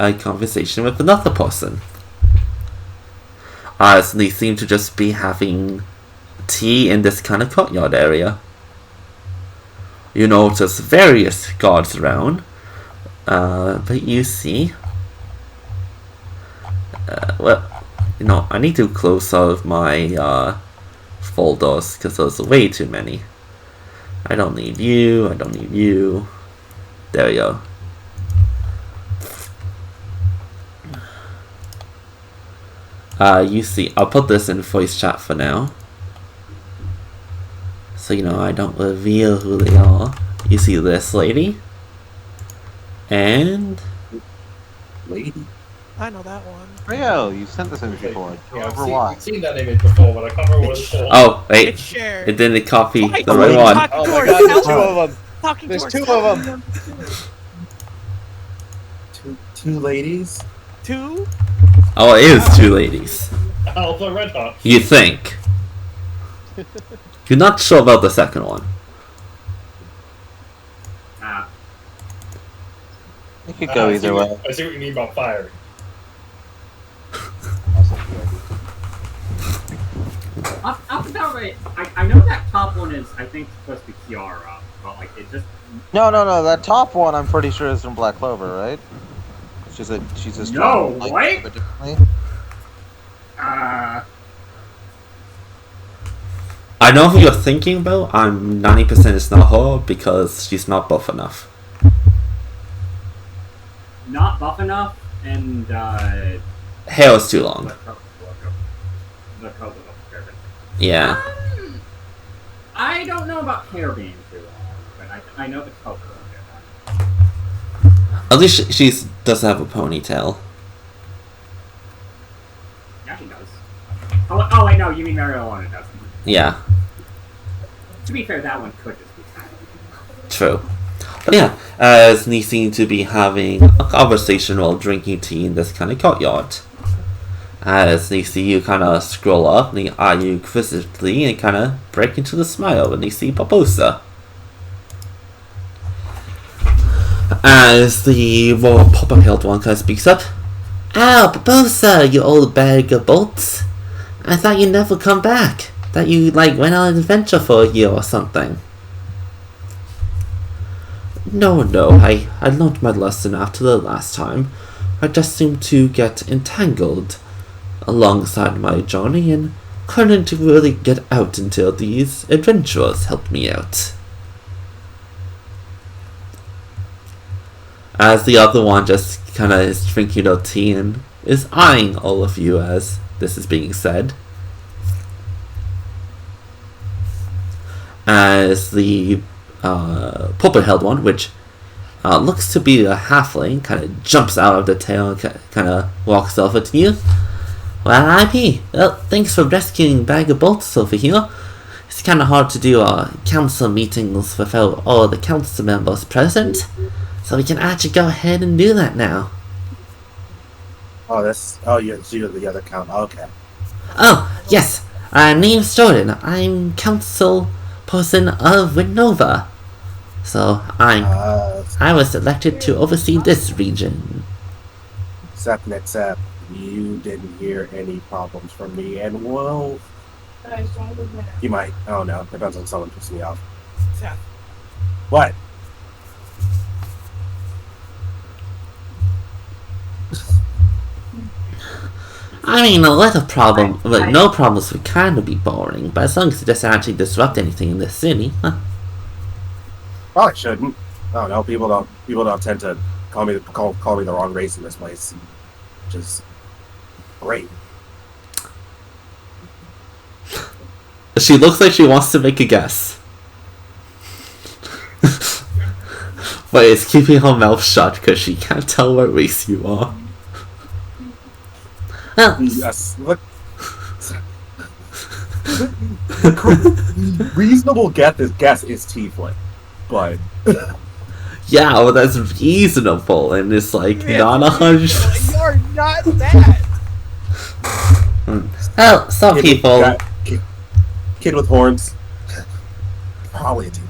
a conversation with another person. So they seem to just be having tea in this kind of courtyard area. You notice various guards around, but you see, well, you know, I need to close some of my folders because there's way too many. I don't need you, I don't need you. There we go. You see, I'll put this in voice chat for now. so I don't reveal who they are. You see this lady, and lady. I know that one. Rio, you sent this image before. Yeah, Over why? I've seen that image before, but I can't remember what it's for. oh wait, It's shared. it didn't copy Fight the the right lady one. talking Oh to my herself. god, there's two of them. Talking There's to two herself. of them. Two ladies. Two? Oh, it is two ladies. Alpha Red Hot. You think? You're not sure about the second one. It could go either way. I see what you mean about firing. Off the top of it, I know that top one is, I think, supposed to be Kiara, but like it just. No. That top one, I'm pretty sure is from Black Clover, right? She's a strong. No, like, what? but differently. I know who you're thinking about. I'm 90% it's not her because she's not buff enough. Not buff enough, and Hair is too long. the coat of Yeah. I don't know about hair being too long, but I know the coat. At least she does have a ponytail. Yeah, she does. Oh, I know. You mean Marijuana doesn't. Yeah, To be fair, that one could just be kind of. true. But yeah, as they seem to be having a conversation while drinking tea in this kind of courtyard. As they see you kind of scroll up, they eye you quizzically and kind of break into the smile when they see Barbosa. As the more proper-haired one kind of speaks up. "Ah, Barbosa, you old bag of bolts. I thought you'd never come back. That you, went on an adventure for a year or something." No, I learned my lesson after the last time. I just seemed to get entangled alongside my journey and couldn't really get out until these adventurers helped me out. As the other one just kind of is drinking her tea and is eyeing all of you as this is being said. As the purple-haired one, which looks to be a halfling, kind of jumps out of the tail and kind of walks over to you. "Well, IP, thanks for rescuing Bag of Bolts over here. It's kind of hard to do our council meetings without all the council members present, so we can actually go ahead and do that now." Oh, you're the other count. Okay. "Oh, yes. Name's Jordan. I'm council person of Winova. So I was elected to oversee this region." Except you didn't hear any problems from me, and well, you might. I don't know. Depends on someone pisses me off. Seth. What? I mean, a little problem, but no problems would kind of be boring, but as long as it doesn't actually disrupt anything in this city, huh? Probably shouldn't. I don't know. People don't tend to call me the wrong race in this place, which is great. She looks like she wants to make a guess. But is keeping her mouth shut because she can't tell what race you are. Yes. Look. Reasonable guess is tiefling, but yeah, well, that's reasonable, and it's not 100%. You're not that. Well, some people. Kid with horns. Probably a tiefling.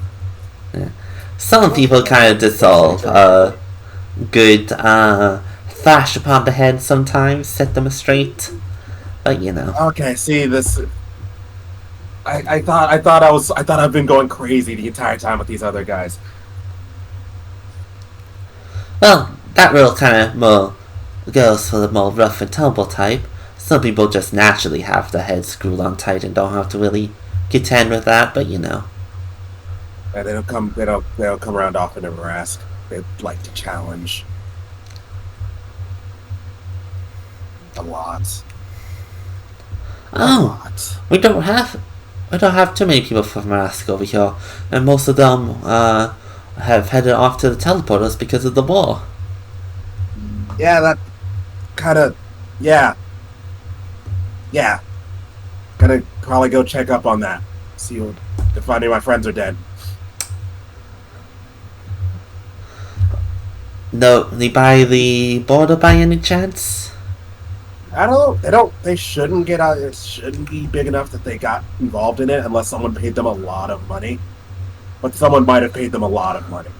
Yeah. Some people kind of dissolve a good thrash upon the head sometimes, set them straight. But Okay, see this. I thought I've been going crazy the entire time with these other guys. Well, that rule kind of more goes for the more rough and tumble type. Some people just naturally have their heads screwed on tight and don't have to really contend with that, but Yeah, they don't come around often and ask. They like to challenge. A lot. Oh, we don't have we don't have too many people from Marask over here, and most of them have headed off to the teleporters because of the war. Yeah, that kind of, yeah. Gonna probably go check up on that. See if any of my friends are dead. No, by the border by any chance? I don't know. They shouldn't get out. It shouldn't be big enough that they got involved in it unless someone paid them a lot of money. But someone might have paid them a lot of money.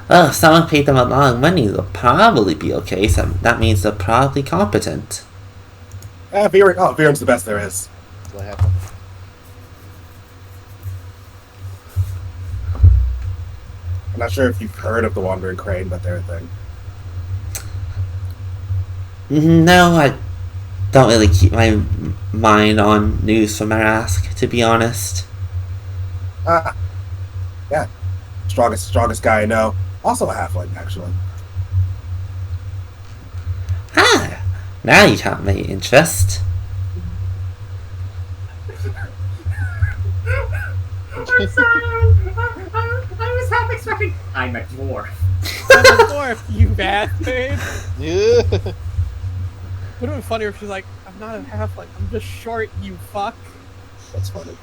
Well, if someone paid them a lot of money, they'll probably be okay, so that means they're probably competent. Viren's the best there is. What happened? I'm not sure if you've heard of the Wandering Crane, but they're a thing. No, I don't really keep my mind on news from Marask, to be honest. Yeah. Strongest guy I know. Also a halfling, actually. Ah! Now you got my interest. I'm sorry. I was half expecting. I'm a dwarf. I'm a dwarf, you bastard. Yeah. Would have been funnier if she's like, I'm not a halfling, I'm just short, you fuck. That's funny.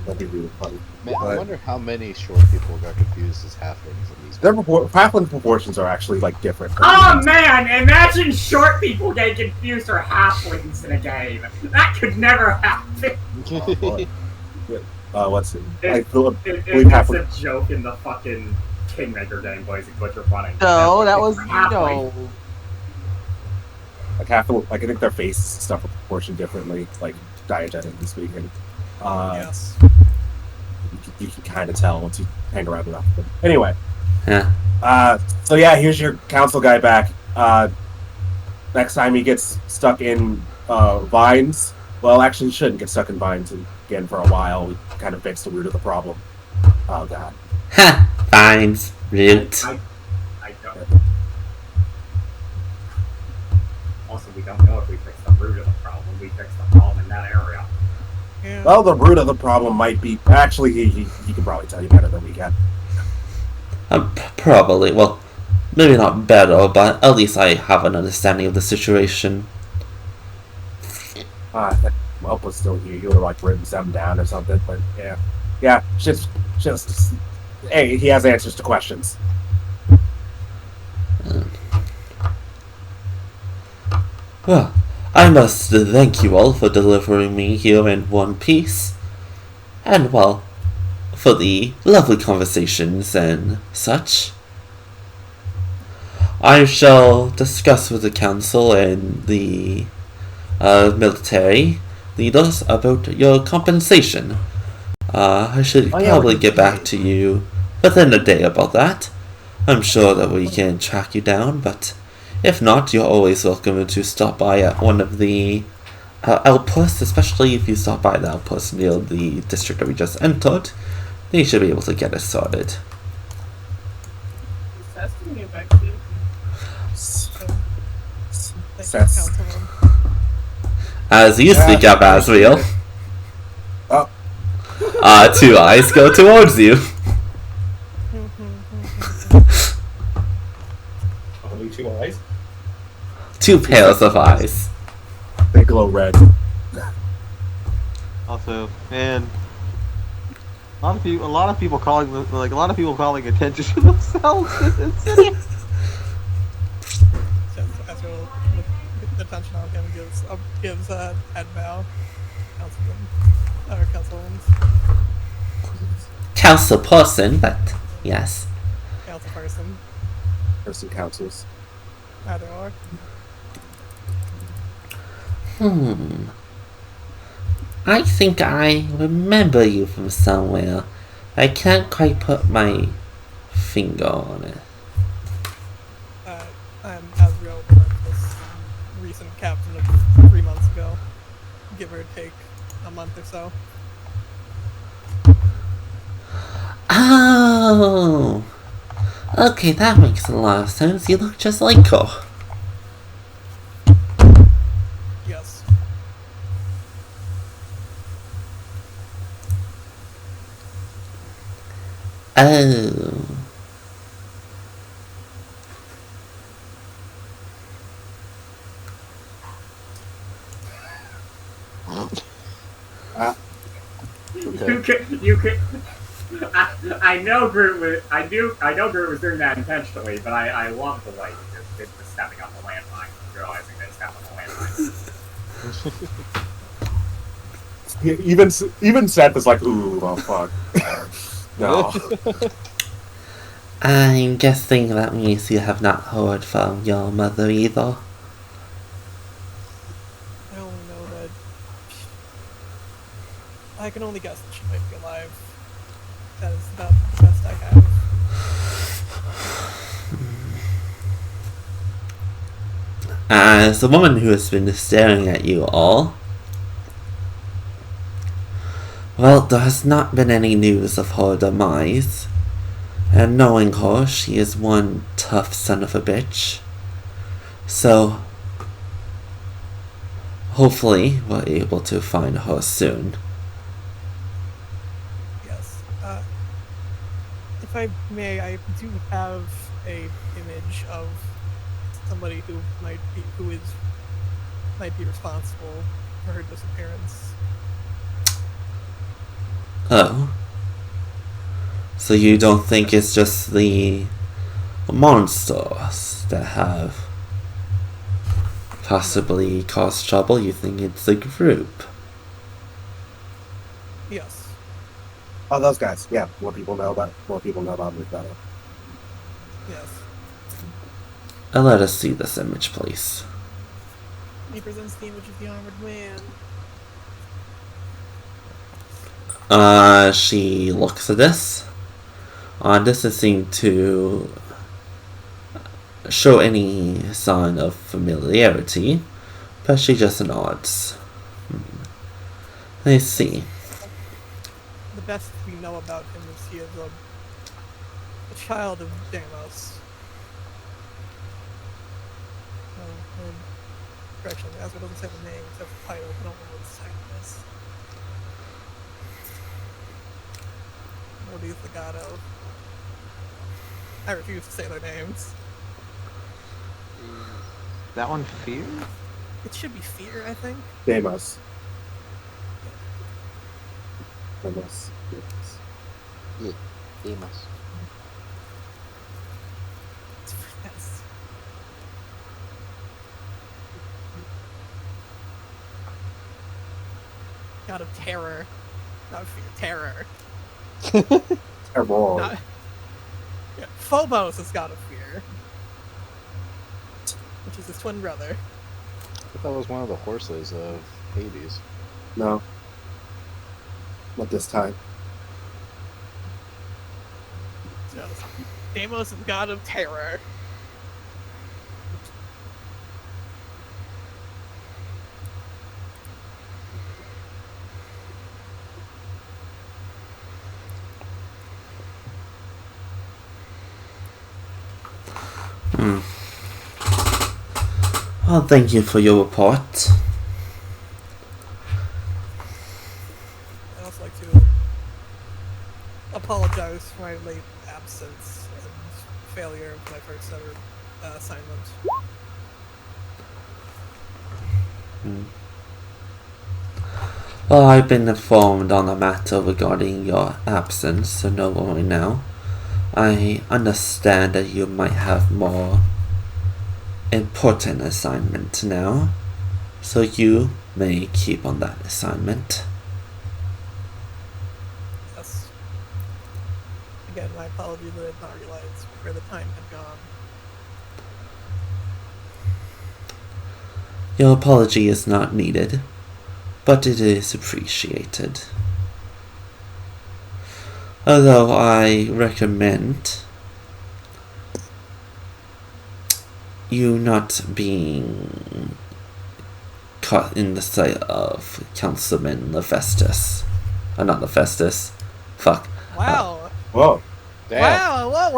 That'd be really funny. Man, I wonder how many short people got confused as halflings in these. Their halfling proportions are actually like different. Oh man! Imagine short people getting confused for halflings in a game. That could never happen. What's it? It's halfling. a joke in the fucking Kingmaker game, boys. It's what you're running. No, that was halfling. no. Like halfling, like I think their faces and stuff are proportioned differently, like diegetically speaking. Yes. You can kind of tell once you hang around enough. But anyway. Yeah. So yeah, here's your council guy back. Next time he gets stuck in vines, well, actually, he shouldn't get stuck in vines again for a while. We kind of fixed the root of the problem. Oh god. Ha! Vines. Root. I don't. Also, we don't know if we fixed the root of the problem. We fixed the problem in that area. Yeah. Well, the root of the problem might be... Actually, he can probably tell you better than we can. Probably. Well, maybe not better, but at least I have an understanding of the situation. I think Welp was still here. You would have, like, written some down or something, but yeah. Yeah, just... Hey, he has answers to questions. Well, I must thank you all for delivering me here in one piece. And, well, for the lovely conversations and such. I shall discuss with the council and the military leaders about your compensation. I should probably get back to you within a day about that. I'm sure that we can track you down, but if not, you're always welcome to stop by at one of the outposts, especially if you stop by the outpost near the district that we just entered. Then you should be able to get us started. As you speak up, Asriel. Two eyes go towards you. Only two eyes? Two pairs of eyes. They glow red. Also, man, a lot of people calling attention to themselves in this city. Ezreal, with the attention on him, gives head bow. Councilwoman. Council person, but yes. Council person. Person councils. Either or. I think I remember you from somewhere. I can't quite put my finger on it. I'm Asriel, this recent captain of 3 months ago. Give or take a month or so. Oh! Okay, that makes a lot of sense. You look just like her. Yes. Oh. Okay. You could. I know Groot was. I know Groot was doing that intentionally, but I love the way he just stepping on the landmine, realizing that he's stepping on the landmine. Even Seth is like, ooh, oh fuck. No. I'm guessing that means you have not heard from your mother either. I only know that I can only guess that she might be alive. That is about the best I have. As the woman who has been staring at you all, well, there has not been any news of her demise, and knowing her, she is one tough son of a bitch. So, hopefully, we're able to find her soon. Yes. If I may, I do have a image of somebody who might be responsible for her disappearance. Oh. So you don't think it's just the monsters that have possibly caused trouble? You think it's a group? Yes. Oh, those guys. Yeah, more people know about me better. Yes. Let us see this image, please. He presents the image of the armored man. She looks at this. Doesn't seem to show any sign of familiarity, but she just nods. Let's see. The best we know about him is he is a child of Deimos. Correction, Asgard doesn't say the name, except the title, but I don't know what his title is. What he's the god of. I refuse to say their names. That one Fear? It should be Fear, I think. Deimos. Deimos. Yeah, Deimos. Yes. God of terror. Not fear, terror. Terrible. Yeah, Phobos is god of fear. Which is his twin brother. I thought that was one of the horses of Hades. No. Not this time. So, Deimos is god of terror. Well, thank you for your report. I'd also like to apologize for my late absence and failure of my first ever assignment. Well, I've been informed on the matter regarding your absence, so no worry now. I understand that you might have more important assignment now, so you may keep on that assignment. Yes. Again, my apologies that I did not realize where the time had gone. Your apology is not needed, but it is appreciated. Although I recommend you not being caught in the sight of Councilman Hephaestus. Not Hephaestus. Fuck. Wow. Whoa. Wow.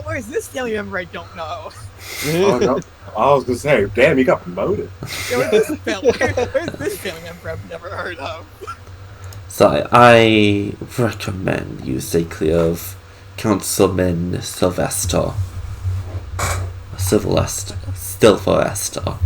Where's this young member I don't know? Oh, no. I was gonna say, damn, he got promoted. Yeah, where's this family member I've never heard of? So I recommend you stay clear of Councilman Sylvester. Sylvester. Sylvester.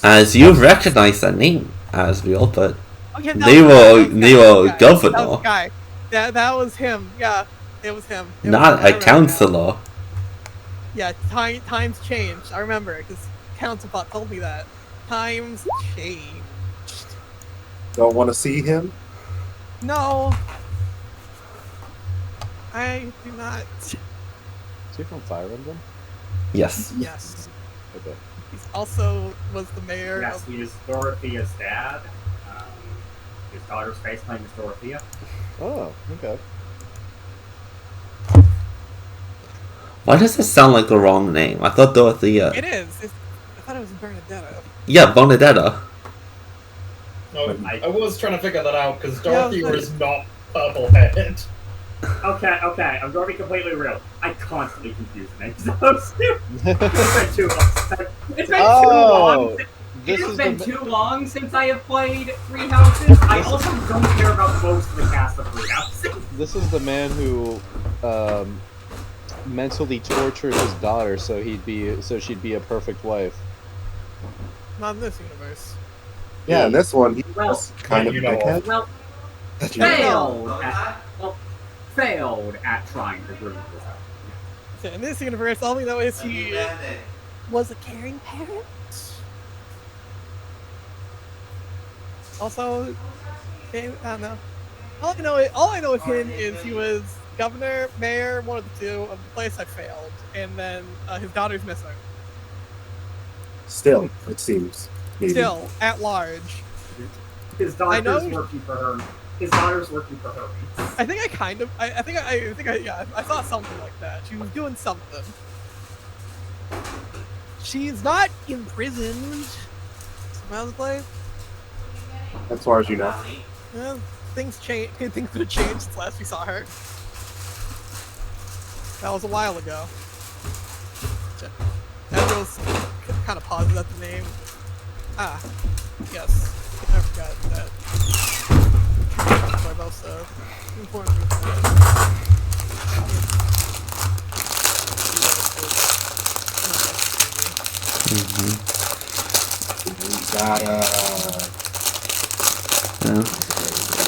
As you recognize that name, Asriel, but Oh, yeah, Nero That governor, was the guy. That was him. Yeah, it was him. not a councillor. Yeah, times changed. I remember because Councilbot told me that. Times changed. Don't want to see him? No, I do not. Is he from Fire Emblem? Yes. Yes. Okay. He also was the mayor. Yes, he is Dorothea's dad. His daughter's face name is Dorothea. Oh, okay. Why does it sound like the wrong name? I thought Dorothea. It is. I thought it was Bernadetta. Yeah, Bonadetta. No, I was trying to figure that out because Dorothy was not purple-haired. Okay, I'm going to be completely real. I constantly confuse names. It's been too long. It's been too long. It has been too long since I have played Three Houses. I also don't care about most of the cast of Three Houses. This is the man who mentally tortured his daughter so she'd be a perfect wife. Not in this universe. Yeah, in this one, he was kind of a dickhead. Well, failed at trying to ruin this house. So in this universe, all we know is he was a caring parent. Also, I don't know. All I know of him is he was governor, mayor, one of the two of the place I failed, and then his daughter's missing. Still, it seems. Maybe. Still, at large. His daughter's working for her. His daughter's working for her. I think I saw something like that. She was doing something. She's not imprisoned. Smiles play. As far as you know. Well, things change. Things have changed since last we saw her. That was a while ago. Andros kind of pauses at the name. Ah, yes. I forgot that. Barbosa. Important.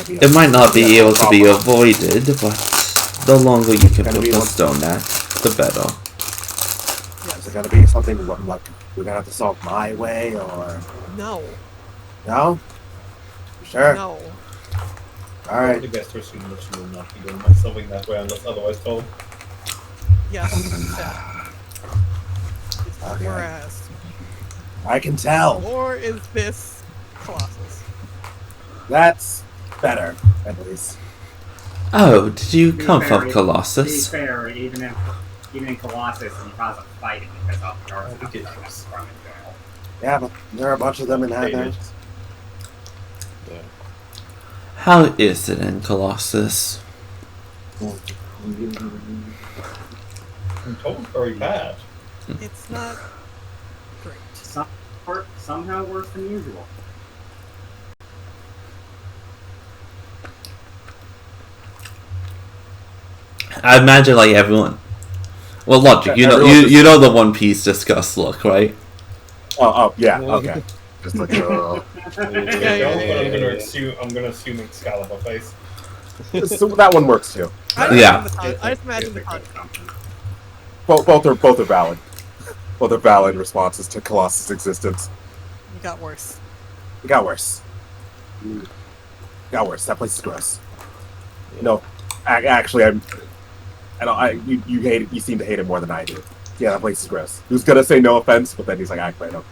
It might not be able to be avoided, but the longer you can put the stone at, the better. Is it gonna be something like we're gonna have to solve my way, or no? No? Sure. No. All right. I guess to assume that you will not be doing something that way unless otherwise told. Yes. Okay. Whereas. I can tell. Or is this Colossus? That's better, at least. Oh, did you come from Colossus? To be fair, even in Colossus, he caused a fighting because of the guards from in jail. Yeah, but there are a bunch of them in there. How is it in Colossus? I'm told very bad. It's not great. Somehow worse than usual. I imagine like everyone. Well, logic. You know the One Piece disgust look, right? Oh yeah. Okay. Just like I'm gonna assume Excalibur face. So that one works too. I just imagine the concept. Both are valid. Both are valid responses to Colossus' existence. It got worse. It got worse. It got worse. That place is gross. No, actually, you hate it. You seem to hate it more than I do. Yeah, that place is gross. He was gonna say no offense, but then he's like, actually, no.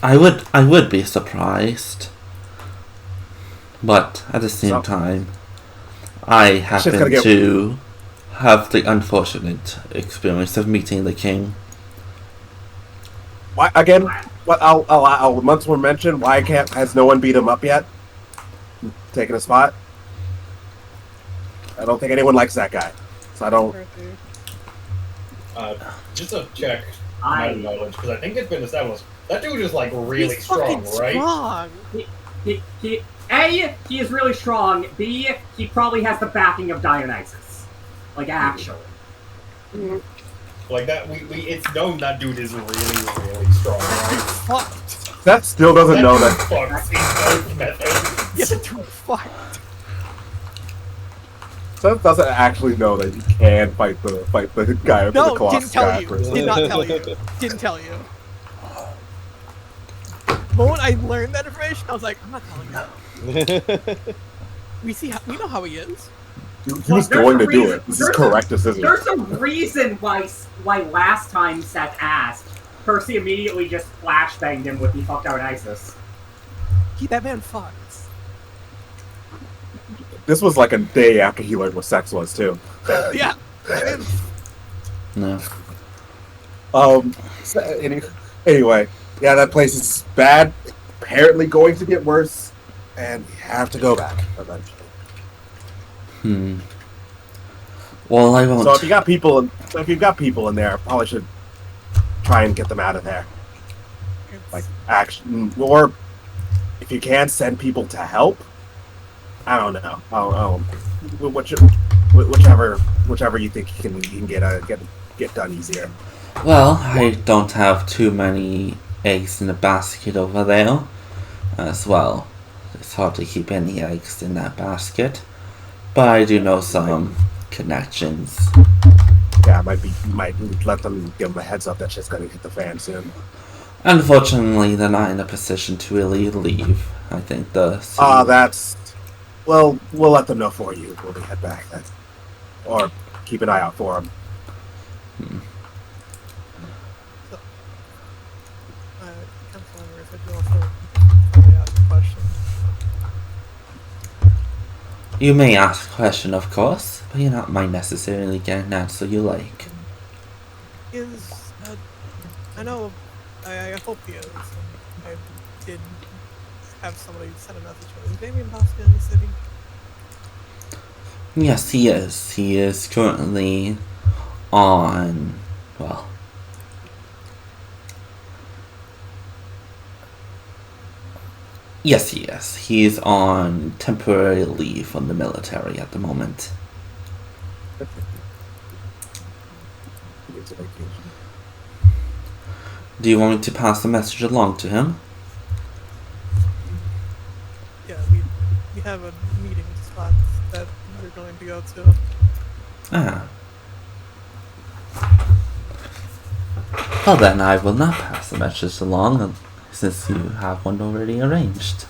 I would be surprised, but at the same time, I happen to have the unfortunate experience of meeting the king. Why again? What I'll once more mention. Why has no one beat him up yet? Taking a spot. I don't think anyone likes that guy. So I don't. Just a check my knowledge, because I think it's been established that dude is like really strong, right? Strong. A, he is really strong. B, he probably has the backing of Dionysus. Like, actually. Like that, it's known that dude is really, really strong, right? That still doesn't know that. Fucks in both methods. Yeah, that dude fucked. Seth doesn't actually know that he can fight the guy with the Colossus. Didn't tell you. Did not tell you. Didn't tell you. The moment I learned that information, I was like, I'm not telling you. We know how he is. Dude, he was going to do it. This is correct decision. There's a reason why last time Seth asked, Percy immediately just flashbanged him with the fucked out ISIS. That man fucks. This was like a day after he learned what sex was, too. Yeah. No. Anyway, yeah, that place is bad. Apparently going to get worse, and we have to go back eventually. Well, I won't. So if you've got people in there, I probably should try and get them out of there. Like action, or if you can, send people to help. I don't know. Whichever you think you can get done easier. Well, I don't have too many eggs in the basket over there, as well. It's hard to keep any eggs in that basket, but I do know some connections. Yeah, might let them give them a heads up that shit's gonna hit the fan soon. Unfortunately, they're not in a position to really leave. I think well, we'll let them know for you when we head back then. Or keep an eye out for them. You may ask a question, of course, but you're not necessarily getting an answer you like. I know, I hope he is. I did have somebody send a message. Is Damien Boston in the city? Yes, he is. He is currently on, well, yes, he is. He's on temporary leave from the military at the moment. Do you want me to pass the message along to him? Yeah, we have a meeting spot that we're going to go to. Well then, I will not pass the message along, since you have one already arranged.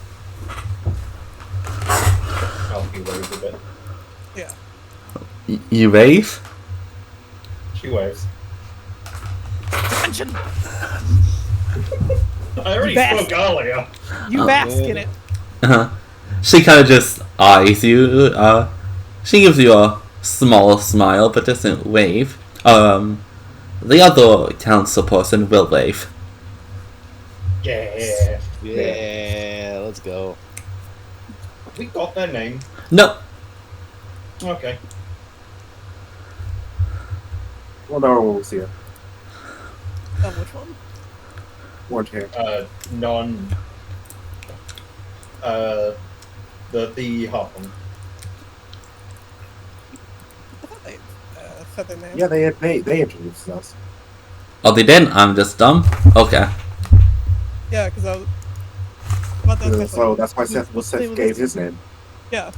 He waves a bit. Yeah. You wave? She waves. Attention! I already spoke earlier. You bask in it. She kind of just eyes you. She gives you a small smile, but doesn't wave. The other council person will wave. Yeah. Yeah, let's go. We got their name. No. Okay. Well, no one will see it. Which one? Orange hair. The hot one. I thought they said their name. Yeah, they introduced us. Oh, they didn't? I'm just dumb? Okay. Yeah, because I was... So that's why Seth gave his name. Yeah.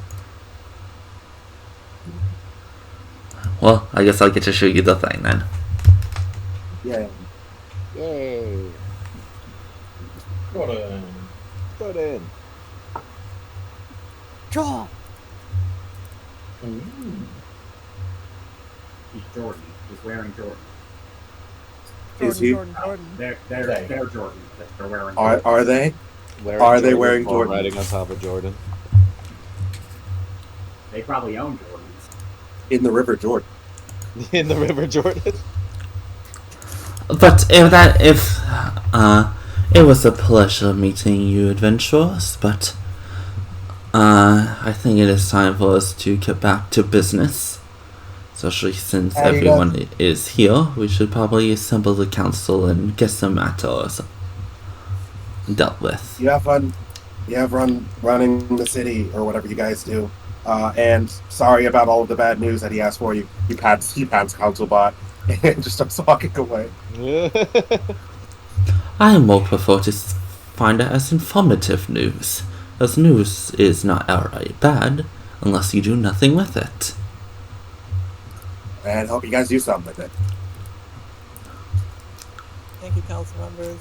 Well, I guess I'll get to show you the thing then. Yeah. Yay. Got in. Draw! He's Jordan. He's wearing Jordan. Is he? Jordan. They're Jordan. They're wearing. Are they? Wearing they wearing or Jordan? riding on top of Jordan? They probably own Jordans. In the River Jordan. In the River Jordan. But it was a pleasure meeting you, adventurers, but I think it is time for us to get back to business. Especially since everyone is here, we should probably assemble the council and get some matters dealt with. You have fun. You have running the city or whatever you guys do. And sorry about all of the bad news that he asked for. He pats Councilbot and just starts walking away. I more prefer to find it as informative news, as news is not outright bad unless you do nothing with it. And hope you guys do something with it. Thank you, council members.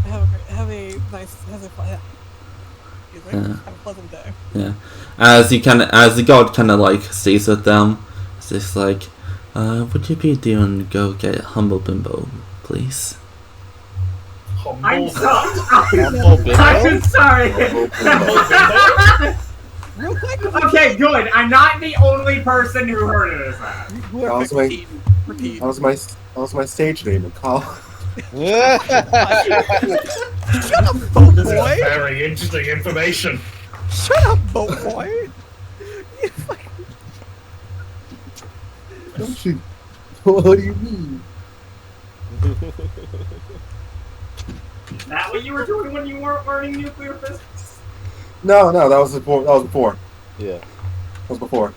Have a pleasant day. Yeah. As the guard kind of like stays with them, it's just like, would you be doing go get Humble Bimbo, please? I'm sorry. Real quick. Okay, good. I'm not the only person who heard it as that. That was my stage name in college. Shut up, boat This is boy. very interesting information. Shut up, boat boy. Don't you? What do you mean? Is that what you were doing when you weren't learning nuclear physics? No, that was before. Yeah. That was before.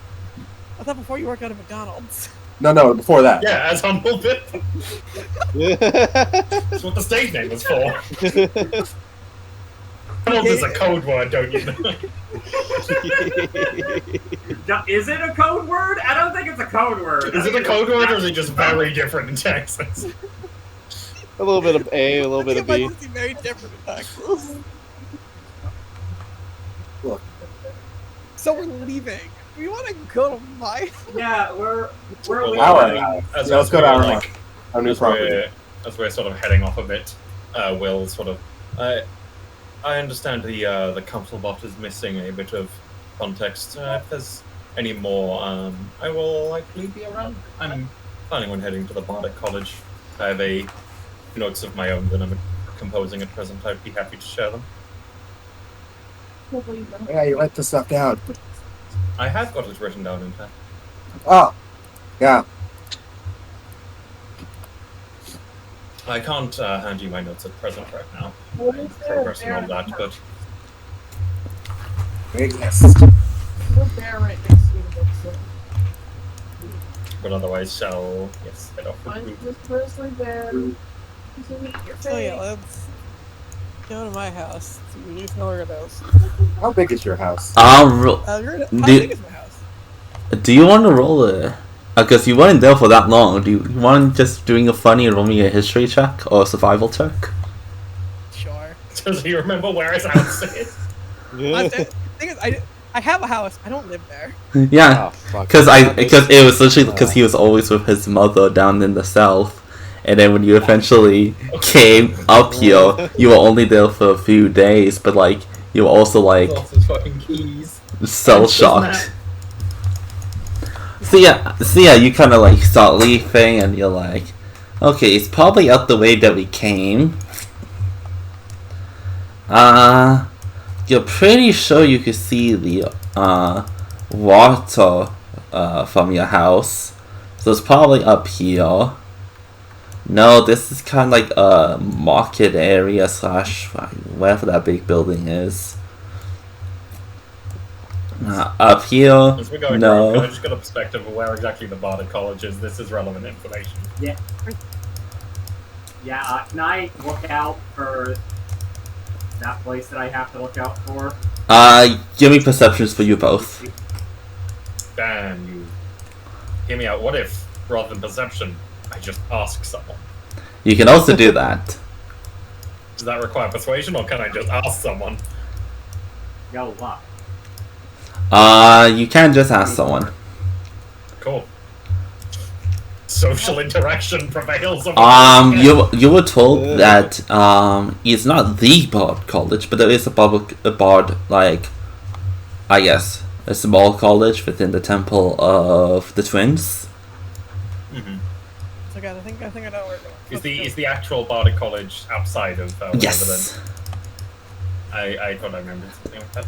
I thought before you worked at a McDonald's. No, before that. Yeah, as Humble Bimbo. That's what the stage name was for. Humble is a code word, don't you know? Is it a code word? I don't think it's a code word. Is it a code word, or is it just very different in Texas? A little bit of A, a little bit of B. It's very different in Texas. Look. So we're leaving. We want to go to my. Yeah, we're leaving. Let's go to our like, our new property. As we're sort of heading off a bit, Will sort of. I understand the council bot is missing a bit of context. If there's any more, I will likely be around. I'm planning on heading to the Bardic College. I have a notes of my own that I'm composing at present. I'd be happy to share them. Yeah, you write this stuff down. I have got it written down in fact. Oh, yeah. I can't hand you my notes at present right now. I'm progressing on that, but... But otherwise shall, yes, head off with So yeah, let's go to my house to release Norgados. How big is your house? How big is my house? Do you want to roll it? Because you weren't there for that long. Do you want just doing a funny and roll me a history check or a survival check? Sure. Does he remember where his house is? The thing is, I have a house. I don't live there. Yeah, because it was literally because he was always with his mother down in the south, and then when you eventually came up here, you were only there for a few days, but like you were also like cell shocked. So yeah, you kind of like start leaving, and you're like, okay, it's probably out the way that we came. You're pretty sure you could see the water from your house, so it's probably up here. No, this is kind of like a market area / wherever that big building is. Up here, As we go, no. Can I just get a perspective of where exactly the Bardic College is? This is relevant information. Yeah. Yeah, can I look out for that place that I have to look out for? Give me perceptions for you both. Damn, you. Hear me out. What if, rather than perception, I just ask someone? You can also do that. Does that require persuasion, or can I just ask someone? Yo, what? You can just ask someone. Cool. Social interaction prevails. You were told that it's not the Bard College, but there is a Bard, like, I guess, a small college within the Temple of the Twins. Mm-hmm. So again, I think I know where we're going. Is the actual Bardic College outside of Yes. I thought I remembered something like that.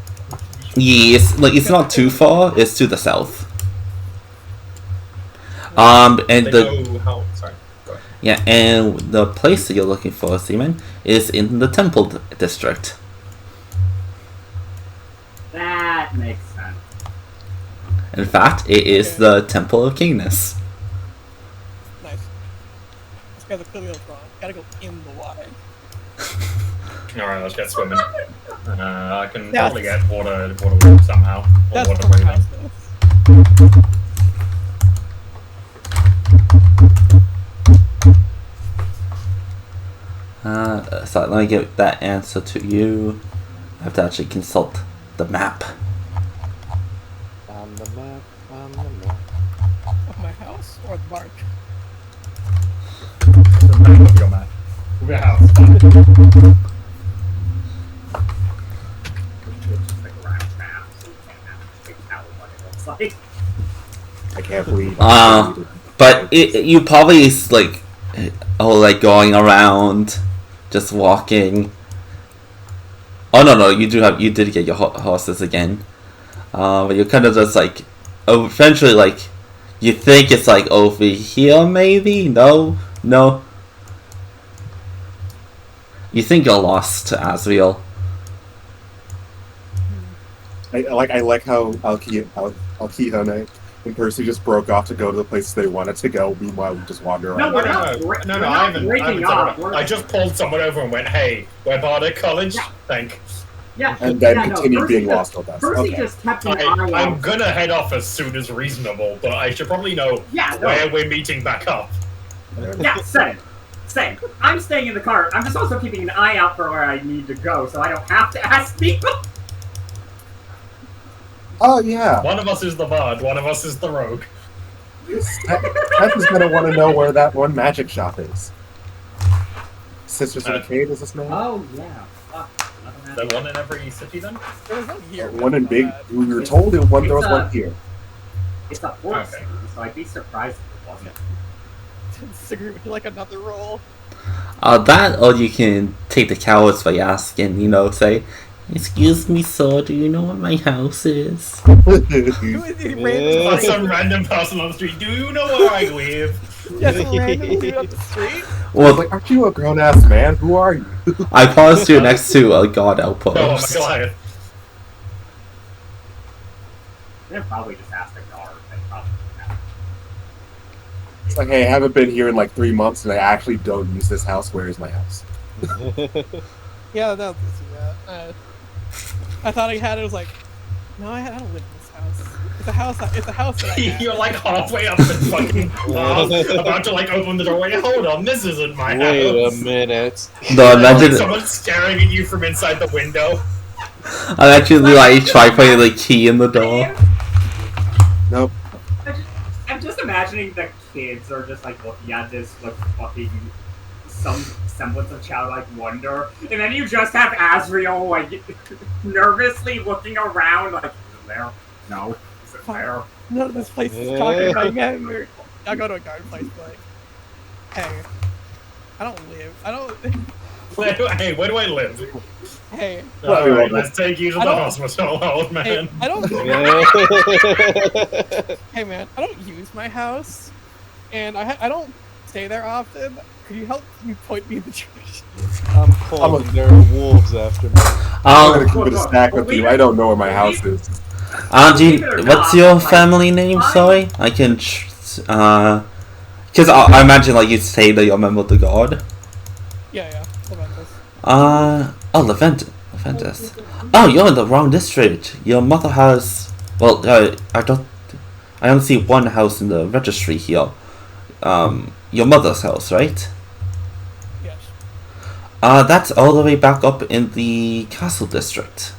Yes, like it's not too far. It's to the south. And They the know how. Sorry. Go ahead. yeah, and the place that you're looking for, Seaman, is in the Temple District. That makes sense. In fact, it is the Temple of Kingness. Nice. This guy's a clearly wrong. Gotta go in the water. Alright, let's get swimming. I can That's- probably get water somehow. Or That's water from my breathing. house, though. So let me give that answer to you. I have to actually consult the map. On the map, on the map. Of my house or the bark? The name of your map. Your house. Like, I can't believe. But you probably is like, like going around, just walking. Oh no, you did get your horses again. But you're kind of just like, eventually like, you think it's like over here maybe? No. You think you're lost to Asriel. I like how Alkihane and Percy just broke off to go to the places they wanted to go. Meanwhile, we just wander around. No, we're not. I haven't said it. I just pulled someone over and went, "Hey, we're Bardic College." Thanks. Yeah, And then yeah, continued Percy being just- lost with us. Percy Okay. just kept an eye out. I'm gonna head off as soon as reasonable, but I should probably know where we're meeting back up. Yeah, same. I'm staying in the car. I'm just also keeping an eye out for where I need to go, so I don't have to ask people. Oh yeah. One of us is the bard, one of us is the rogue. Pep is gonna want to know where that one magic shop is. Sisters of the Cave is this name? Oh yeah. Is there one in every city then? There's one here. One in Big. We were told there was one here. It's a horse, so I'd be surprised if it wasn't. Disagree with you like another roll. That, or you can take the cowards by asking, say, "Excuse me, sir, do you know where my house is?" Some random person on the street. Do you know where I live? Yeah, some random dude on the street. Well, like, aren't you a grown ass man? Who are you? I paused you next to a god outpost. No, I'm a Goliath. They're probably just asked the guard. They probably have. It's like, hey, I haven't been here in like 3 months, and I actually don't use this house. Where is my house? Yeah, that was that. I thought I had it. I was like, no, I don't live in this house. It's a house. It's a house that I have. You're like halfway up the fucking house, about to like open the doorway. Hold on, this isn't my house. Wait a minute. No, imagine someone's staring at you from inside the window. I actually like try putting the key in the door. Nope. I'm just imagining the kids are just like looking at this with fucking some semblance of childlike wonder, and then you just have Asriel like nervously looking around, like, is it there? No, is it there? None of this place is talking about me. I'll go to a guard place, like, hey, I don't. Hey, where do I live? Hey. Alright, let's take you to the hospital, old man. Hey, I don't. Hey man, I don't use my house, and I don't stay there often. Could you help me point me in the direction? I'm cold. There are wolves after me. I'm gonna keep it a stack with you. I don't know where my house is. What's your family name? Sorry, I can. Because I imagine like you say that you're a member of the guard. Yeah, Leventus. Leventus. Oh, you're in the wrong district. Your mother has. Well, I don't see one house in the registry here. Your mother's house, right? Yes. That's all the way back up in the castle district.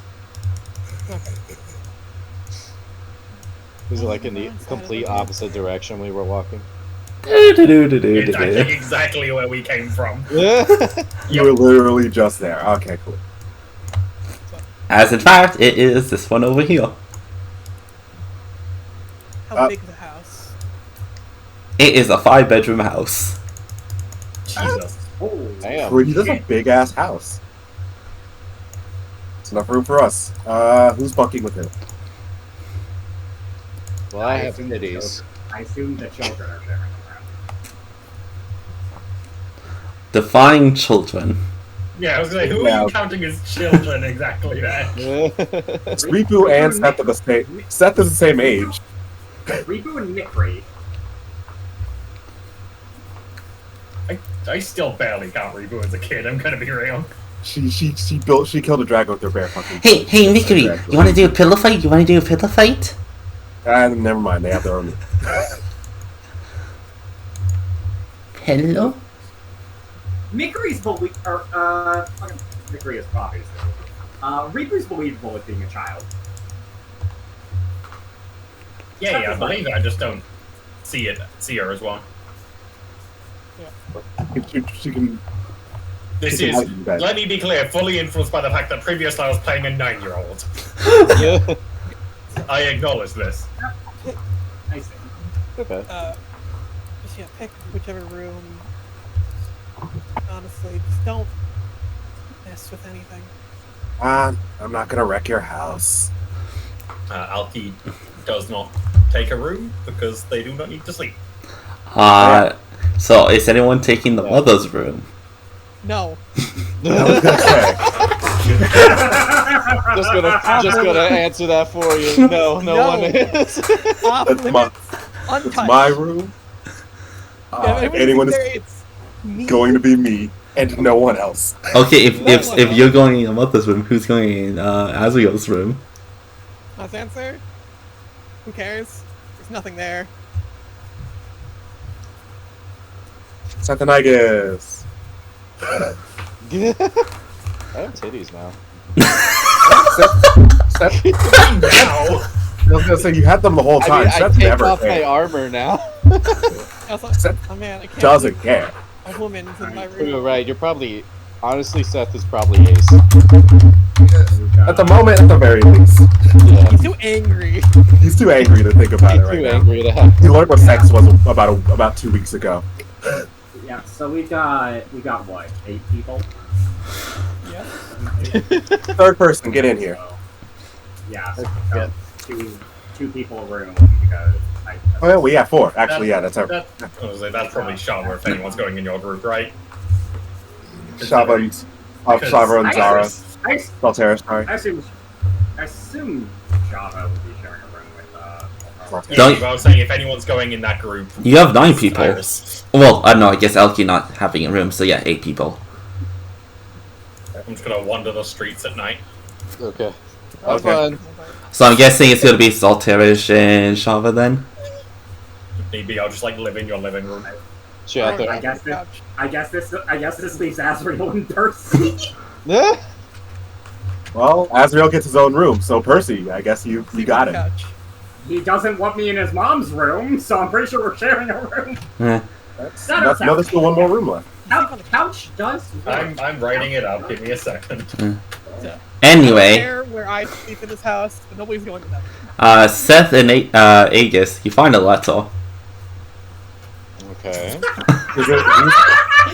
Is it like in the complete opposite direction we were walking? It's actually exactly where we came from. You were literally just there. Okay, cool. As in fact, it is this one over here. How big the house? It is a 5-bedroom house. Jesus. Oh, damn. That's a big ass house. It's enough room for us. Who's bunking with him? Well, I have assume the titties. children- I assume the children are sharing a room. Define children. Yeah, I was gonna say, who are you counting as children exactly there? Ripu and Seth are the same. Seth is the same age. Ripu and Mikri. I still barely count Reboot as a kid, I'm gonna be real. She killed a dragon with her bare fucking. Hey, Mikiri, you want to do a pillow fight? You want to do a pillow fight? Never mind. They have their own. Pillow? Mikri's Mikri is obviously. Ripu's believable as being a child. Yeah, I believe it. I just don't see her as one. She can. This is, let me be clear, fully influenced by the fact that previously I was playing a 9-year-old. Yeah. I acknowledge this. I see. Okay. Just pick whichever room. Honestly, just don't mess with anything. I'm not gonna wreck your house. Alki does not take a room because they do not need to sleep. So is anyone taking the mother's room? No. I was gonna say. just gonna answer that for you. No one is. It's my room. If anyone is going to be me and no one else. Okay, if you're going in your mother's room, who's going in Azriel's room? Last answer? Who cares? There's nothing there. Sathanagus. I have titties now. Now? I was gonna say you had them the whole time. I take off my armor now. Oh man, I can't. Doesn't care. A woman's in my room. You're right. You're probably honestly Seth is probably ace. At the moment, at the very least. Yeah. He's too angry. He's too angry to think about it right Too now. angry to have. He learned what sex was about 2 weeks ago. Yeah, so we got what, 8 people? Yeah. Third person, get in here. So, yeah, so two people a room because Oh yeah, we have 4. Actually, yeah, that's our. That's probably Shava if anyone's going in your group, right? Shava and Zara. Saltera, sorry. I assume Java would be sharing a room with Yeah, I was saying if anyone's going in that group. You have 9 people. Cyrus. Well, I don't know, I guess Elkie not having a room, so yeah, 8 people. I'm just gonna wander the streets at night. Okay. Have fun. So I'm guessing it's gonna be Salterish and Shava then? If need be, I'll just live in your living room. Sure. I guess this leaves Azrael and Percy. Well, Azrael gets his own room, so Percy, I guess you got it. He doesn't want me in his mom's room, so I'm pretty sure we're sharing a room. That's no, there's still one more room left. Couch does. I'm writing it up. Give me a second. Anyway, Where I sleep in this house, but nobody's going to that. Seth and Aegis, you find a letter. Okay.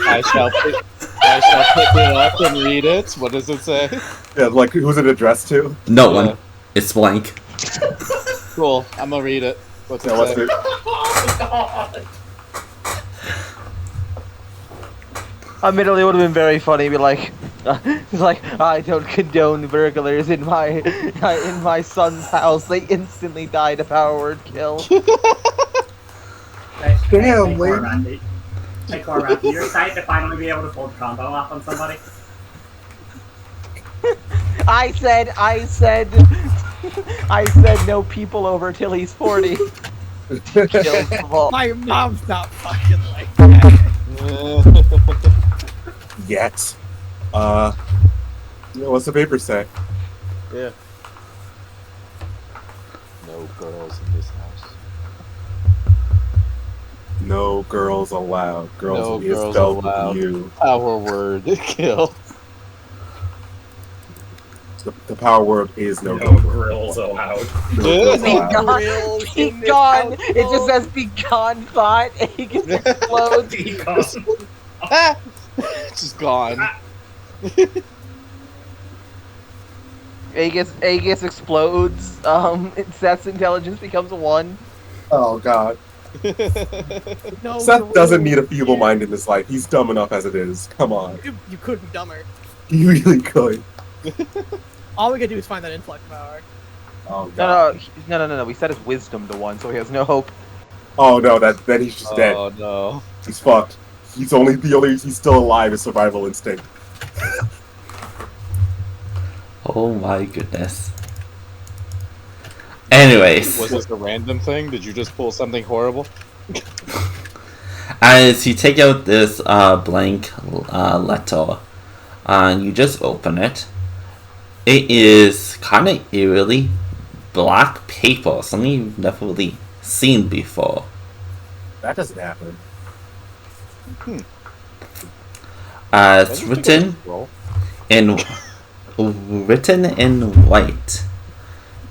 I shall pick it up and read it. What does it say? Yeah, like who's it addressed to? No one. It's blank. Cool. I'm gonna read it. What's it what's say? it? Oh my god! Admittedly, it would have been very funny. Be like, it's like I don't condone burglars in my son's house. They instantly died a power word kill. Damn, lady. Hey, Cormac, you're excited to finally be able to pull the combo off on somebody? I said no people over till he's 40. My mom's not fucking like that. Yet. What's the paper say? Yeah. No girls in this house. No girls allowed. Girls No will be girls spelled with allowed. you. Power word kill. The power word is no No girls grills allowed. No girls Be allowed. gone. Be gone. It just says be gone, thought. He gets explodes. Just gone. Aegis explodes. Seth's intelligence becomes 1. Oh god. No, Seth doesn't need a feeble mind in his life. He's dumb enough as it is. Come on. You could be dumber. He really could. All we could do is find that intellect power. Oh god. No. We set his wisdom to 1, so he has no hope. Oh no, then he's just dead. Oh no. He's fucked. He's still alive is survival instinct. Oh my goodness. Anyways. Was this a random thing? Did you just pull something horrible? As you take out this blank letter, and you just open it, it is kind of eerily black paper, something you've never really seen before. That doesn't happen. It's written in white.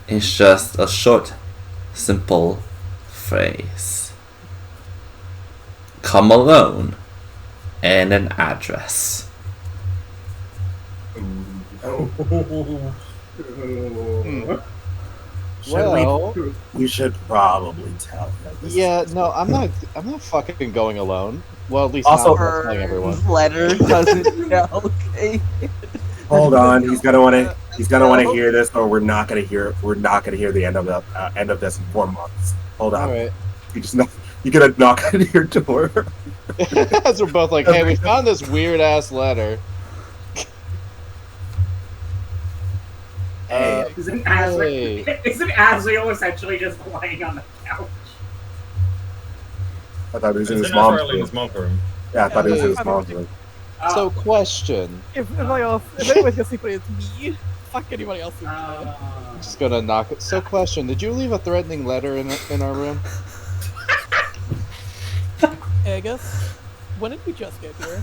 It's just a short, simple phrase. Come alone, and an address. We should probably tell them. Yeah, no, I'm not fucking going alone. Well, at least Also, not telling everyone. Letter doesn't tell. Okay. Hold on, he's gonna want to hear this, or we're not gonna hear the end of this in 4 months. Hold on. All right. You're gonna knock on your door. As we're both like, hey, we found this weird ass letter. Isn't Azrael essentially just laying on the couch? I thought he was in his Isn't mom's Azrael in his mom's room? Yeah, I thought he was in his mom's room. So, question. If anyone's gonna sleep with it, it's me. Fuck anybody else. I'm just gonna knock it. So, question. Did you leave a threatening letter in our room? Hey, I guess. When did we just get here?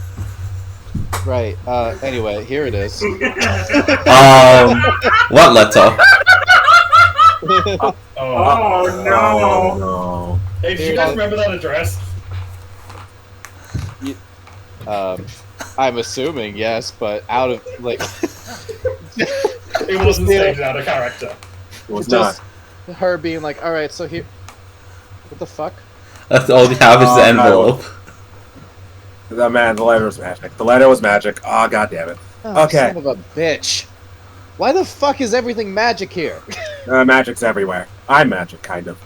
Right. Anyway, here it is. What letter? Oh no! Hey, do you guys remember that address? I'm assuming yes, but out of like. It wasn't stated out of character. It was just not. Her being like, all right, so here. What the fuck? That's all we have is the envelope. The letter was magic. The letter was magic. Oh, god damn it. Oh, Okay. Son of a bitch. Why the fuck is everything magic here? Magic's everywhere. I'm magic, kind of.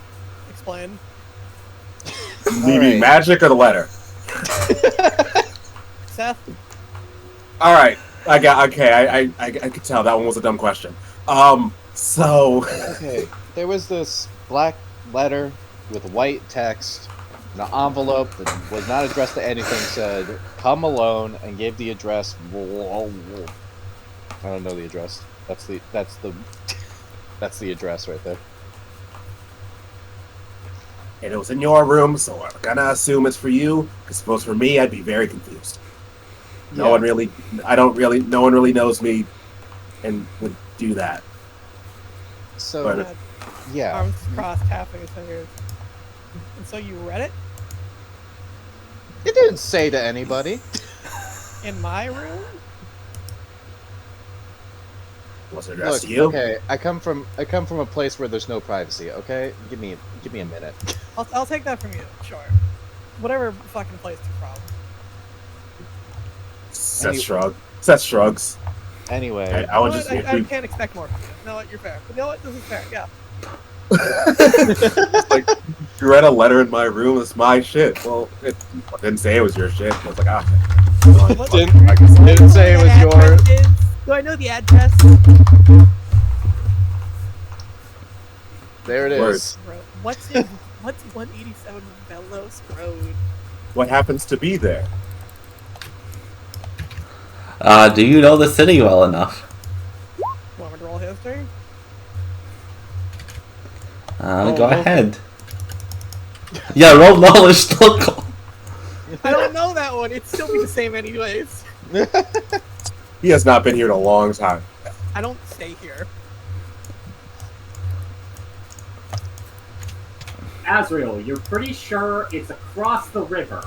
Explain. You mean magic or the letter? Seth? Alright. I could tell that one was a dumb question. So... Okay, there was this black letter with white text. An envelope that was not addressed to anything said, "Come alone," and gave the address. I don't know the address. That's the address right there. And it was in your room, so I'm gonna assume it's for you. Because if it was for me, I'd be very confused. No one really knows me, and would do that. So, but, yeah. Arms crossed, tapping his fingers. And so you read it? It didn't say to anybody. In my room? Was it addressed Look, to you? okay, I come from a place where there's no privacy. Okay, give me a minute. I'll take that from you. Sure. Whatever fucking place you're from. Seth shrugs. Anyway, I can't expect more from you. You know what? You're fair. But you know what? This is fair. Yeah. Like, you read a letter in my room. It's my shit. Well, it didn't say it was your shit. I was like, didn't say it was yours. Do I know the address? There it is. What's 187 Bellows Road? What happens to be there? Do you know the city well enough? Want me to roll history? Go ahead. Yeah, roll knowledge local. I don't know that one. It'd still be the same anyways. He has not been here in a long time. I don't stay here. Azrael, you're pretty sure it's across the river.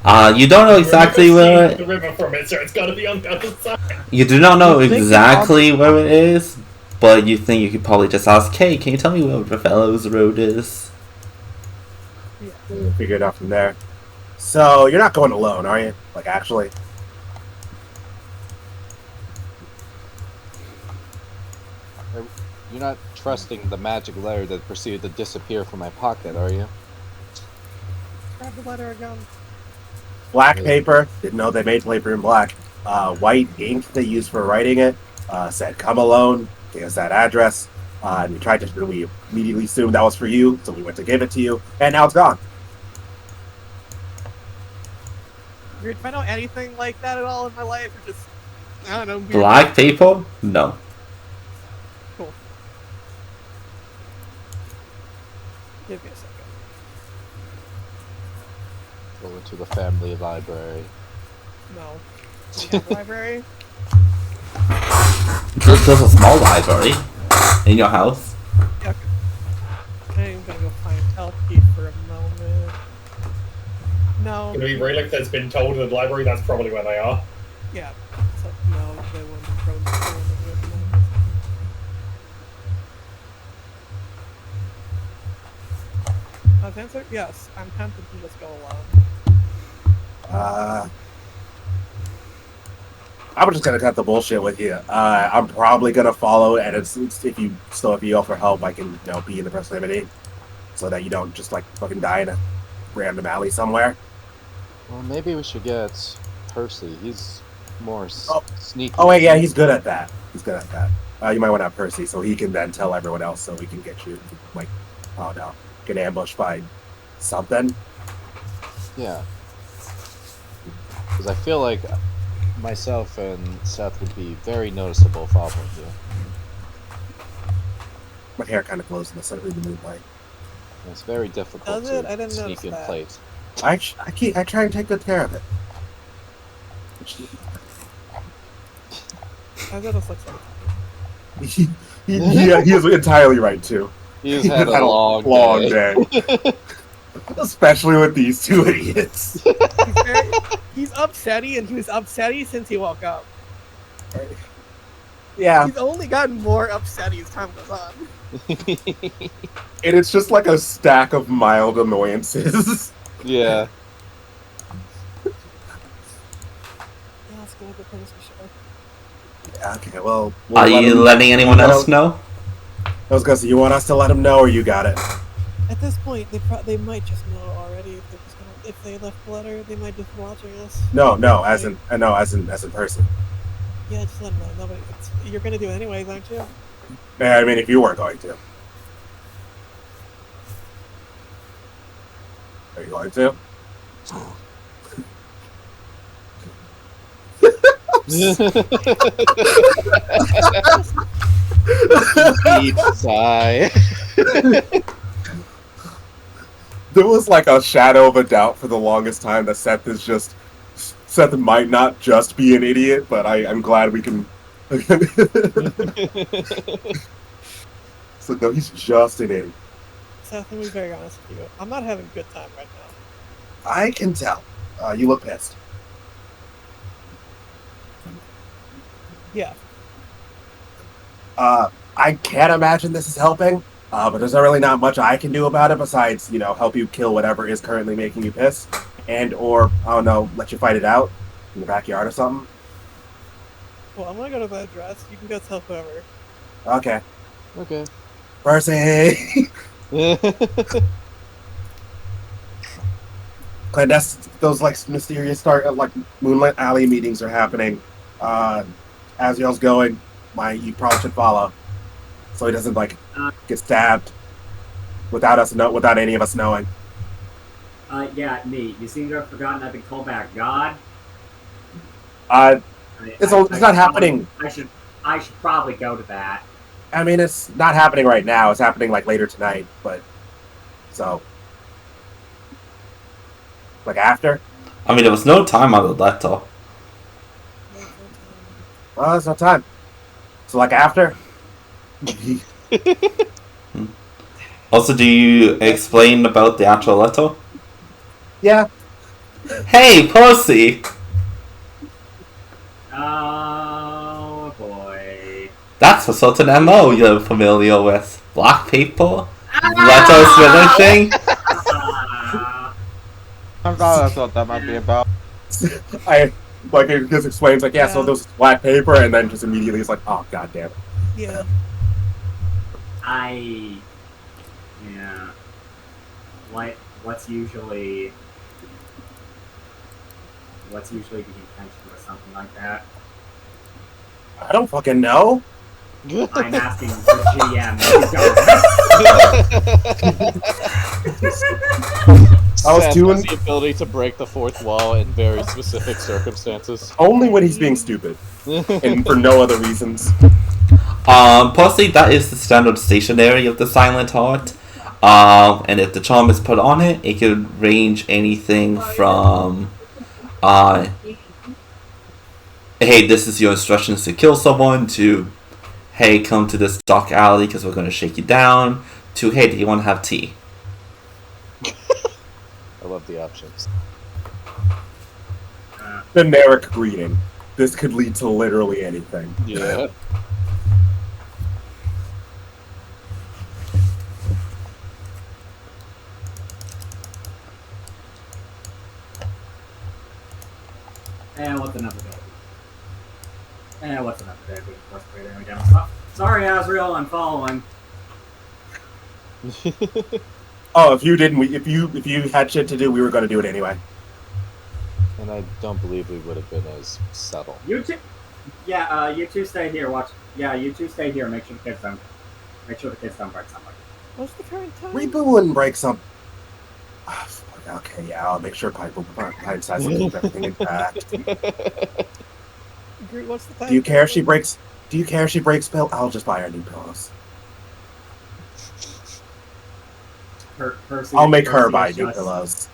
You don't know exactly where the river from it, so it's got to be on the other side. You do not know exactly where it is, but you think you could probably just ask, "Hey, can you tell me where the Fellows Road is?" Yeah, we'll figure it out from there. So you're not going alone, are you? Like, actually? You're not trusting the magic letter that proceeded to disappear from my pocket, are you? Grab the letter again. Black paper. Didn't know they made paper in black. White ink they used for writing it. Said, "Come alone." Gave us that address. And we tried to. We immediately assumed that was for you, so we went to give it to you, and now it's gone. Weird. If I know anything like that at all in my life, or just I don't know. Weird. Black paper? No. Cool. Give me a second. Go into the family library. No. Do we have a library? There's a small library in your house. Yeah, okay. I'm gonna go find LP for a moment. No. Gonna be really, if there's been told in the library, that's probably where they are. Yeah. So, no, they wouldn't have thrown the phone in the answer? Yes. I'm tempted to just go alone. I'm just gonna cut the bullshit with you. I'm probably gonna follow, and if you offer help, I can be in the proximity, so that you don't just like fucking die in a random alley somewhere. Well, maybe we should get Percy. He's more sneaky. Oh wait, yeah, he's good at that. You might want to have Percy, so he can then tell everyone else, so we can get you get ambushed by something. Yeah, because I feel like myself and Seth would be very noticeable following you. My hair kind of glows in the moonlight. It's very difficult Does it? to I didn't sneak notice in that. place. I try and take good care of it. I thought it looks like He is entirely right too. He's had a long day. Especially with these two idiots. He's upsetty, and he was upsetty since he woke up. Yeah. He's only gotten more upsetty as time goes on. And it's just like a stack of mild annoyances. Yeah. Yeah, let's go with the Percy show. Okay, well... Are you letting anyone else know? I was gonna say, you want us to let him know, or you got it? At this point, they might just know already. If they left the letter, they might just be watching us. No, as in person. Yeah, just let them know. Nobody, you're gonna do it anyways, aren't you? Yeah, I mean, if you weren't going to. Are you going to? Deep sigh. There was like a shadow of a doubt for the longest time that Seth might not just be an idiot, but I'm glad we can. So no, he's just an idiot. Seth, let me be very honest with you. I'm not having a good time right now. I can tell. You look pissed. Yeah. I can't imagine this is helping, but there's really not much I can do about it besides, help you kill whatever is currently making you pissed, or, I don't know, let you fight it out in your backyard or something. Well, I'm gonna go to the address. You can go tell whoever. Okay. Okay. Percy! Those, mysterious Moonlight Alley meetings are happening. As y'all's going, you probably should follow, so he doesn't get stabbed without any of us knowing. Yeah, me. You seem to have forgotten I've been called back God. It's not happening. I should probably go to that. I mean, it's not happening right now. It's happening later tonight, but after. I mean, there was no time on the letter. Well, there's no time. So, after? Also, do you explain about the actual letter? Yeah. Hey, Pussy! Oh boy. That's a certain MO you're familiar with. Black paper? Letters finishing? I thought that might be about. I like it just explains like so there was black paper and then just immediately it's like, oh god damn it. Yeah. Yeah. What's usually the intention with something like that? I don't fucking know. I'm asking the GM. I was doing the ability to break the fourth wall in very specific circumstances. only when he's being stupid. And for no other reasons. Pussy, that is the standard stationary of the Silent Heart. And if the charm is put on it, it could range anything from hey, this is your instructions to kill someone, to hey, come to this dark alley because we're going to shake you down, to hey, do you want to have tea? I love the options. Generic greeting. This could lead to literally anything. Yeah. And what's another day? Oh, sorry, Azrael, I'm following. Oh, if you had shit to do, we were going to do it anyway. And I don't believe we would have been as subtle. You two, you two stay here. Watch. Yeah, you two stay here. Make sure the kids don't break something. What's the current time? Reaper wouldn't break some. Okay, yeah, I'll make sure Pipe has to keep everything intact. What's the time? Do you care if she breaks pillows? I'll just buy her new pillows. I'll make her buy new pillows.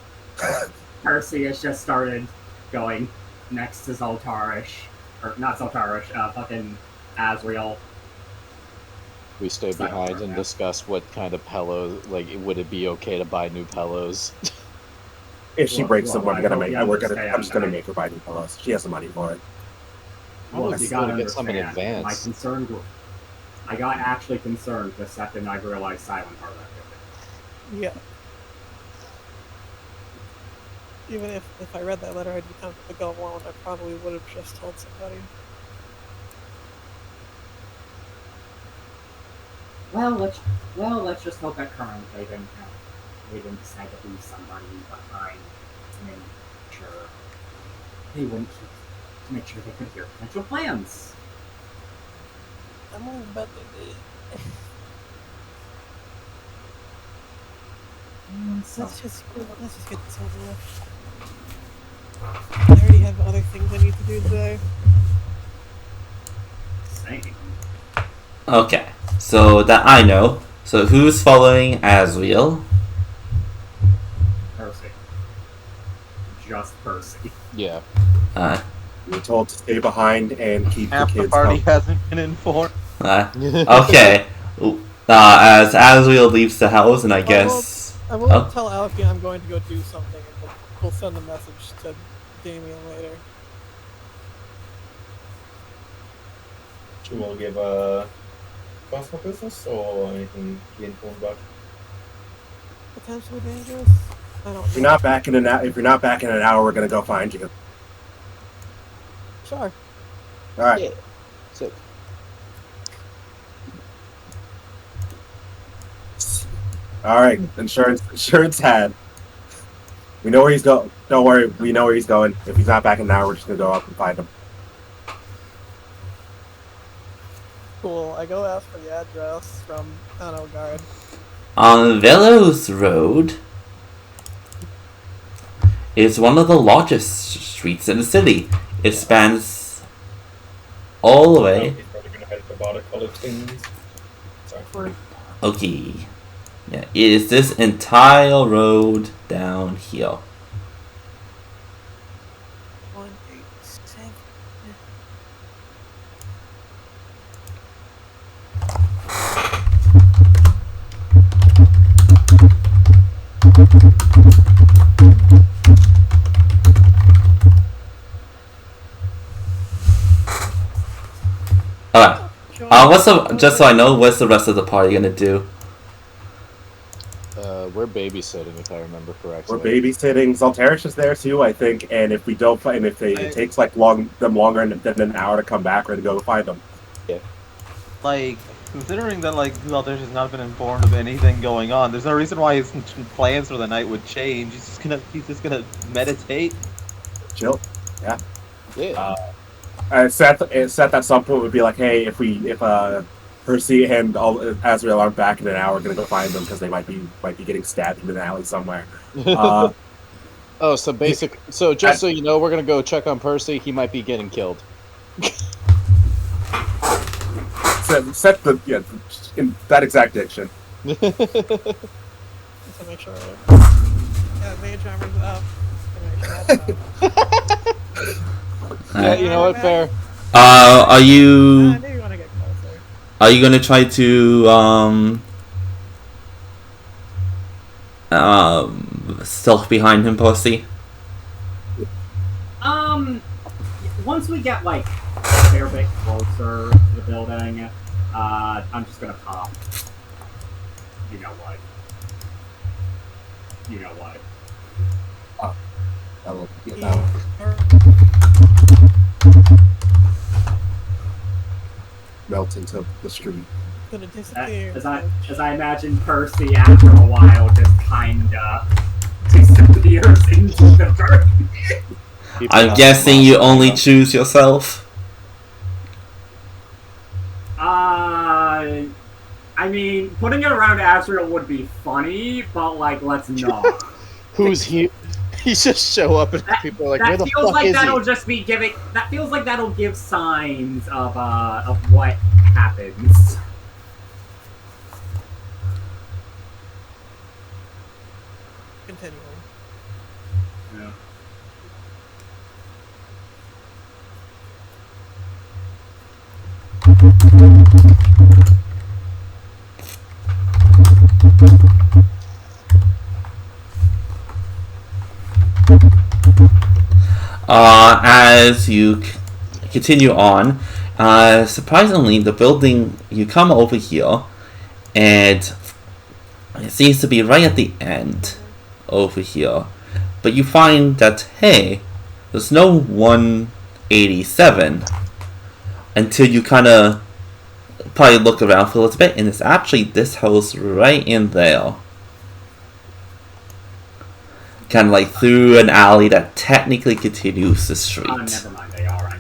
Percy has just started going next to Zoltarish. Or not Zoltarish, fucking Azrael. We stay behind and discuss what kind of pillows, like, would it be okay to buy new pillows? If she breaks them, I'm just gonna make her buy new pillows. She has the money for it. Well, you gotta get some in understand, advance. I got actually concerned the second I realized Silent Heart activity. Yeah. Even if I read that letter, I'd become the go alone. I probably would have just told somebody. Well, let's just hope that currently they didn't decide to leave somebody behind to make sure they could hear potential plans. I'm willing to bet they did. Let's just get this over with. I already have other things I need to do today. Same. Okay, so that I know. So who's following Azrael? Percy. Just Percy. Yeah. We're told to stay behind and keep Half the the kids party healthy. hasn't been informed. Okay. As Azrael leaves the house, and I guess... I will tell Alfie I'm going to go do something, and we'll send a message to Damien later. Do you want to give a personal business or anything to be informed about? Potentially dangerous? I don't know. If you're not back in an hour, we're gonna go find you. Sure. Alright. Yeah. Sick. Alright, insurance had. We know where he's going. Don't worry, we know where he's going. If he's not back in an hour, we're just gonna go up and find him. Cool. I go ask for the address from Anno Guard. On Velos Road is one of the largest streets in the city. It spans all the way. He's probably going to head to Barter College things. Sorry. Okay. Yeah, it is this entire road down here. 187. Alright. Just so I know, what's the rest of the party gonna do? We're babysitting, if I remember correctly. We're babysitting. Zalterish is there too, I think. And if we don't find, it takes like longer than an hour to come back, we're gonna go find them. Yeah. Like, considering that like Zalterish has not been informed of anything going on, there's no reason why his plans for the night would change. He's just gonna meditate. Chill. Yeah. Yeah. Seth at some point would be like, hey, if Percy and Azrael aren't back in an hour, we're gonna go find them because they might be getting stabbed in an alley somewhere. So just so you know, we're gonna go check on Percy. He might be getting killed. Set in that exact diction. Just to make sure. Yeah, mage armor's up. Yeah, you know what? Fair. Are you Maybe want to get closer. Are you gonna try to stealth behind him, Percy? Once we get like a fair bit closer to the building, I'm just gonna pop. You know what? That will get that one. Melt into the street. Gonna disappear. As I imagine Percy after a while just kinda disappears into the dark. I'm guessing you only choose yourself. I mean, putting it around Azrael would be funny, but like, let's not. Who's he? He just show up and people are like, where the feels fuck like is that'll he? just be giving. That feels like that'll give signs of what happens. Continuing. Yeah. As you continue on, surprisingly, the building, you come over here, and it seems to be right at the end over here. But you find that, hey, there's no 187 until you kind of probably look around for a little bit, and it's actually this house right in there. Kind of like through an alley that technically continues the street. Never mind, they are.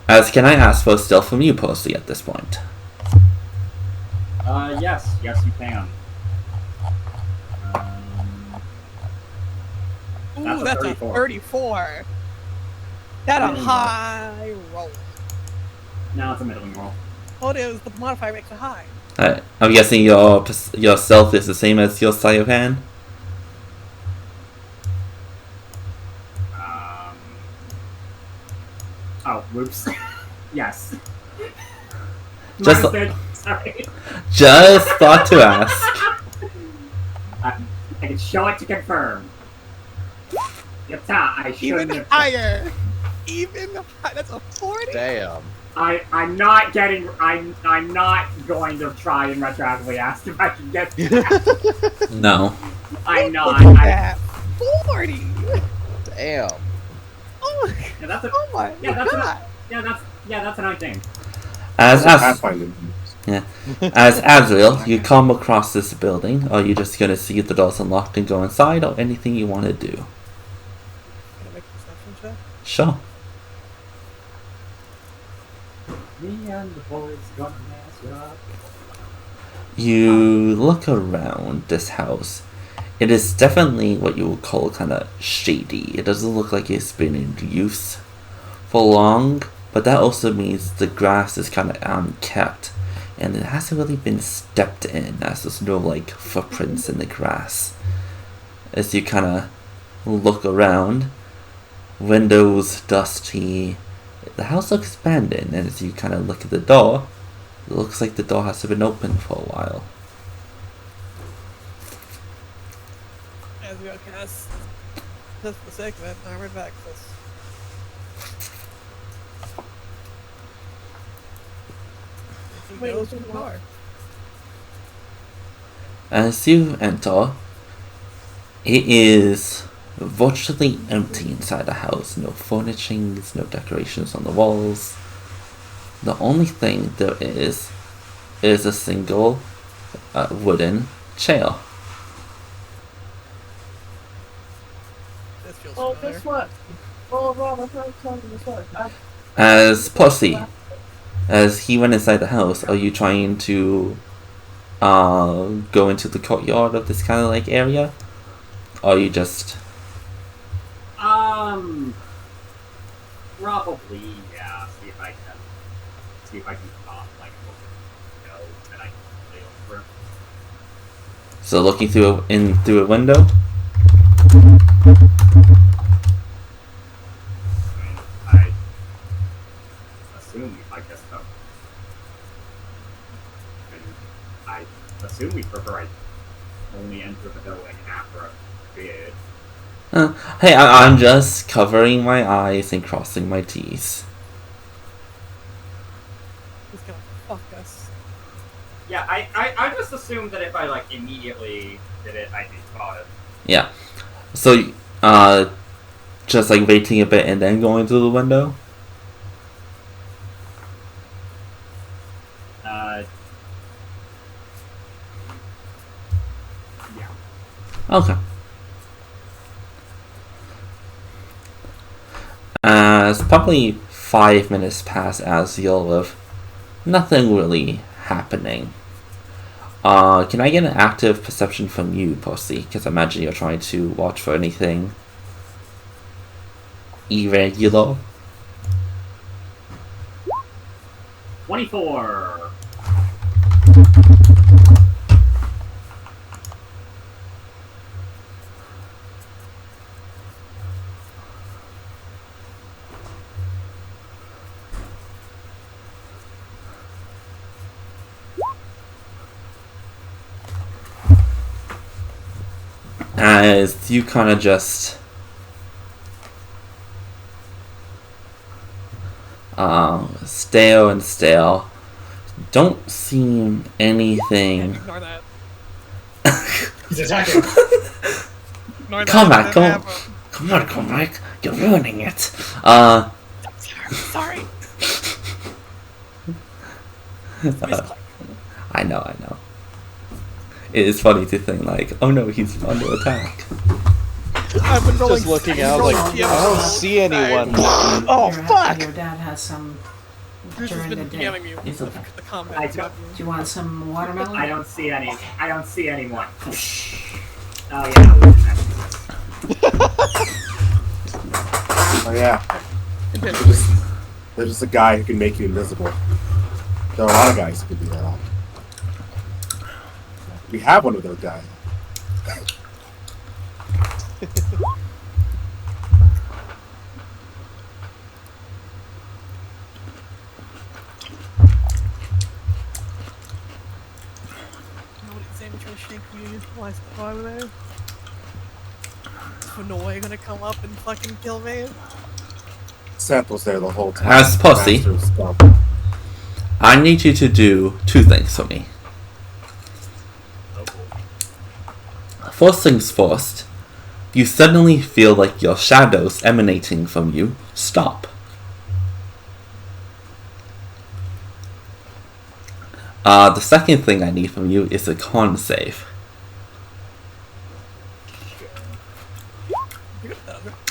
As can I ask for a stealth from you, Percy, at this point? Yes, you can. Ooh, that's a 34. That's a high roll. No, it's a middling roll. Oh, it is. The modifier makes it high. I'm guessing your stealth is the same as your sleight of hand? Oh, whoops. Yes. Sorry. Just thought to ask. I can show it to confirm. I Even higher. Even higher. That's a 40. Damn. I'm not going to try and retroactively ask if I can get that. No. I'm not. 40. Damn. Oh, yeah, that's a, oh my god. That's a 19. As Azrael, you come across this building. Are you just gonna see if the door's unlocked and go inside, or anything you want to do? Can I make a perception check? Sure. Me and the boys gonna mess up. You look around this house. It is definitely what you would call kind of shady. It doesn't look like it's been in use for long, but that also means the grass is kind of unkept, and it hasn't really been stepped in, as there's no like footprints in the grass. As you kind of look around, windows dusty, the house looks abandoned, and as you kind of look at the door, it looks like the door hasn't been open for a while. As we cast just for the sake of it, armored access. He goes to the bar. As you enter, it is virtually empty inside the house. No furnishings, no decorations on the walls. The only thing there is a single wooden chair. This feels Oh, familiar. guess what? Oh, Rob, I tried telling you this one. As Pussy, as he went inside the house, are you trying to go into the courtyard of this kind of like area? Or are you just... Probably, yeah. See if I can pop like go that I can play over. So looking through a window? I assume we like this stuff. And I assume we prefer I only enter the building after a bid. Hey, I'm just covering my eyes and crossing my T's. He's gonna fuck us. Yeah, I just assumed that if I like immediately did it, I'd be spotted. Yeah. So, just like waiting a bit and then going through the window? Yeah. Okay. It's probably 5 minutes pass as you're with nothing really happening. Can I get an active perception from you, Pussy? Because I imagine you're trying to watch for anything irregular. 24. As you kind of just stare and stare, don't seem anything. Ignore that. He's attacking. Ignore that. Come on, Cormac, you're ruining it. Sorry. I know. It is funny to think like, oh no, he's under attack. I've been rolling. Just looking out like, I don't see anyone. Oh, fuck! Your dad has some Bruce has during the been day. DMing you It's okay. the combat. I don't- Do you want some watermelon? I don't see anyone. Oh yeah. Oh yeah. There's just a guy who can make you invisible. There are a lot of guys who can do that. We have one of those guys. Nobody's aiming to shake me while I step over there. Is Winova gonna come up and fucking kill me? Seth was there the whole time. As Pussy, Master's stuff. I need you to do 2 things for me. First things first, you suddenly feel like your shadows emanating from you stop. The second thing I need from you is a con save.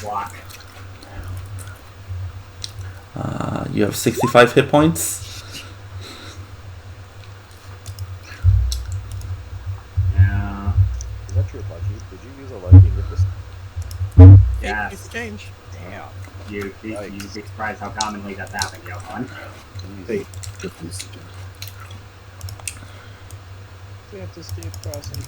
Block. You have 65 hit points. Yeah. Is that true, Bucky? Did you use a liking with this? Yeah, Yes. it's change. Damn. You'd be surprised how commonly that's happened, Johan. Hey, good news. Can't escape crossing.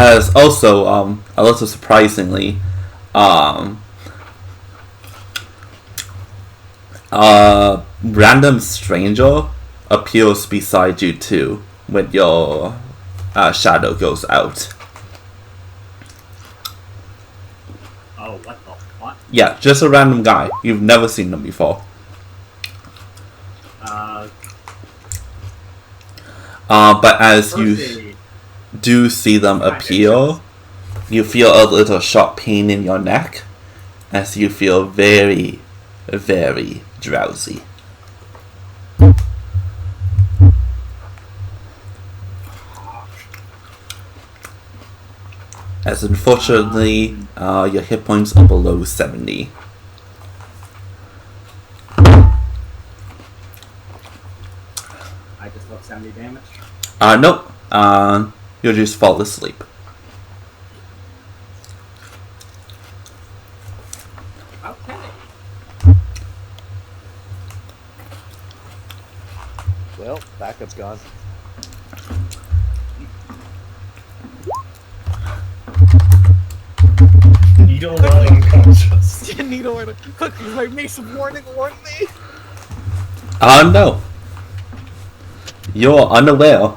As also, a little surprisingly, a random stranger appears beside you too when your shadow goes out. Oh, what the fuck? Yeah, just a random guy. You've never seen them before. But as you do see them appear, you feel a little sharp pain in your neck as you feel very, very drowsy. As unfortunately, your hit points are below 70. I just took 70 damage. Nope. You'll just fall asleep. Okay. Well, backup's gone. Needle while unconscious. Needle while quickly, my mace of warning warned me. No. You're unaware.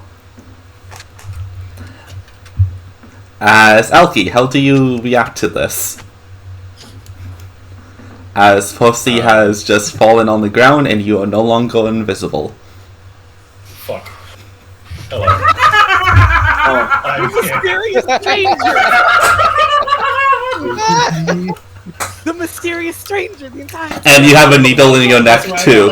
As Alki, how do you react to this? As Percy has just fallen on the ground and you are no longer invisible. Fuck. Hello. The mysterious stranger the entire time. And you have a needle in your neck too.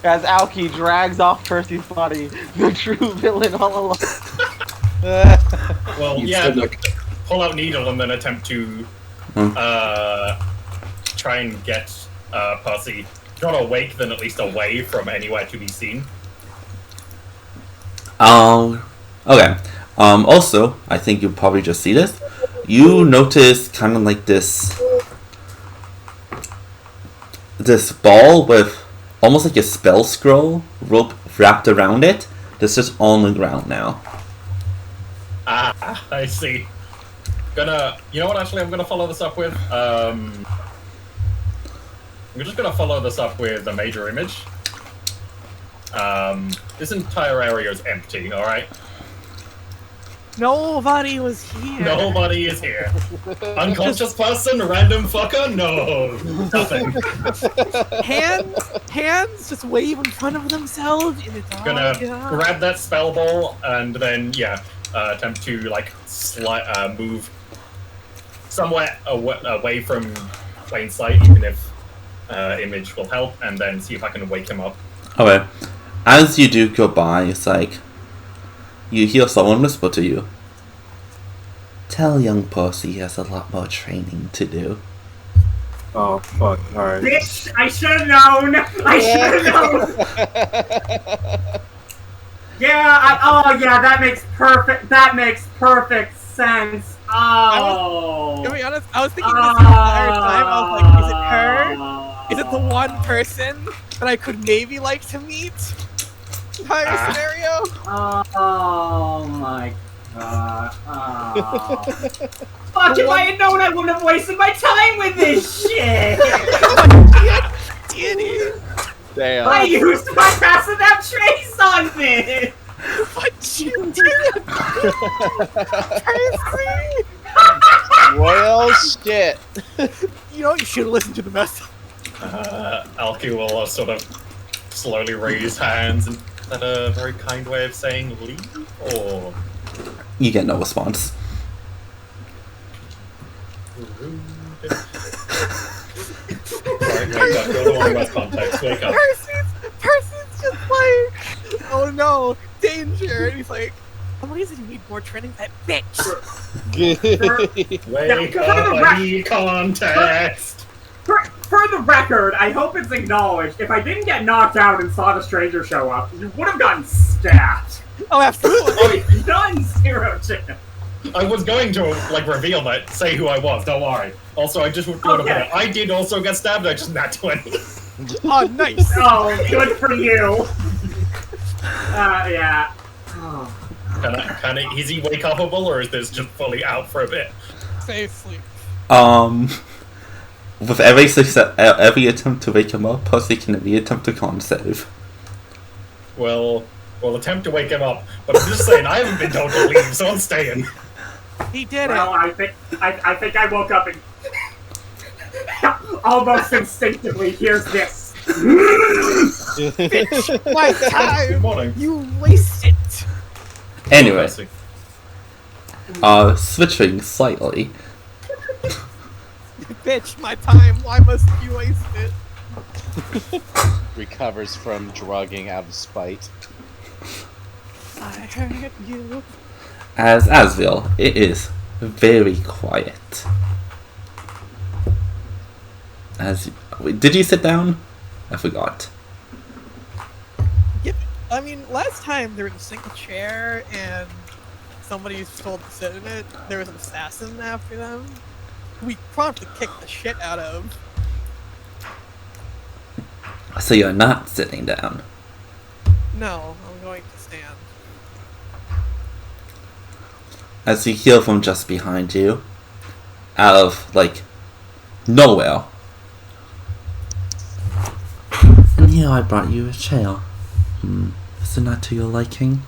As Alki drags off Percy's body, the true villain all along. Well, yeah, pull out needle and then attempt to try and get Percy not awake, then at least away from anywhere to be seen. Okay. Also, I think you'll probably just see this. You notice kind of like this ball with almost like a spell scroll rope wrapped around it. That's just on the ground now. Ah, I see. You know what? Actually, I'm gonna follow this up with. We're just gonna follow this up with a major image. This entire area is empty. All right. Nobody was here. Nobody is here. Unconscious person, random fucker? No, nothing. Hands just wave in front of themselves. And it's all Gonna gone. grab that spell ball and then attempt to like move somewhere away from plain sight, even if image will help, and then see if I can wake him up. Okay. As you do go by, it's like you hear someone whisper to you. Tell young Percy he has a lot more training to do. Oh, fuck. Alright. Bitch! I should have known! I should have known! Yeah, that makes perfect sense. Oh. To be honest, I was thinking this the entire time. I was like, is it her? Is it the one person that I could maybe like to meet? Entire scenario? Oh my god. Fuck, if I had known, I wouldn't have wasted my time with this shit! Damn. I used my passive trace on this! What you did? Percy! Well, shit. You know, you should have listened to the message. Alki will sort of slowly raise hands. And is that a very kind way of saying leave? Or You get no response. Sorry, wake up. You're the one who has context. Wake up. Percy's just like, oh no, danger. And he's like, somebody's gonna need more training than that bitch. Wake up, I need context. For the record, I hope it's acknowledged, if I didn't get knocked out and saw the stranger show up, you would have gotten stabbed. Oh, absolutely. Done, 0 chance. I was going to, like, reveal that, say who I was, don't worry. Also, I just want to put it. I did also get stabbed, I just nat 20. Oh, nice. Oh, good for you. Yeah. Oh. Is he wake upable, or is this just fully out for a bit? Stay asleep. With every attempt to wake him up, plus he can attempt to con save. Well, attempt to wake him up, but I'm just saying I haven't been told to leave, so I'm staying. He did it. Well, I think I woke up and almost instinctively here's this. Bitch, my time. Good morning. You waste it. Anyway, switching slightly. Bitch, my time. Why must you waste it? Recovers from drugging out of spite. I heard you. As Asville, it is very quiet. Did you sit down? I forgot. Yep. I mean, last time there was a single chair and somebody was told to sit in it. There was an assassin after them. We promptly kicked the shit out of. So you're not sitting down. No, I'm going to stand. As you hear from just behind you, out of, nowhere. And here I brought you a chair. Is it not to your liking?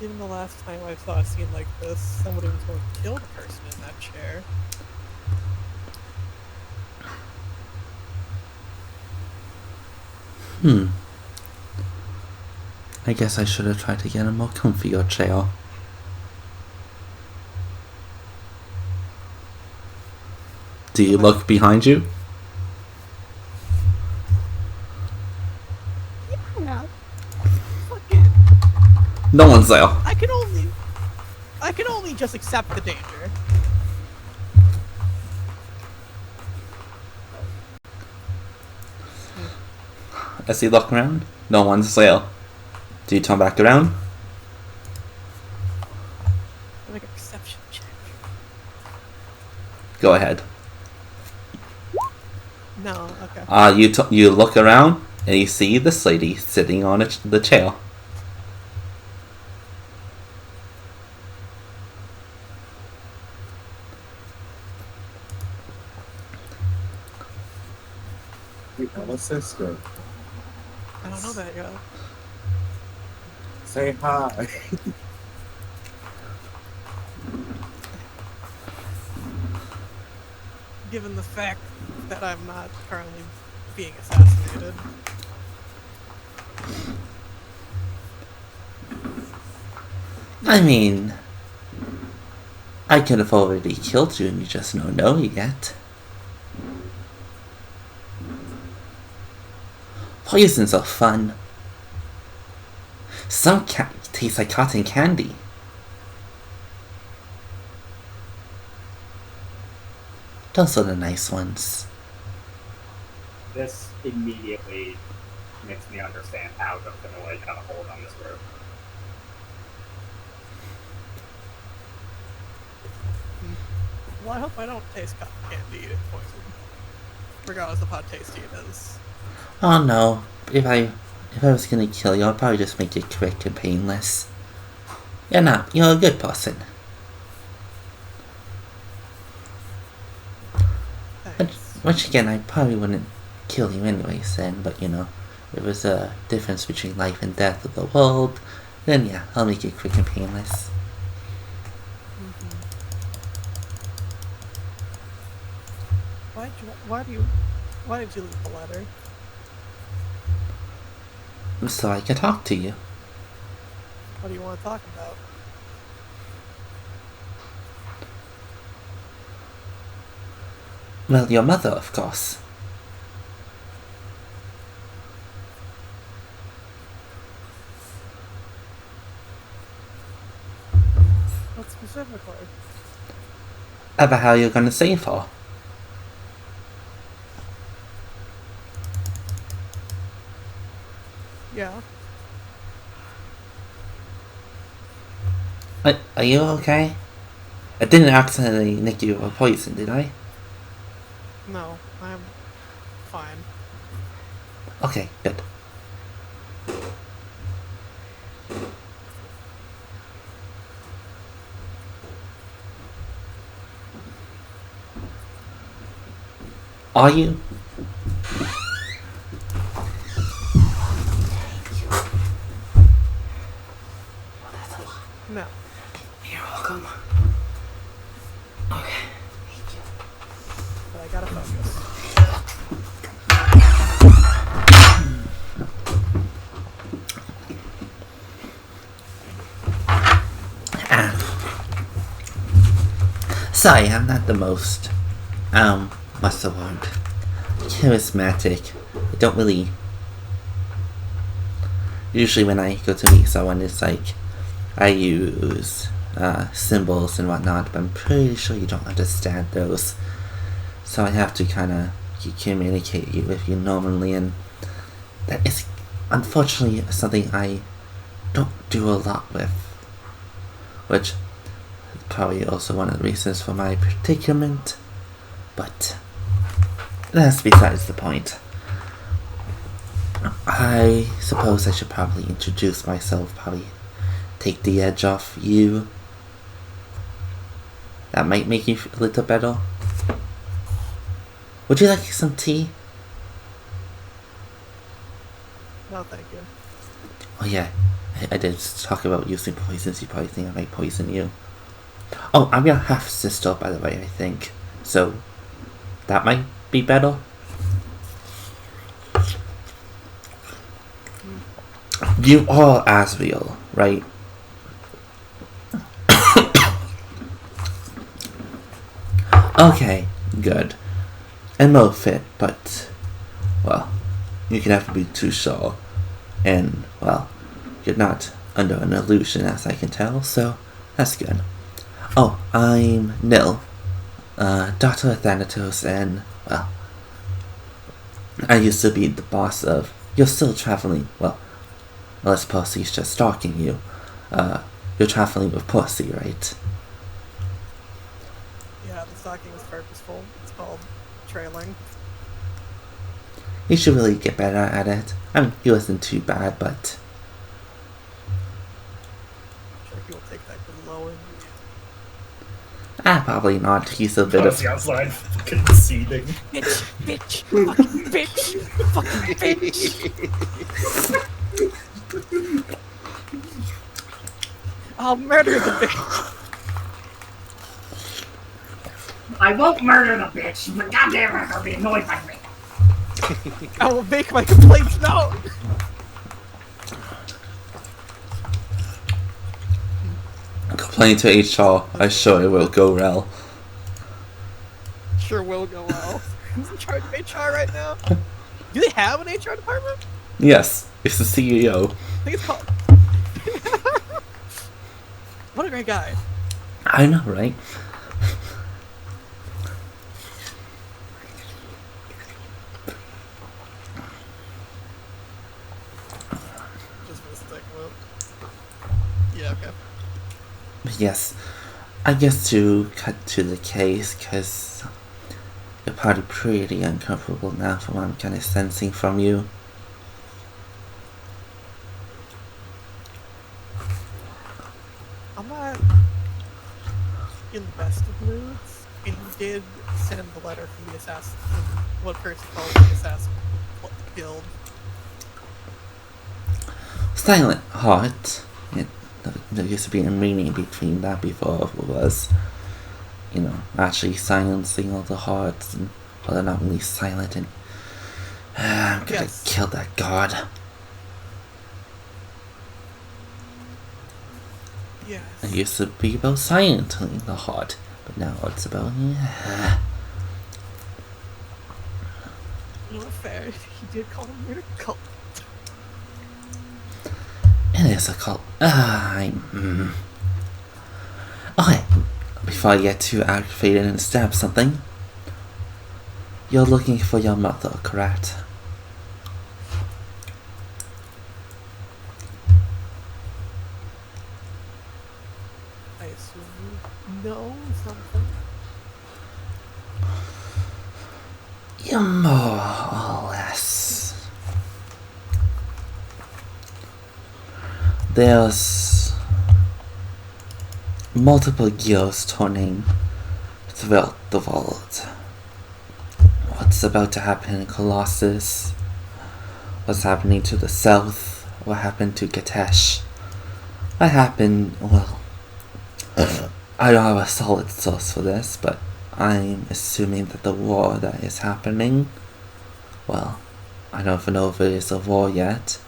Even the last time I saw a scene like this, somebody was going to kill the person in that chair. I guess I should have tried to get a more comfier chair. Do you look behind you? Yeah. Fuck it. No one's there. I can only just accept the danger. As you look around, no one's there. Do you turn back around? Make a perception check. Go ahead. No, okay. You look around and you see this lady sitting on the chair. You have a sister. I don't know that yet. Say hi. Given the fact that I'm not currently being assassinated. I mean, I could have already killed you and you just don't know it yet. Poisons are fun. Some taste like cotton candy. Those are the nice ones. This immediately makes me understand how the Finale got a hold on this group. Well, I hope I don't taste cotton candy poison. Regardless of how tasty it is. Oh no, if I was gonna kill you, I'd probably just make it quick and painless. You're a good person. Which again, I probably wouldn't kill you anyways then, but if it was a difference between life and death of the world, then yeah, I'll make it quick and painless. Why did you leave the letter? So I can talk to you. What do you want to talk about? Well, your mother, of course. What specifically? About how you're gonna save her. Yeah. Are you okay? I didn't accidentally nick you with poison, did I? No, I'm fine. Okay, good. Are you? No. You're welcome. Okay. But I gotta focus. Sorry, I'm not the most, what's the word? Charismatic. I don't really... Usually when I go to meet someone, it's like, I use, symbols and whatnot, but I'm pretty sure you don't understand those. So I have to kind of communicate with you normally, and that is, unfortunately, something I don't do a lot with. Which is probably also one of the reasons for my predicament, but that's besides the point. I suppose I should probably introduce myself, probably take the edge off you. That might make you feel a little better. Would you like some tea? No, thank you. Oh yeah, I did talk about using poisons. You probably think I might poison you. Oh, I'm your half-sister, by the way, I think. So, that might be better. You are Asriel, right? Okay, good. And more fit, but, well, you can never be too sure. And, well, you're not under an illusion, as I can tell, so that's good. Oh, I'm Nil, daughter of Thanatos, and, well, I used to be the boss of... You're still traveling, well, unless Percy's just stalking you. You're traveling with Percy, right? Yeah, the stalking is purposeful. It's called trailing. You should really get better at it. I mean, he wasn't too bad, but... I'm sure he'll take that good low and... probably not. He's a bit of... the outside, fucking seething. Bitch! Fucking bitch! Fucking bitch! I'll murder the bitch! I won't murder the bitch, but goddamn it, I'll be annoyed by me. I will make my complaints known! Complain to HR. I'm sure it will go well. Sure will go well. Who's in charge of HR right now? Do they have an HR department? Yes, it's the CEO. I think it's called... What a great guy. I know, right? Just for the stick whip. Yeah, okay. Yes, I guess to cut to the case, because you're probably pretty uncomfortable now from what I'm kind of sensing from you. I'm not in the best of moods, and he did send the letter from the assassin, what Percy calls the assassin guild. Silent Heart. There used to be a meaning between that before it was, you know, actually silencing all the hearts, and well, they're not really silent, and I'm gonna kill that god. Yes. It used to be about silencing the heart, but now it's about Not fair. He did call him a cult. It is a cult. Okay, before I get too aggravated and stab something, you're looking for your mother, correct? I assume you know something. Yeah, more or less. there's multiple gears turning throughout the world. What's about to happen in Colossus? What's happening to the south? What happened to Gatesh? What happened, well, I don't have a solid source for this, but I'm assuming that the war that is happening, well, I don't even know if it is a war yet.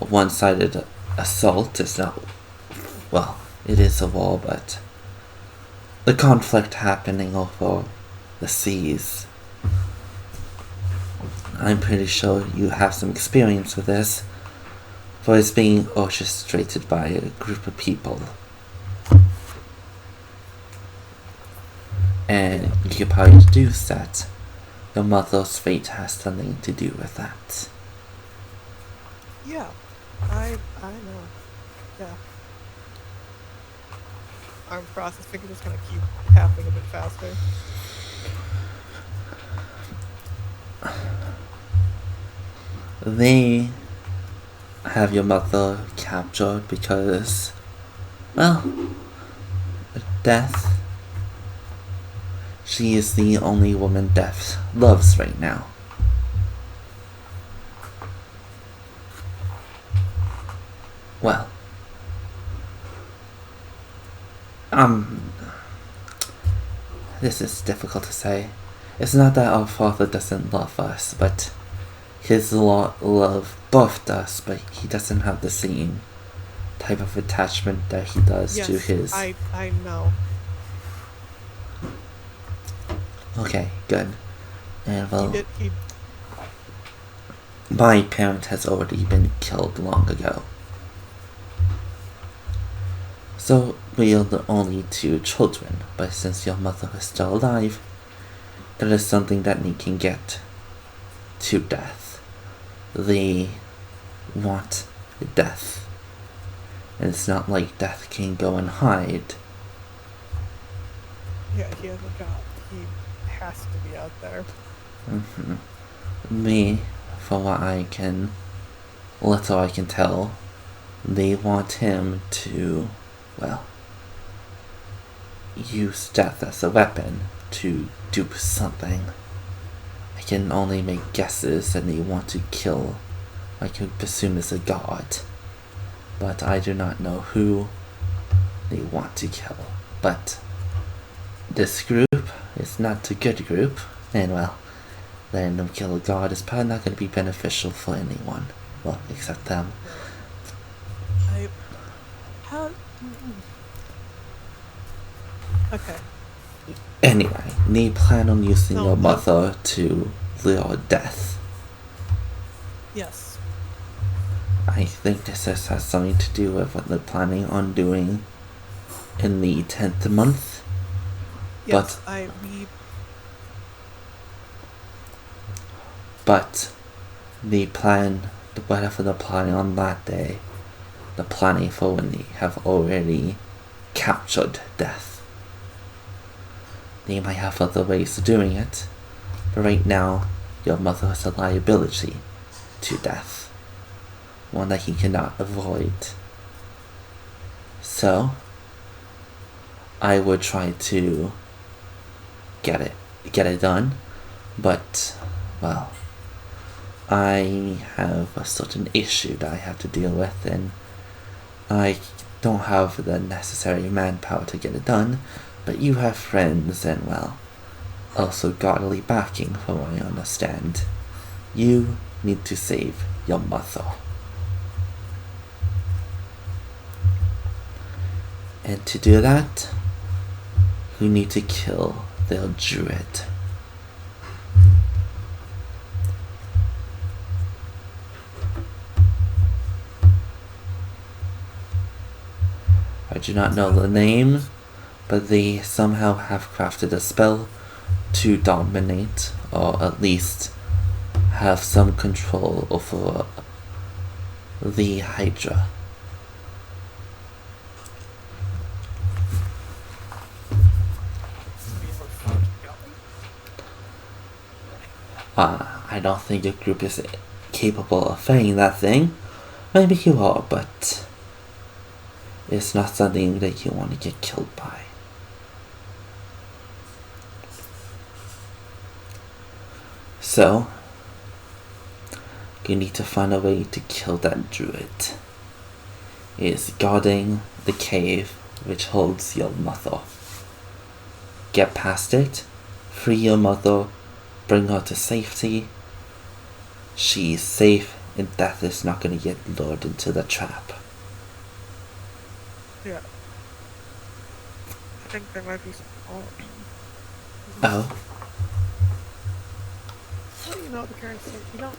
A one-sided assault is not, well, it is a war, but the conflict happening over the seas. I'm pretty sure you have some experience with this, for it's being orchestrated by a group of people. And you could probably deduce that your mother's fate has something to do with that. Yeah, I know. Yeah. Arm process figure just gonna keep happening a bit faster. They have your mother captured because, well, death. She is the only woman Death loves right now. Well, this is difficult to say. It's not that our father doesn't love us, but his love birthed us, but he doesn't have the same type of attachment that he does to his... I know. Okay, good. And well, my parent has already been killed long ago. So we are the only two children, but since your mother is still alive, that is something that they can get to Death. They want Death. And it's not like Death can go and hide. Yeah, he has a job. He has to be out there. Me, for what I can, little I can tell, they want him to, well, use death as a weapon to do something. I can only make guesses, and they want to kill, I could presume is a god, but I do not know who they want to kill. But this group is not a good group, and well, letting them kill a god is probably not going to be beneficial for anyone, well, except them. Okay. Anyway, they plan on using your mother to lure Death. Yes. I think this has something to do with what they're planning on doing in the 10th month. Yes, but the plan, whatever they're planning on that day, the planning for when they have already captured Death. They might have other ways of doing it, but right now, your mother is a liability to Death. One that he cannot avoid. So, I would try to get it done, but, well, I have a certain issue that I have to deal with, and I don't have the necessary manpower to get it done, but you have friends and, well, also godly backing from what I understand. You need to save your mother. And to do that, you need to kill their druid. I do not know the name, but they somehow have crafted a spell to dominate, or at least have some control over the Hydra. I don't think your group is capable of fighting that thing. Maybe you are, but It's not something that you want to get killed by. So, you need to find a way to kill that druid. It is guarding the cave which holds your mother. Get past it, free your mother, bring her to safety. She is safe, and death is not going to get lured into the trap. Yeah. I think there might be some. Oh? How do you know the current state? You don't.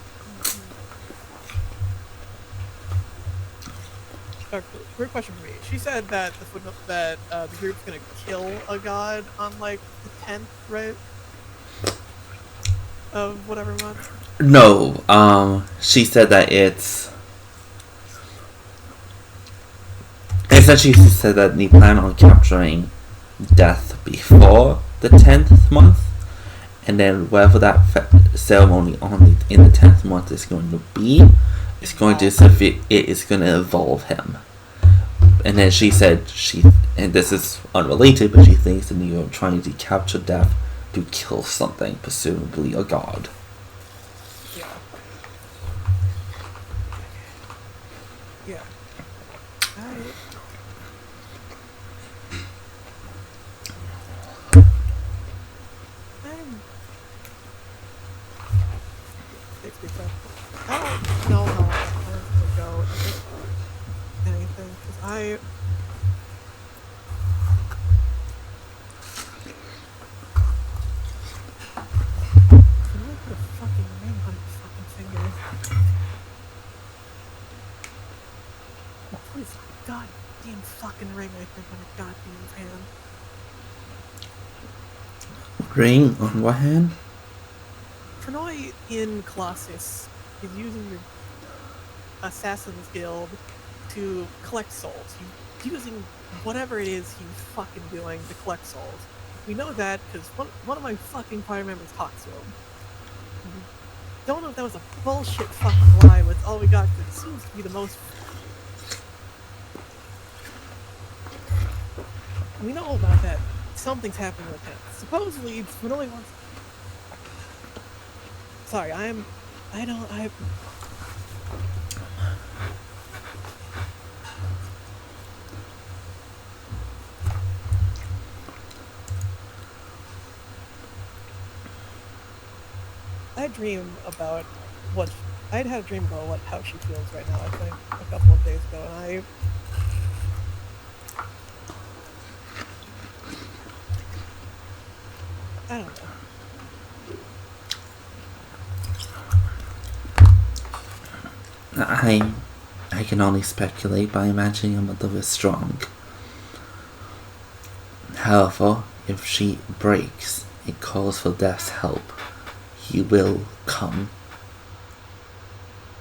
Quick question for me. She said that the group's gonna kill a god on like the 10th, right? Of whatever month. No, she said that it's... Essentially, she said that they plan on capturing death before the 10th month, and then whatever that ceremony in the 10th month is going to be, it's going to it is going to evolve him. And then she said and this is unrelated, but she thinks that you're trying to capture death to kill something, presumably a god. Yeah. Yeah. I don't know how that would go with anything, because I put a fucking ring on his fucking finger. Put his goddamn fucking ring, I think, on a goddamn hand. Ring on what hand? Fernoi in Colossus is using the Assassin's Guild to collect souls. He's using whatever it is he's fucking doing to collect souls. We know that because one of my fucking party members talked to him. Don't know if that was a bullshit fucking lie, but all we got, it seems to be the most... We know about that. Something's happening with him. Supposedly, Fernoi wants... Sorry, I dream about I'd had a dream about how she feels right now, I think, a couple of days ago, and I don't know. I can only speculate by imagining your mother is strong. However, if she breaks and calls for death's help, he will come.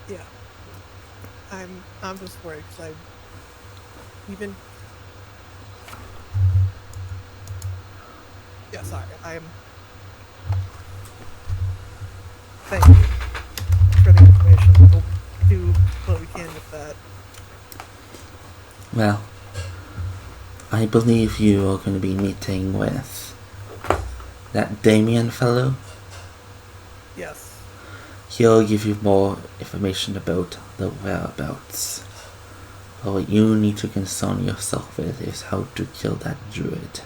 Yeah. I'm just worried because even... Yeah, sorry, Thank you for the information. We'll do what we can with that. Well, I believe you are going to be meeting with that Didyman fellow. Yes. He'll give you more information about the whereabouts. But what you need to concern yourself with is how to kill that druid.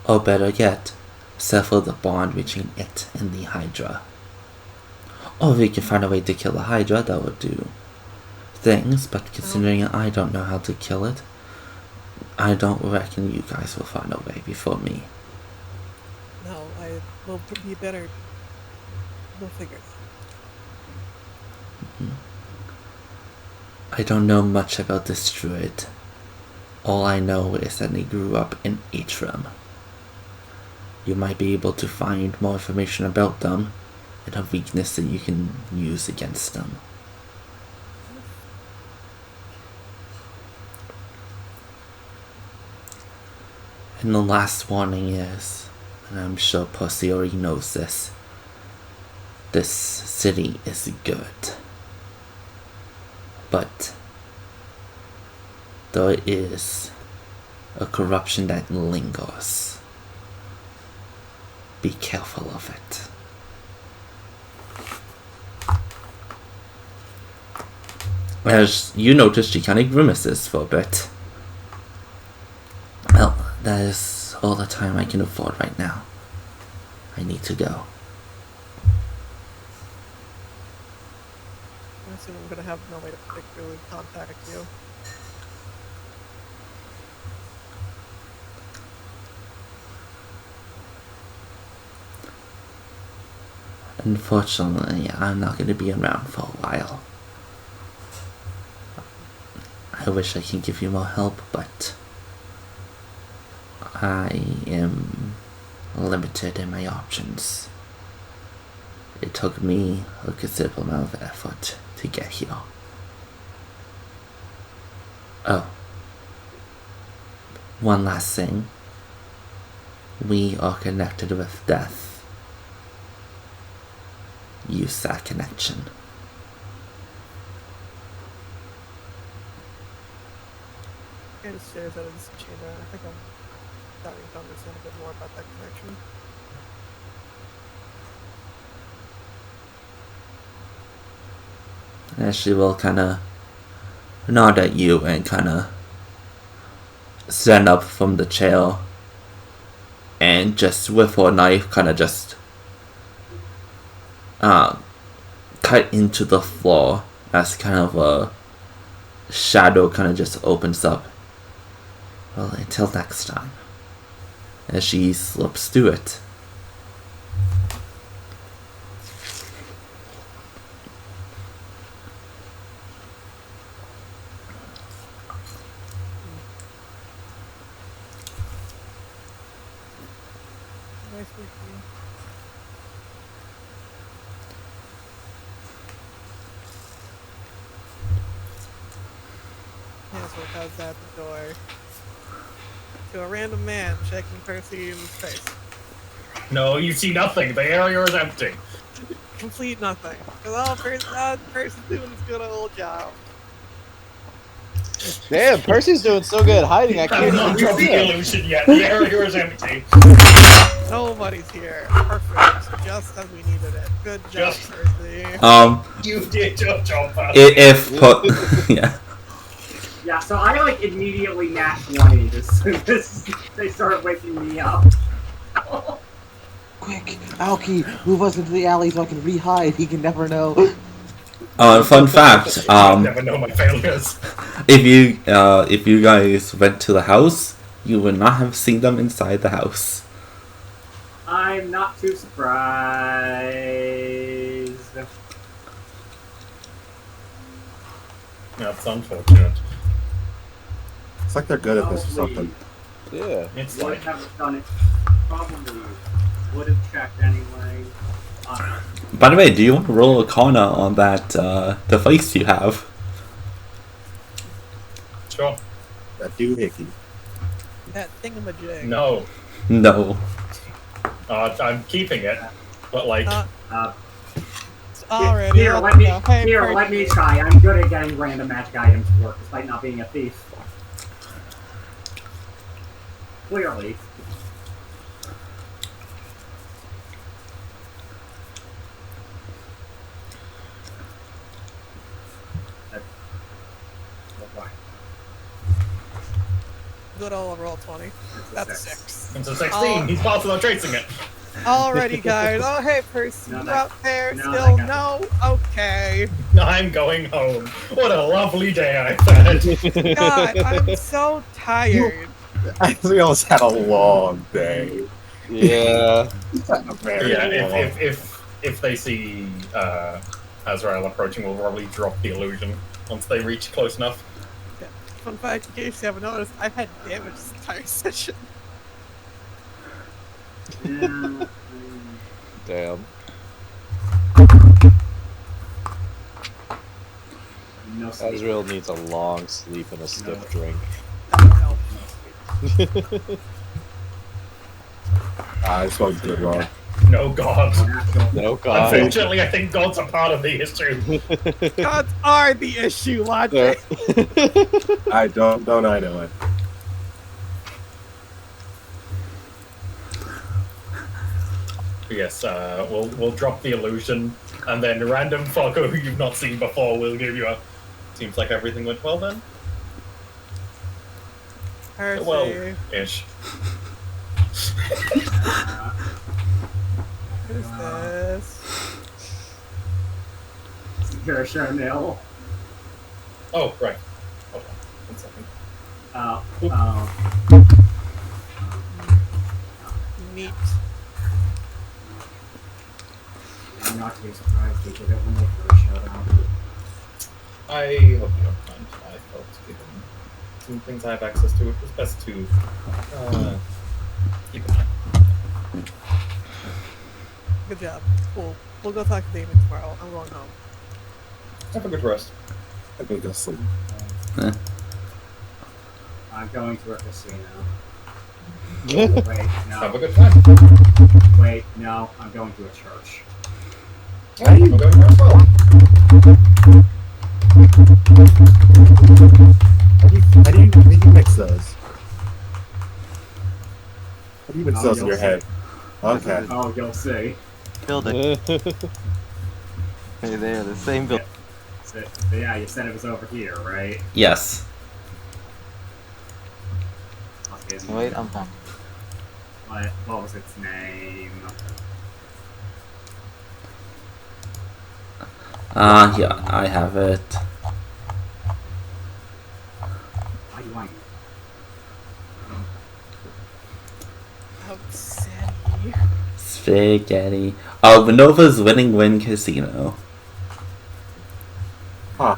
Or better yet, sever the bond between it and the Hydra. Or if you can find a way to kill the Hydra, that would do things, but considering I don't know how to kill it, I don't reckon you guys will find a way before me. No, will be better. We'll figure it out. I don't know much about this druid. All I know is that he grew up in Atrium. You might be able to find more information about them and a weakness that you can use against them. And the last warning is, and I'm sure Percy already knows this city is good. But there is a corruption that lingers. Be careful of it. As you notice, she kind of grimaces for a bit. Well, that is all the time I can afford right now. I need to go. I assume I'm gonna have no way to particularly contact you. Unfortunately, I'm not going to be around for a while. I wish I could give you more help, but I am limited in my options. It took me a considerable amount of effort to get here. Oh. One last thing. We are connected with death. Use that connection. I just stares at his chamber. I think I'm starting to understand a bit more about that connection. And she will kind of nod at you and kind of stand up from the chair and just with her knife kind of just cut into the floor as kind of a shadow kind of just opens up. Well, until next time. As she slips through it. Nice meeting you. Hansel comes at the door to a random man shaking Percy in his face. No, you see nothing. The area is empty. Complete nothing. Because all Percy's doing is good old job. Damn, Percy's doing so good hiding. I can't not even dropped see the him. illusion yet. The area is empty. Nobody's here. Perfect. Just as we needed it. Good job, Percy. You did your job, Percy. Yeah. Yeah, so I like immediately nat 20 as soon as they started waking me up. Quick, Aoki, move us into the alley so I can re-hide. He can never know. Fun fact. Never know my failures. If you guys went to the house, you would not have seen them inside the house. I'm not too surprised. That's unfortunate. It's like they're good at this or something. Yeah. It's Would like have done it. Probably would have checked anyway. By the way, do you want to roll a corner on that device you have? Sure. That doohickey. That thingamajig. No. No. I'm keeping it, but like. Already. Here, let me try. I'm good at getting random magic items to work, despite not being a thief. Clearly. Good old roll 20. That's a 6. It's a 16. He's possible of tracing it. Alrighty, guys. Oh, hey, Percy. No, You that- out there no, still? that No? Okay. I'm going home. What a lovely day I've had. God, I'm so tired. We almost had a long day. Yeah. If they see Azrael approaching, we'll probably drop the illusion once they reach close enough. Yeah. Fun fact, in case you haven't noticed, I've had damage this entire session. Yeah. Damn. No sleep. Azrael needs a long sleep and a stiff drink. That'll help. I smoked good wrong. No god. No god. Unfortunately, I think gods are part of the issue. Gods are the issue, Logic. I don't I know it. Yes, we'll drop the illusion, and then random fucker who you've not seen before will give you a. Seems like everything went well then. Percy. Well, ish. Who's this? Chanel. Oh, right. Hold on. 1 second. Neat. I'm not to be surprised they did it when they first showed up. I hope you don't mind. I felt given some things I have access to, it was best to keep an eye. Good job. Cool. We'll go talk to Damon tomorrow. I'm going home. Have a good rest. I'm gonna go sleep. I'm going to a casino. Wait, no. Have a good time. Wait, no. I'm going to a church. I'm going there as well. How do you mix those? How do you mix those in your head? Okay. Oh, you'll see. Building. Hey there, the same building. So, yeah, you said it was over here, right? Yes. Wait, I'm done. What was its name? Yeah, I have it. Why do you want Spaghetti. Oh, Winova's Winning Win Casino. Huh.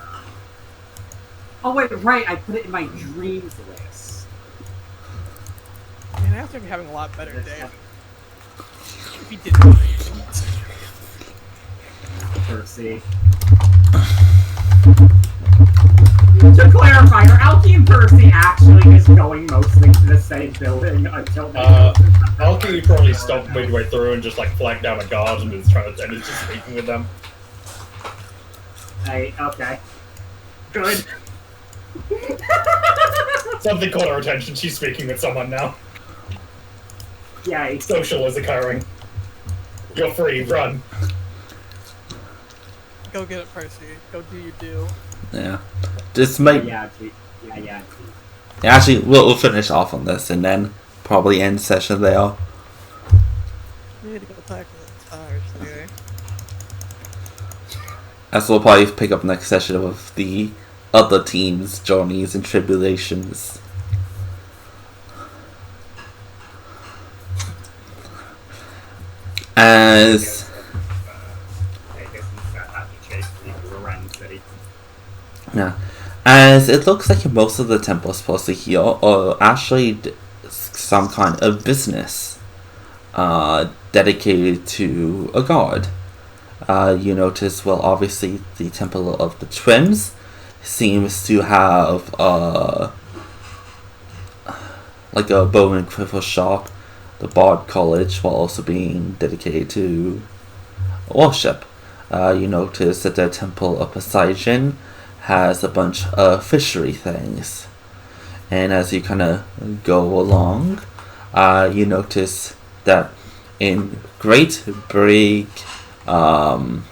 Oh wait, right, I put it in my dreams list. Man, I have to be having a lot better day. If he didn't Percy. To clarify, are Alki and Percy actually just going mostly to the same building until they Alki probably stopped midway through and just like flagged down a guard and is trying to and is just speaking with them. Hey, okay. Good. Something caught her attention. She's speaking with someone now. Yay. Social is occurring. You're free, run. Go get it, Percy. Go do your do. Yeah. This might. Yeah. Actually, we'll finish off on this and then probably end session there. We need to go talk to the stars today. As we'll probably pick up next session with the other team's journeys and tribulations. As it looks like most of the temples posted here are actually some kind of business dedicated to a god. You notice, well, obviously the Temple of the Twins seems to have like a bow and quiver shop. The Bard College, while also being dedicated to worship. You notice that the Temple of Poseidon has a bunch of fishery things. And as you kind of go along, you notice that in great big kind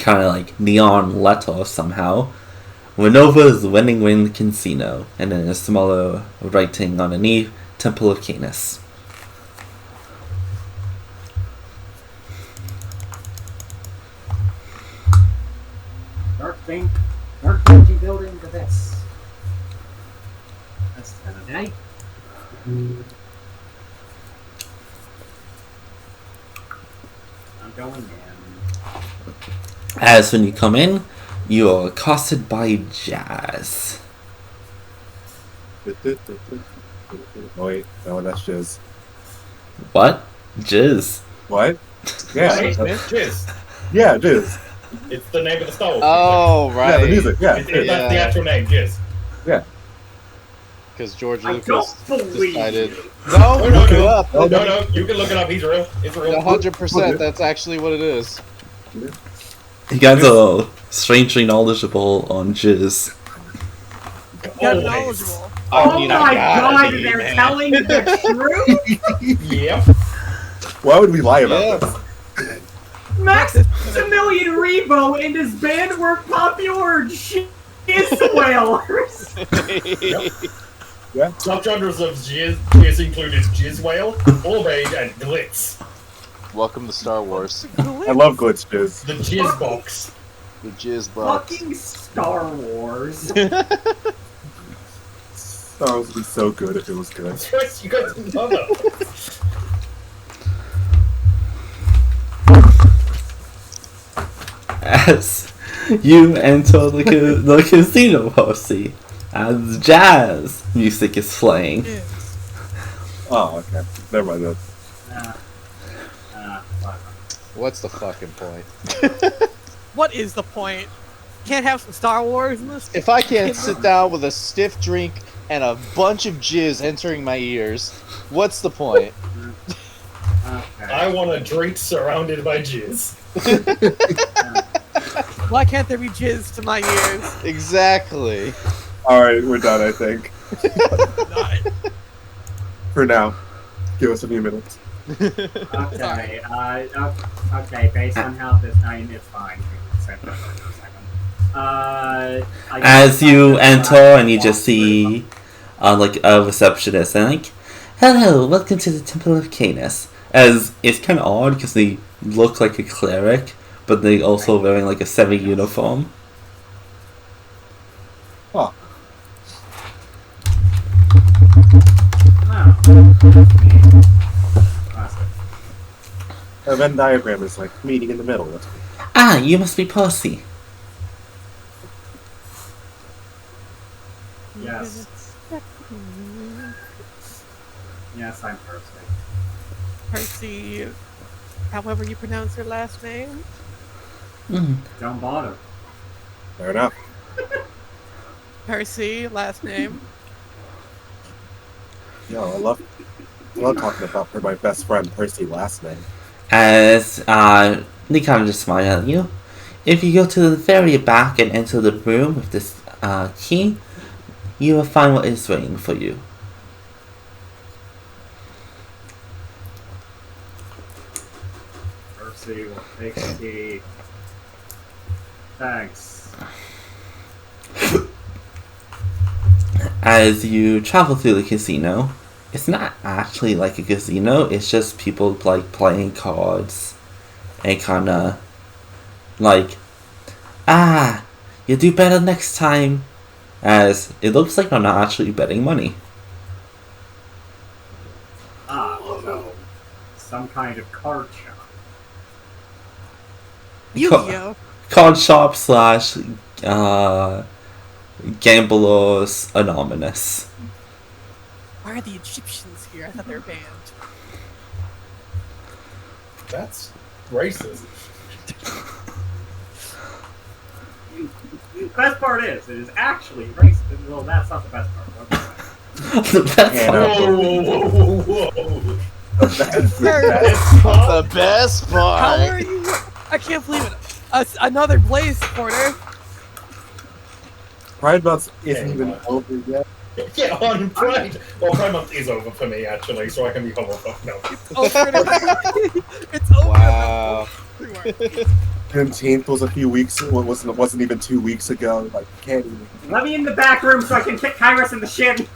of like neon letter somehow, Winova's Winning Win Casino, and then a smaller writing underneath, Temple of Canis. Dark fancy building to this. That's kind of nice. I'm going in. As when you come in, you are accosted by Jazz. Oh wait, no, that's Jizz. What? Jizz? What? Yeah. Jizz. Yeah, Jizz. It's the name of the Star Wars. Oh, right. Yeah, the music, yeah. That's the actual name, Jizz. Yeah. because George I Lucas don't believe decided. you. No, No, look it up. no, you can look it up. He's real. It's real. 100%. That's actually what it is. You guys are strangely knowledgeable on jizz. Got knowledgeable. Oh my god, they're telling the truth? Yep. Why would we lie about this? Maximilian Rebo and his band were popular jizz whalers. Yep. Yeah. Subgenres of jizz included jizz whale, bullbait, and glitz. Welcome to Star Wars. I love glitch jizz. The jizz box. The jizz box. Fucking Star Wars. Star Wars would be so good if it was good. Yes, you guys know that. As you enter the casino, Percy, as jazz music is playing. Oh, okay. Never mind that. What's the fucking point? What is the point? Can't have some Star Wars in this? If I can't sit down with a stiff drink and a bunch of jizz entering my ears, what's the point? I want a drink surrounded by jizz. Why can't there be jizz to my ears? Exactly. Alright, we're done, I think. For now. Give us a few minutes. Okay, okay, based on how this night is fine. As you enter and you just see like a receptionist and like, hello, welcome to the Temple of Canis. As it's kind of odd because they look like a cleric, but they also wearing like a semi-uniform. Oh. A Venn diagram is like meeting in the middle. Ah, you must be Percy. Yes. Yes, I'm Percy. Percy, however you pronounce your last name. Don't bother. Fair enough. Percy, last name. Yo, I love talking about my best friend Percy last name. As they kind of just smile at you. If you go to the very back and enter the room with this key, you will find what is waiting for you. Percy will take the key. Thanks. As you travel through the casino, it's not actually like a casino, it's just people like playing cards and kinda like, you do better next time, as it looks like they're not actually betting money. So some kind of card shop. Yu-Gi-Oh! Card shop slash Gamblers Anonymous. Why are the Egyptians here? I thought they were banned. That's racist. The best part is, it is actually racist. Well, that's not the best part. The best part. The best part. How are you? I can't believe it. Another Blaze supporter. Pride Month isn't even over yet. Yeah, on Pride. Well, Pride Month is over for me, actually, so I can be homophobic now. It's over. Wow. 15th was a few weeks. Wasn't even 2 weeks ago. Like, can't even. Let me in the back room so I can kick Kairos in the shin.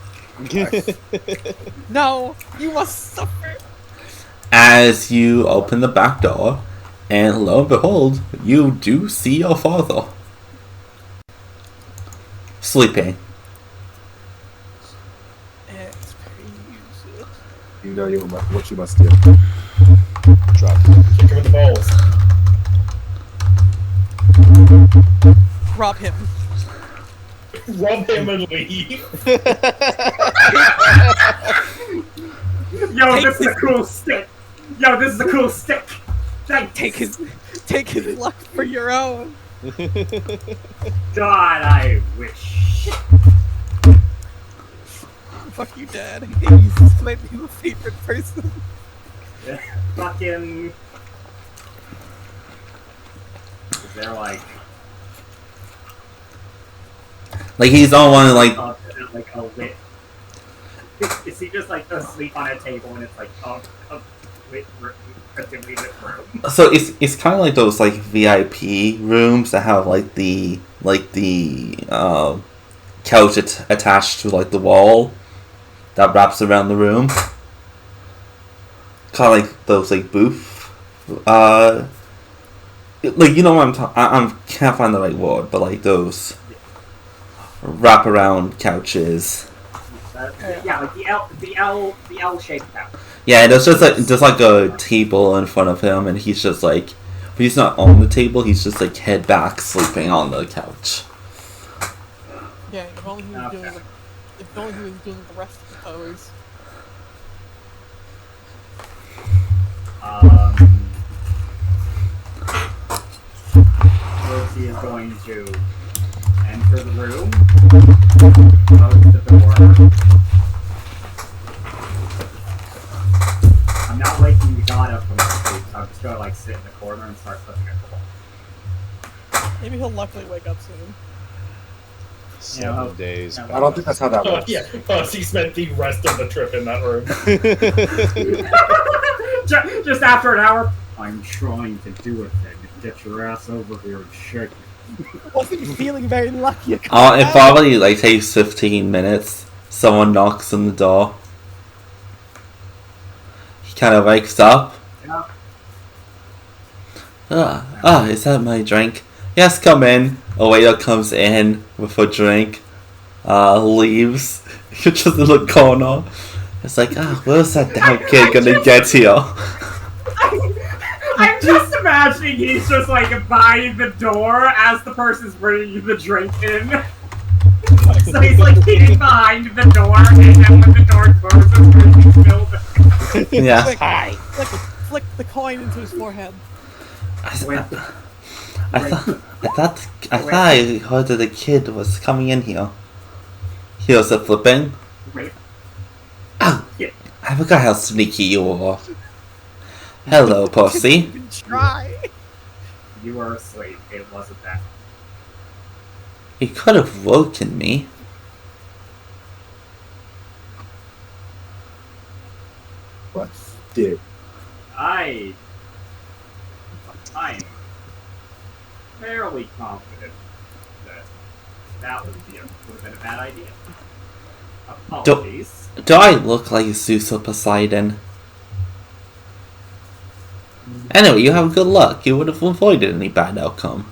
No, you must suffer. As you open the back door, and lo and behold, you do see your father sleeping. You know what you must do. Drop. Kick him in the balls. Rob him. Rob him and leave. Yo, this is a cool stick. Yo, this is a cool stick. Take his luck for your own. God, I wish. Fuck you, Dad. This might be my favorite person. Fucking. Is there like he's on one like a lit? Is he just like asleep on a table and it's like a dimly lit room? so it's kind of like those like VIP rooms that have like the couch attached to like the wall that wraps around the room. Kind of like those like booth, like you know what I can't find the right word, but like those wraparound couches. Yeah, like the L-shaped couch. Yeah, there's just like a table in front of him, and he's just like, but he's not on the table. He's just like head back, sleeping on the couch. Yeah, if only he was doing the rest of the pose. Rosie is going to enter the room, close the door. I'm not waking the god up from his sleep, so I'm just gonna like sit in the corner and start looking at the wall. Maybe he'll luckily wake up soon. 7 days. I don't think that's how that works. Yeah, he spent the rest of the trip in that room. Just after an hour, I'm trying to do a thing. Get your ass over here and shake me. Wasn't feeling very lucky. It probably like takes 15 minutes. Someone knocks on the door. He kind of wakes up. Yeah. Is that my drink? Yes, come in. A waiter comes in with a drink. Leaves. You're just in the corner. It's like, where's that damn kid gonna get here? I'm just imagining he's just like by the door as the person's bringing the drink in. So he's like hidden behind the door, and then when the door closes, he's spilled. Yeah. Hi. Flick the coin into his forehead. I thought I heard that the kid was coming in here. He was flipping. Wait. I forgot how sneaky you were. Hello, Pussy. Try. You were asleep. It wasn't that. You could have woken me. What did? I'm fairly confident that would have been a bad idea. Apologies. Do I look like Zeus or Poseidon? Anyway, you have good luck. You would have avoided any bad outcome.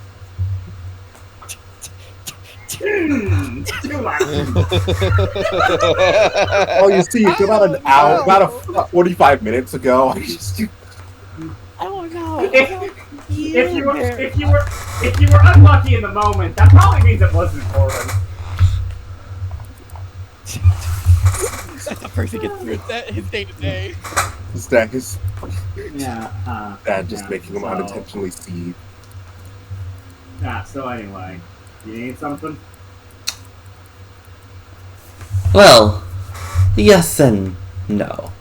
Oh, you see, about an hour, about 45 minutes ago. Oh no! If you were unlucky in the moment, that probably means it wasn't important. That's the person gets through his day to day. That just making him unintentionally see. Yeah. So anyway, you need something? Well, yes and no.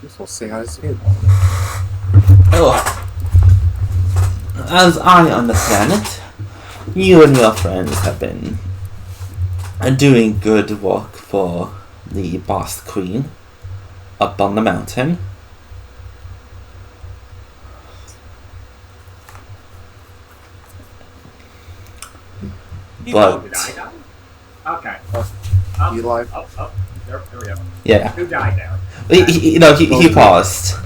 Guess we'll see how this is. Oh. As I understand it, you and your friends have been doing good work for the boss queen up on the mountain. But Did I die? Okay. You alive? Oh, there we go. yeah, Who died there? he paused.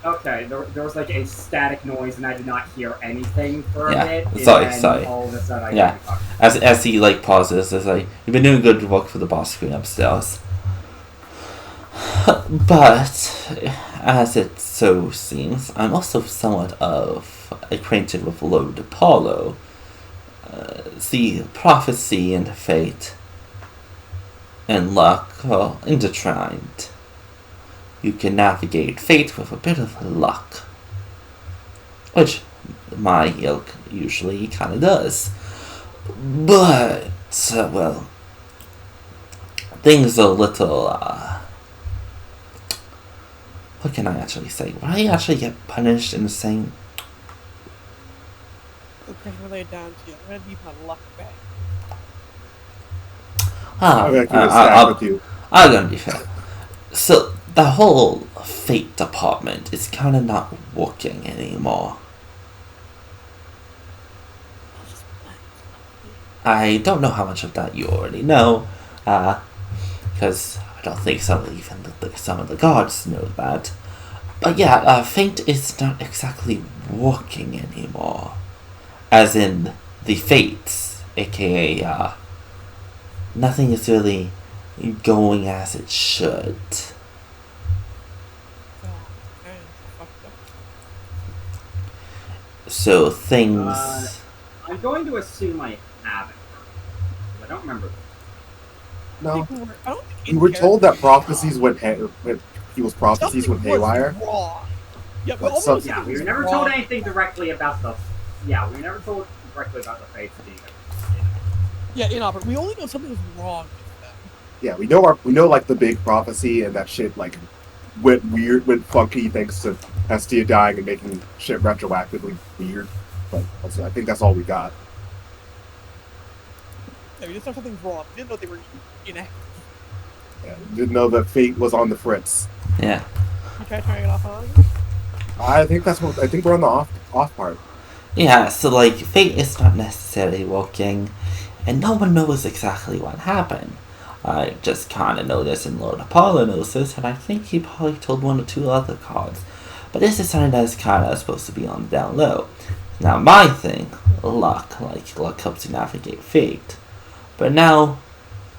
Okay, there was like a static noise and I did not hear anything for Yeah, a bit. sorry, and then sorry. All of a sudden Yeah, as he like pauses, it's like, you've been doing good work for the boss queen upstairs. But as it so seems, I'm also somewhat of acquainted with Lord Apollo. See, prophecy and fate and luck are intertwined. You can navigate fate with a bit of luck. which my ilk usually kind of does. But, well, things are a little, what can I actually say? Would I actually get punished in the same? Okay, we'll lay it down to you. I'm gonna need my luck back. I'm gonna keep it stacked with you. I'm gonna be fair. So, the whole fate department is kind of not working anymore. I don't know how much of that you already know, because I don't think some of the guards know that. But yeah, fate is not exactly working anymore. As in, the fates, aka, nothing is really going as it should. So things... I'm going to assume I haven't. I don't remember. No. We were told that prophecies went people's prophecies went haywire. Yeah, But we were never told anything directly about the... Yeah, we were never told directly about the fates being... Yeah, inoperable. We only know something was wrong with them. Yeah, we know like the big prophecy and that shit like went funky thanks to Hestia dying and making shit retroactively weird. But also, I think that's all we got. Yeah, we just know something's wrong. We didn't know they were inactive. Yeah, didn't know that fate was on the fritz. Yeah. You try turning it off on? I think we're on the off part. Yeah, so like fate is not necessarily working, and no one knows exactly what happened. I just kind of know this, and Lord Apollo knows this, and I think he probably told 1 or 2 other cards. But this is something that's kind of supposed to be on the down low. Now my thing, luck helps you navigate fate. But now,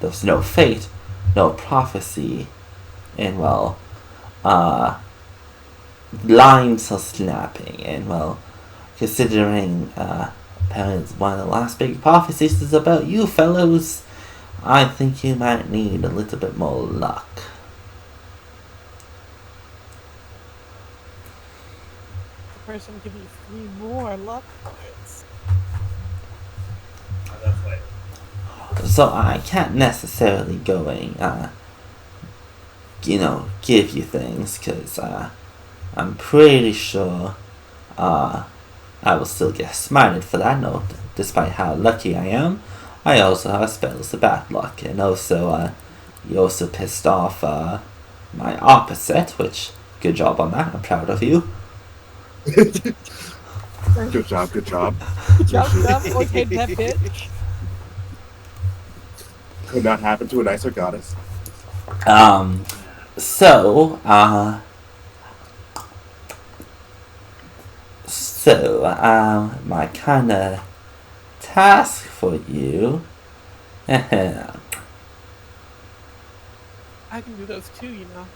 there's no fate, no prophecy, and well, lines are snapping, and well, considering apparently one of the last big prophecies is about you fellows, I think you might need a little bit more luck. The person give you 3 more luck points. That's later. So I can't necessarily go and, give you things, because I'm pretty sure I will still get smited for that note, despite how lucky I am. I also have spells of bad luck, and also, you also pissed off my opposite, which, good job on that, I'm proud of you. Good job. Good job, okay, that bitch. Could not happen to a nicer goddess. My kind of task for you. I can do those too, you know.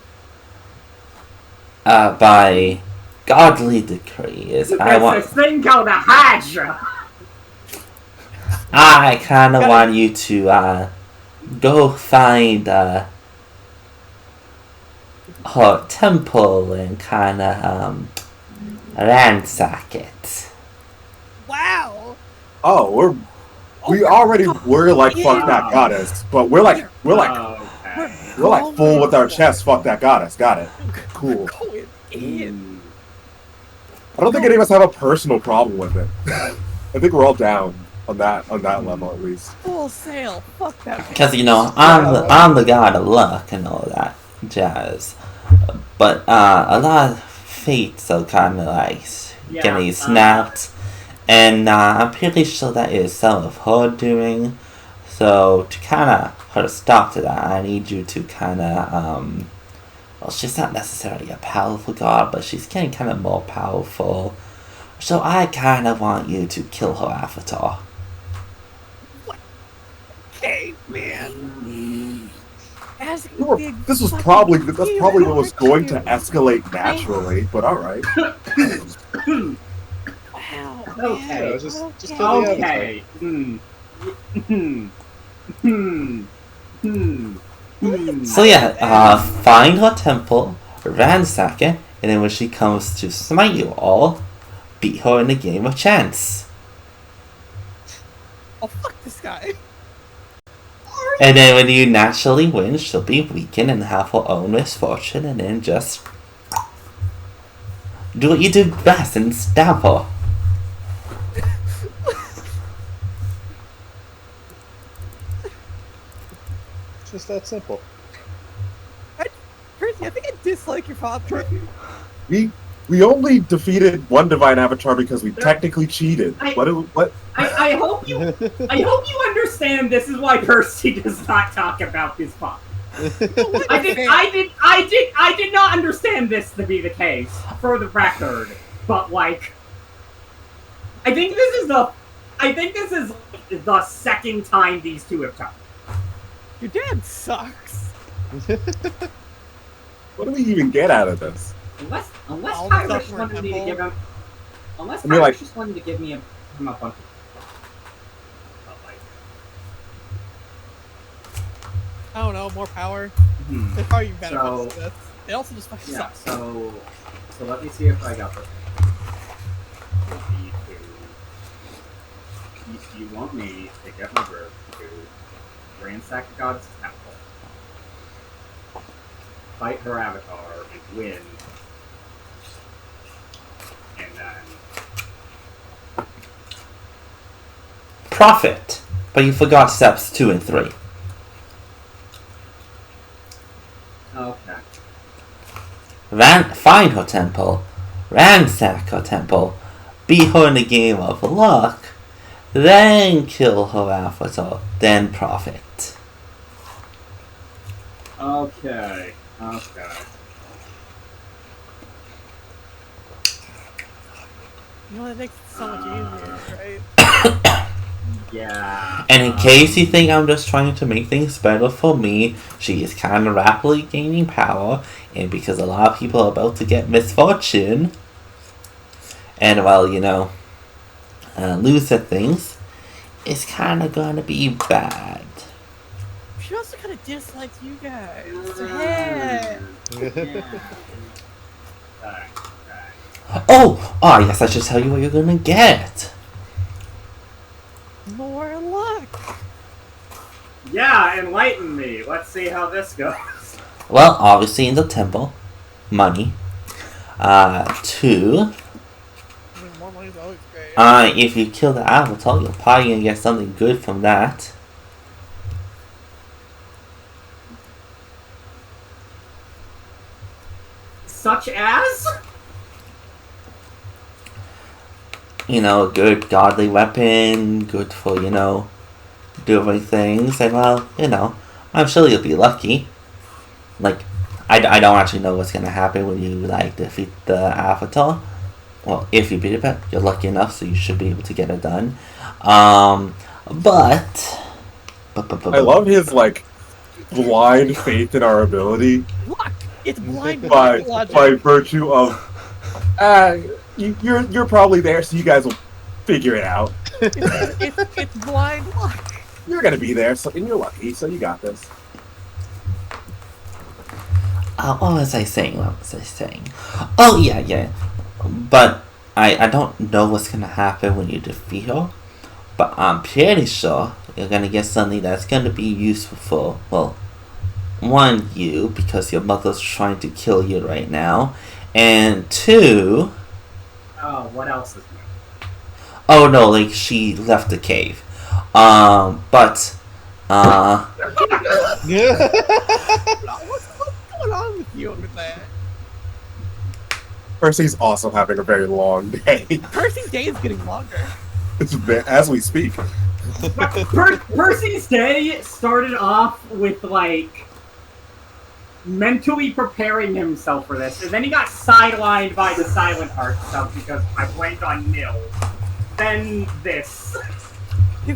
By godly decree is There's this thing called a Hydra. I kind of want you to go find her temple and kind of ransack it. Wow. Oh, we're like fuck that goddess, but we're like full with our chest. Fuck that goddess. Got it. Cool. Going in. I don't think any of us have a personal problem with it. I think we're all down on that level at least. Full sail. Fuck that. Because I'm the god of luck and all that jazz, but a lot of fates are kind of like getting snapped, and I'm pretty sure that is some of her doing. So to kind of put a stop to that, I need you to kind of well, she's not necessarily a powerful god, but she's getting kind of more powerful. So I kind of want you to kill her avatar. Okay, man. That's probably what was going to escalate naturally, but all right. Wow. Okay. Just Okay. So yeah, find her temple, ransack it, and then when she comes to smite you all, beat her in a game of chance. Oh, fuck this guy. And then when you naturally win, she'll be weakened and have her own misfortune, and then just do what you do best and stab her. It's just that simple. Percy, I think I dislike your father. We only defeated one divine avatar because we technically cheated. What? I hope you understand this is why Percy does not talk about his father. I did not understand this to be the case, for the record. But like, I think this is the second time these two have talked. Your dad sucks. What do we even get out of this? Unless Tyler just wanted me to give him. Unless Tyler just wanted to give me him a bunch of. I don't know, more power. They probably benefits this. They also just fucking suck. So let me see if I got this. You want me to get my group to ransack the goddess temple, fight her avatar, and win, and then Profit, but you forgot steps 2 and 3. okay. Find her temple, ransack her temple, beat her in a game of luck, then kill her avatar, then profit. Okay. You know, that makes it so much easier, right? Yeah. And in case you think I'm just trying to make things better for me, she is kind of rapidly gaining power, and because a lot of people are about to get misfortune, and well, lose at things, it's kind of gonna be bad. She also kind of dislikes you guys. Yeah. Oh, yes, I should tell you what you're gonna get. More luck. Yeah, enlighten me. Let's see how this goes. Well, obviously in the temple, money. 2. More money's always great. If you kill the avatar, you're probably gonna get something good from that. Such as? A good godly weapon, good for, doing things, and well, I'm sure you'll be lucky. Like, I don't actually know what's gonna happen when you, defeat the avatar. Well, if you beat it, but you're lucky enough, so you should be able to get it done. But I love his, blind faith in our ability. Luck! It's blind by logic. virtue of, you're probably there, so you guys will figure it out. It's blind luck. You're gonna be there, and you're lucky, so you got this. What was I saying? Oh, yeah. But I don't know what's gonna happen when you defeat her. But I'm pretty sure you're gonna get something that's gonna be useful for, well, one, you, because your mother's trying to kill you right now. And 2... Oh, what else is new? Oh no, she left the cave. What's going on with you with that? Percy's also having a very long day. Percy's day is getting longer. As we speak. Percy's day started off with, mentally preparing himself for this, and then he got sidelined by the Silent Heart stuff because I blanked on nil. Then this.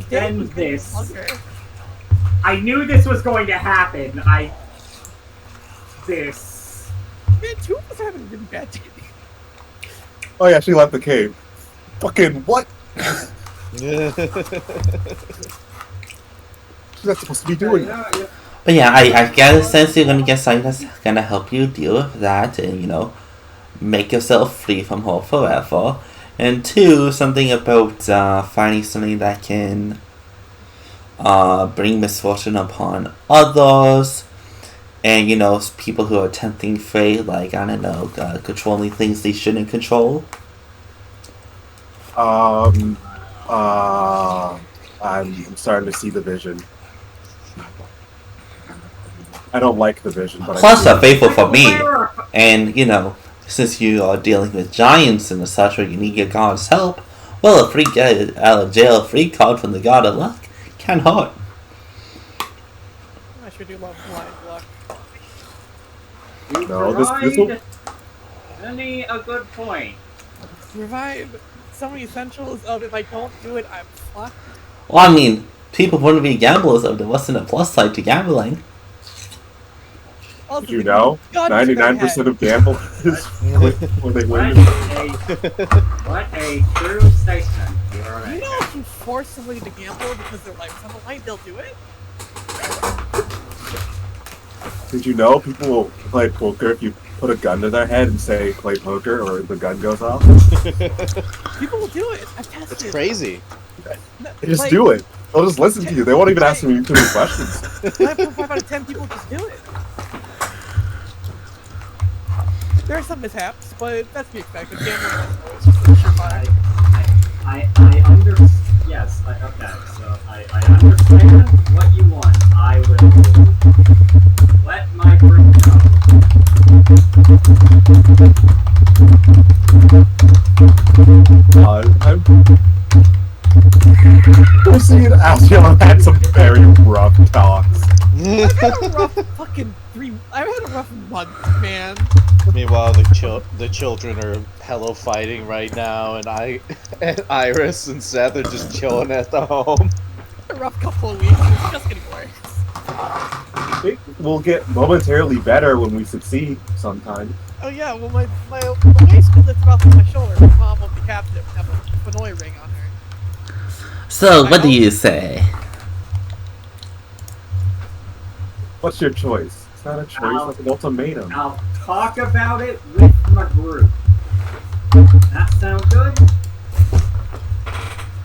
Then this. I knew this was going to happen. This. Man, 2 of us are having a really bad day. Oh yeah, she left the cave. Fucking what? She's not supposed to be doing that. But yeah, I get a sense you're gonna get something that's gonna help you deal with that and, make yourself free from her forever. And 2, something about finding something that can bring misfortune upon others. And, you know, people who are tempting fate, like, I don't know, controlling things they shouldn't control. I'm starting to see the vision. I don't like the vision, but Plus, are faithful for me. And, you know, since you are dealing with giants and such, where you need your god's help, well, a free get out of jail free card from the god of luck can't hurt. I sure do love blind luck. You provide many a good point. Provide so many essentials of if I don't do it, I'm fucked. Well, I mean, people wouldn't be gamblers if there wasn't a plus side to gambling. Did you know? 99% of gamblers when they win. What a true statement. You know, if you force somebody to gamble because their life's on the line, they'll do it. Did you know people will play poker if you put a gun to their head and say play poker or the gun goes off? People will do it. I've tested. It's crazy. They just do it. They'll just listen to you. They won't even ask me too many questions. 5 out of 10 people just do it. There are some mishaps, but that's to be expected. Gambling is always just a survive. I understand. Yes, okay. So I understand what you want. I will let my group know. I'm seeing Ashiel had some very rough talks. I've had a rough fucking I've had a rough month, man. Meanwhile, the children are hello fighting right now, and Iris and Seth are just chilling at the home. A rough couple of weeks. It's just getting worse. It will get momentarily better when we succeed sometime. Oh yeah, well my high school that's about my shoulder. My mom will be captive and have a Fenoi ring on her. So, what do you say? What's your choice? It's not a choice, it's like an ultimatum. I'll talk about it with my group. That sound good?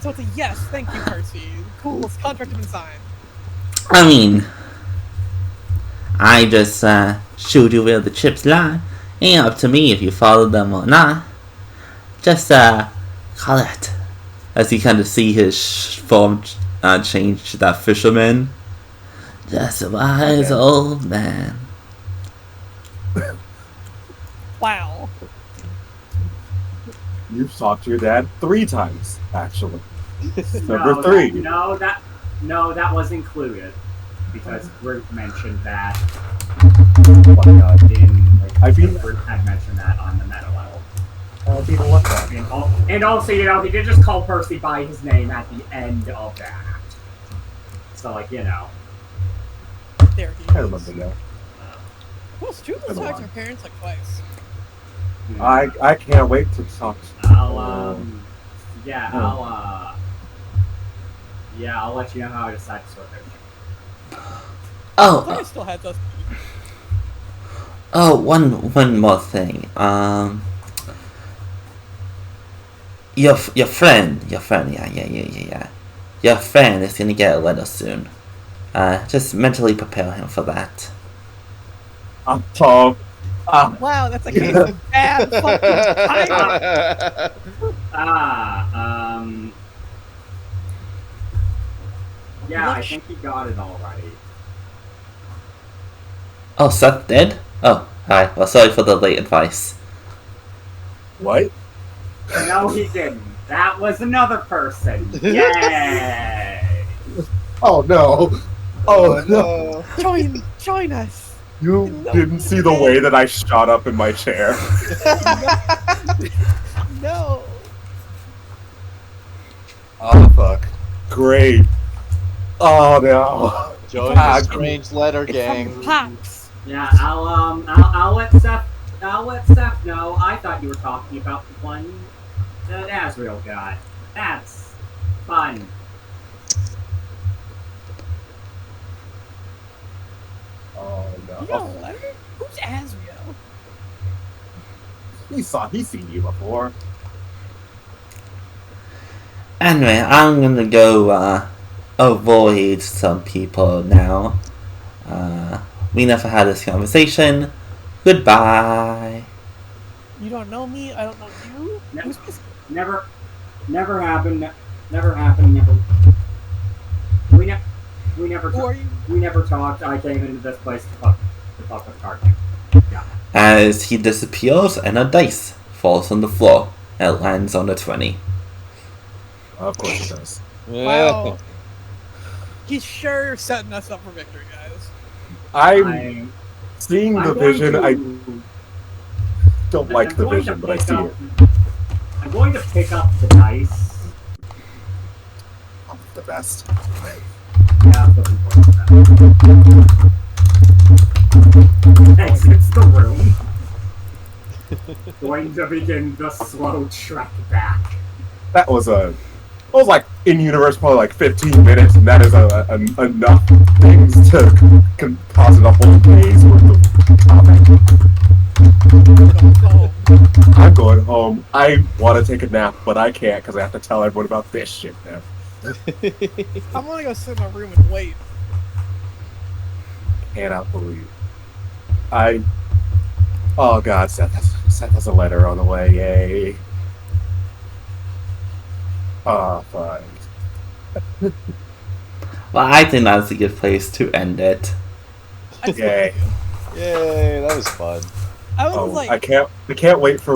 So it's a yes, thank you, Percy. Cool, this contract has been signed. I mean, I just showed you where the chips lie. Ain't up to me if you follow them or not. Just call it. As you kind of see his form change to that fisherman. Just a wise old man. Wow. You've talked to your dad 3 times, actually. Number 3. That was included. Because Groot mentioned that. Groot had mentioned that on the meta level. And also, you know, he did just call Percy by his name at the end of that. So, like, you know. There he is. I remember now. Well, Stu was talking to her parents like twice. I can't wait to talk to I'll let you know how I decide to sort everything. I still had those. Oh, one more thing. Your friend, yeah. Your friend is gonna get a letter soon. Just mentally prepare him for that. I'm Tom. Wow, that's a case of bad fucking timing. Yeah, I think he got it already. Oh, Seth did? Oh, hi. Well, sorry for the late advice. What? No, he didn't. That was another person. Yay! Oh no! Oh no! Join us. You didn't see the way that I shot up in my chair. No. Oh fuck! Great. Oh no! Join the strange letter gang. Pops. Yeah, I'll let Seth know. I thought you were talking about the one that Azrael got. That's fun. Oh no! You got a letter? Who's Azrael? He's seen you before. Anyway, I'm gonna go avoid some people now. We never had this conversation. Goodbye. You don't know me. I don't know you. Never happened. Never happened. We never. We never talked. I came into this place to fuck with the card game. Yeah. As he disappears, and a dice falls on the floor. It lands on a 20. Of course it does. Wow. He's sure setting us up for victory, guys. I'm seeing the vision. I don't like the vision, but I see it. I'm going to pick up the dice. The best. Yeah, I'm looking forward to that. Exits the room. Going to begin the slow trek back. That was like in universe probably like 15 minutes, and that is enough things to composite a whole day's worth of topic. I'm going home. I want to take a nap, but I can't because I have to tell everyone about this shit now. I'm gonna go sit in my room and wait. Cannot believe. Oh god, Seth has a letter on the way. Yay. Oh, fuck. Well, I think that's a good place to end it. Yay. Yay, that was fun. I was like, I can't wait for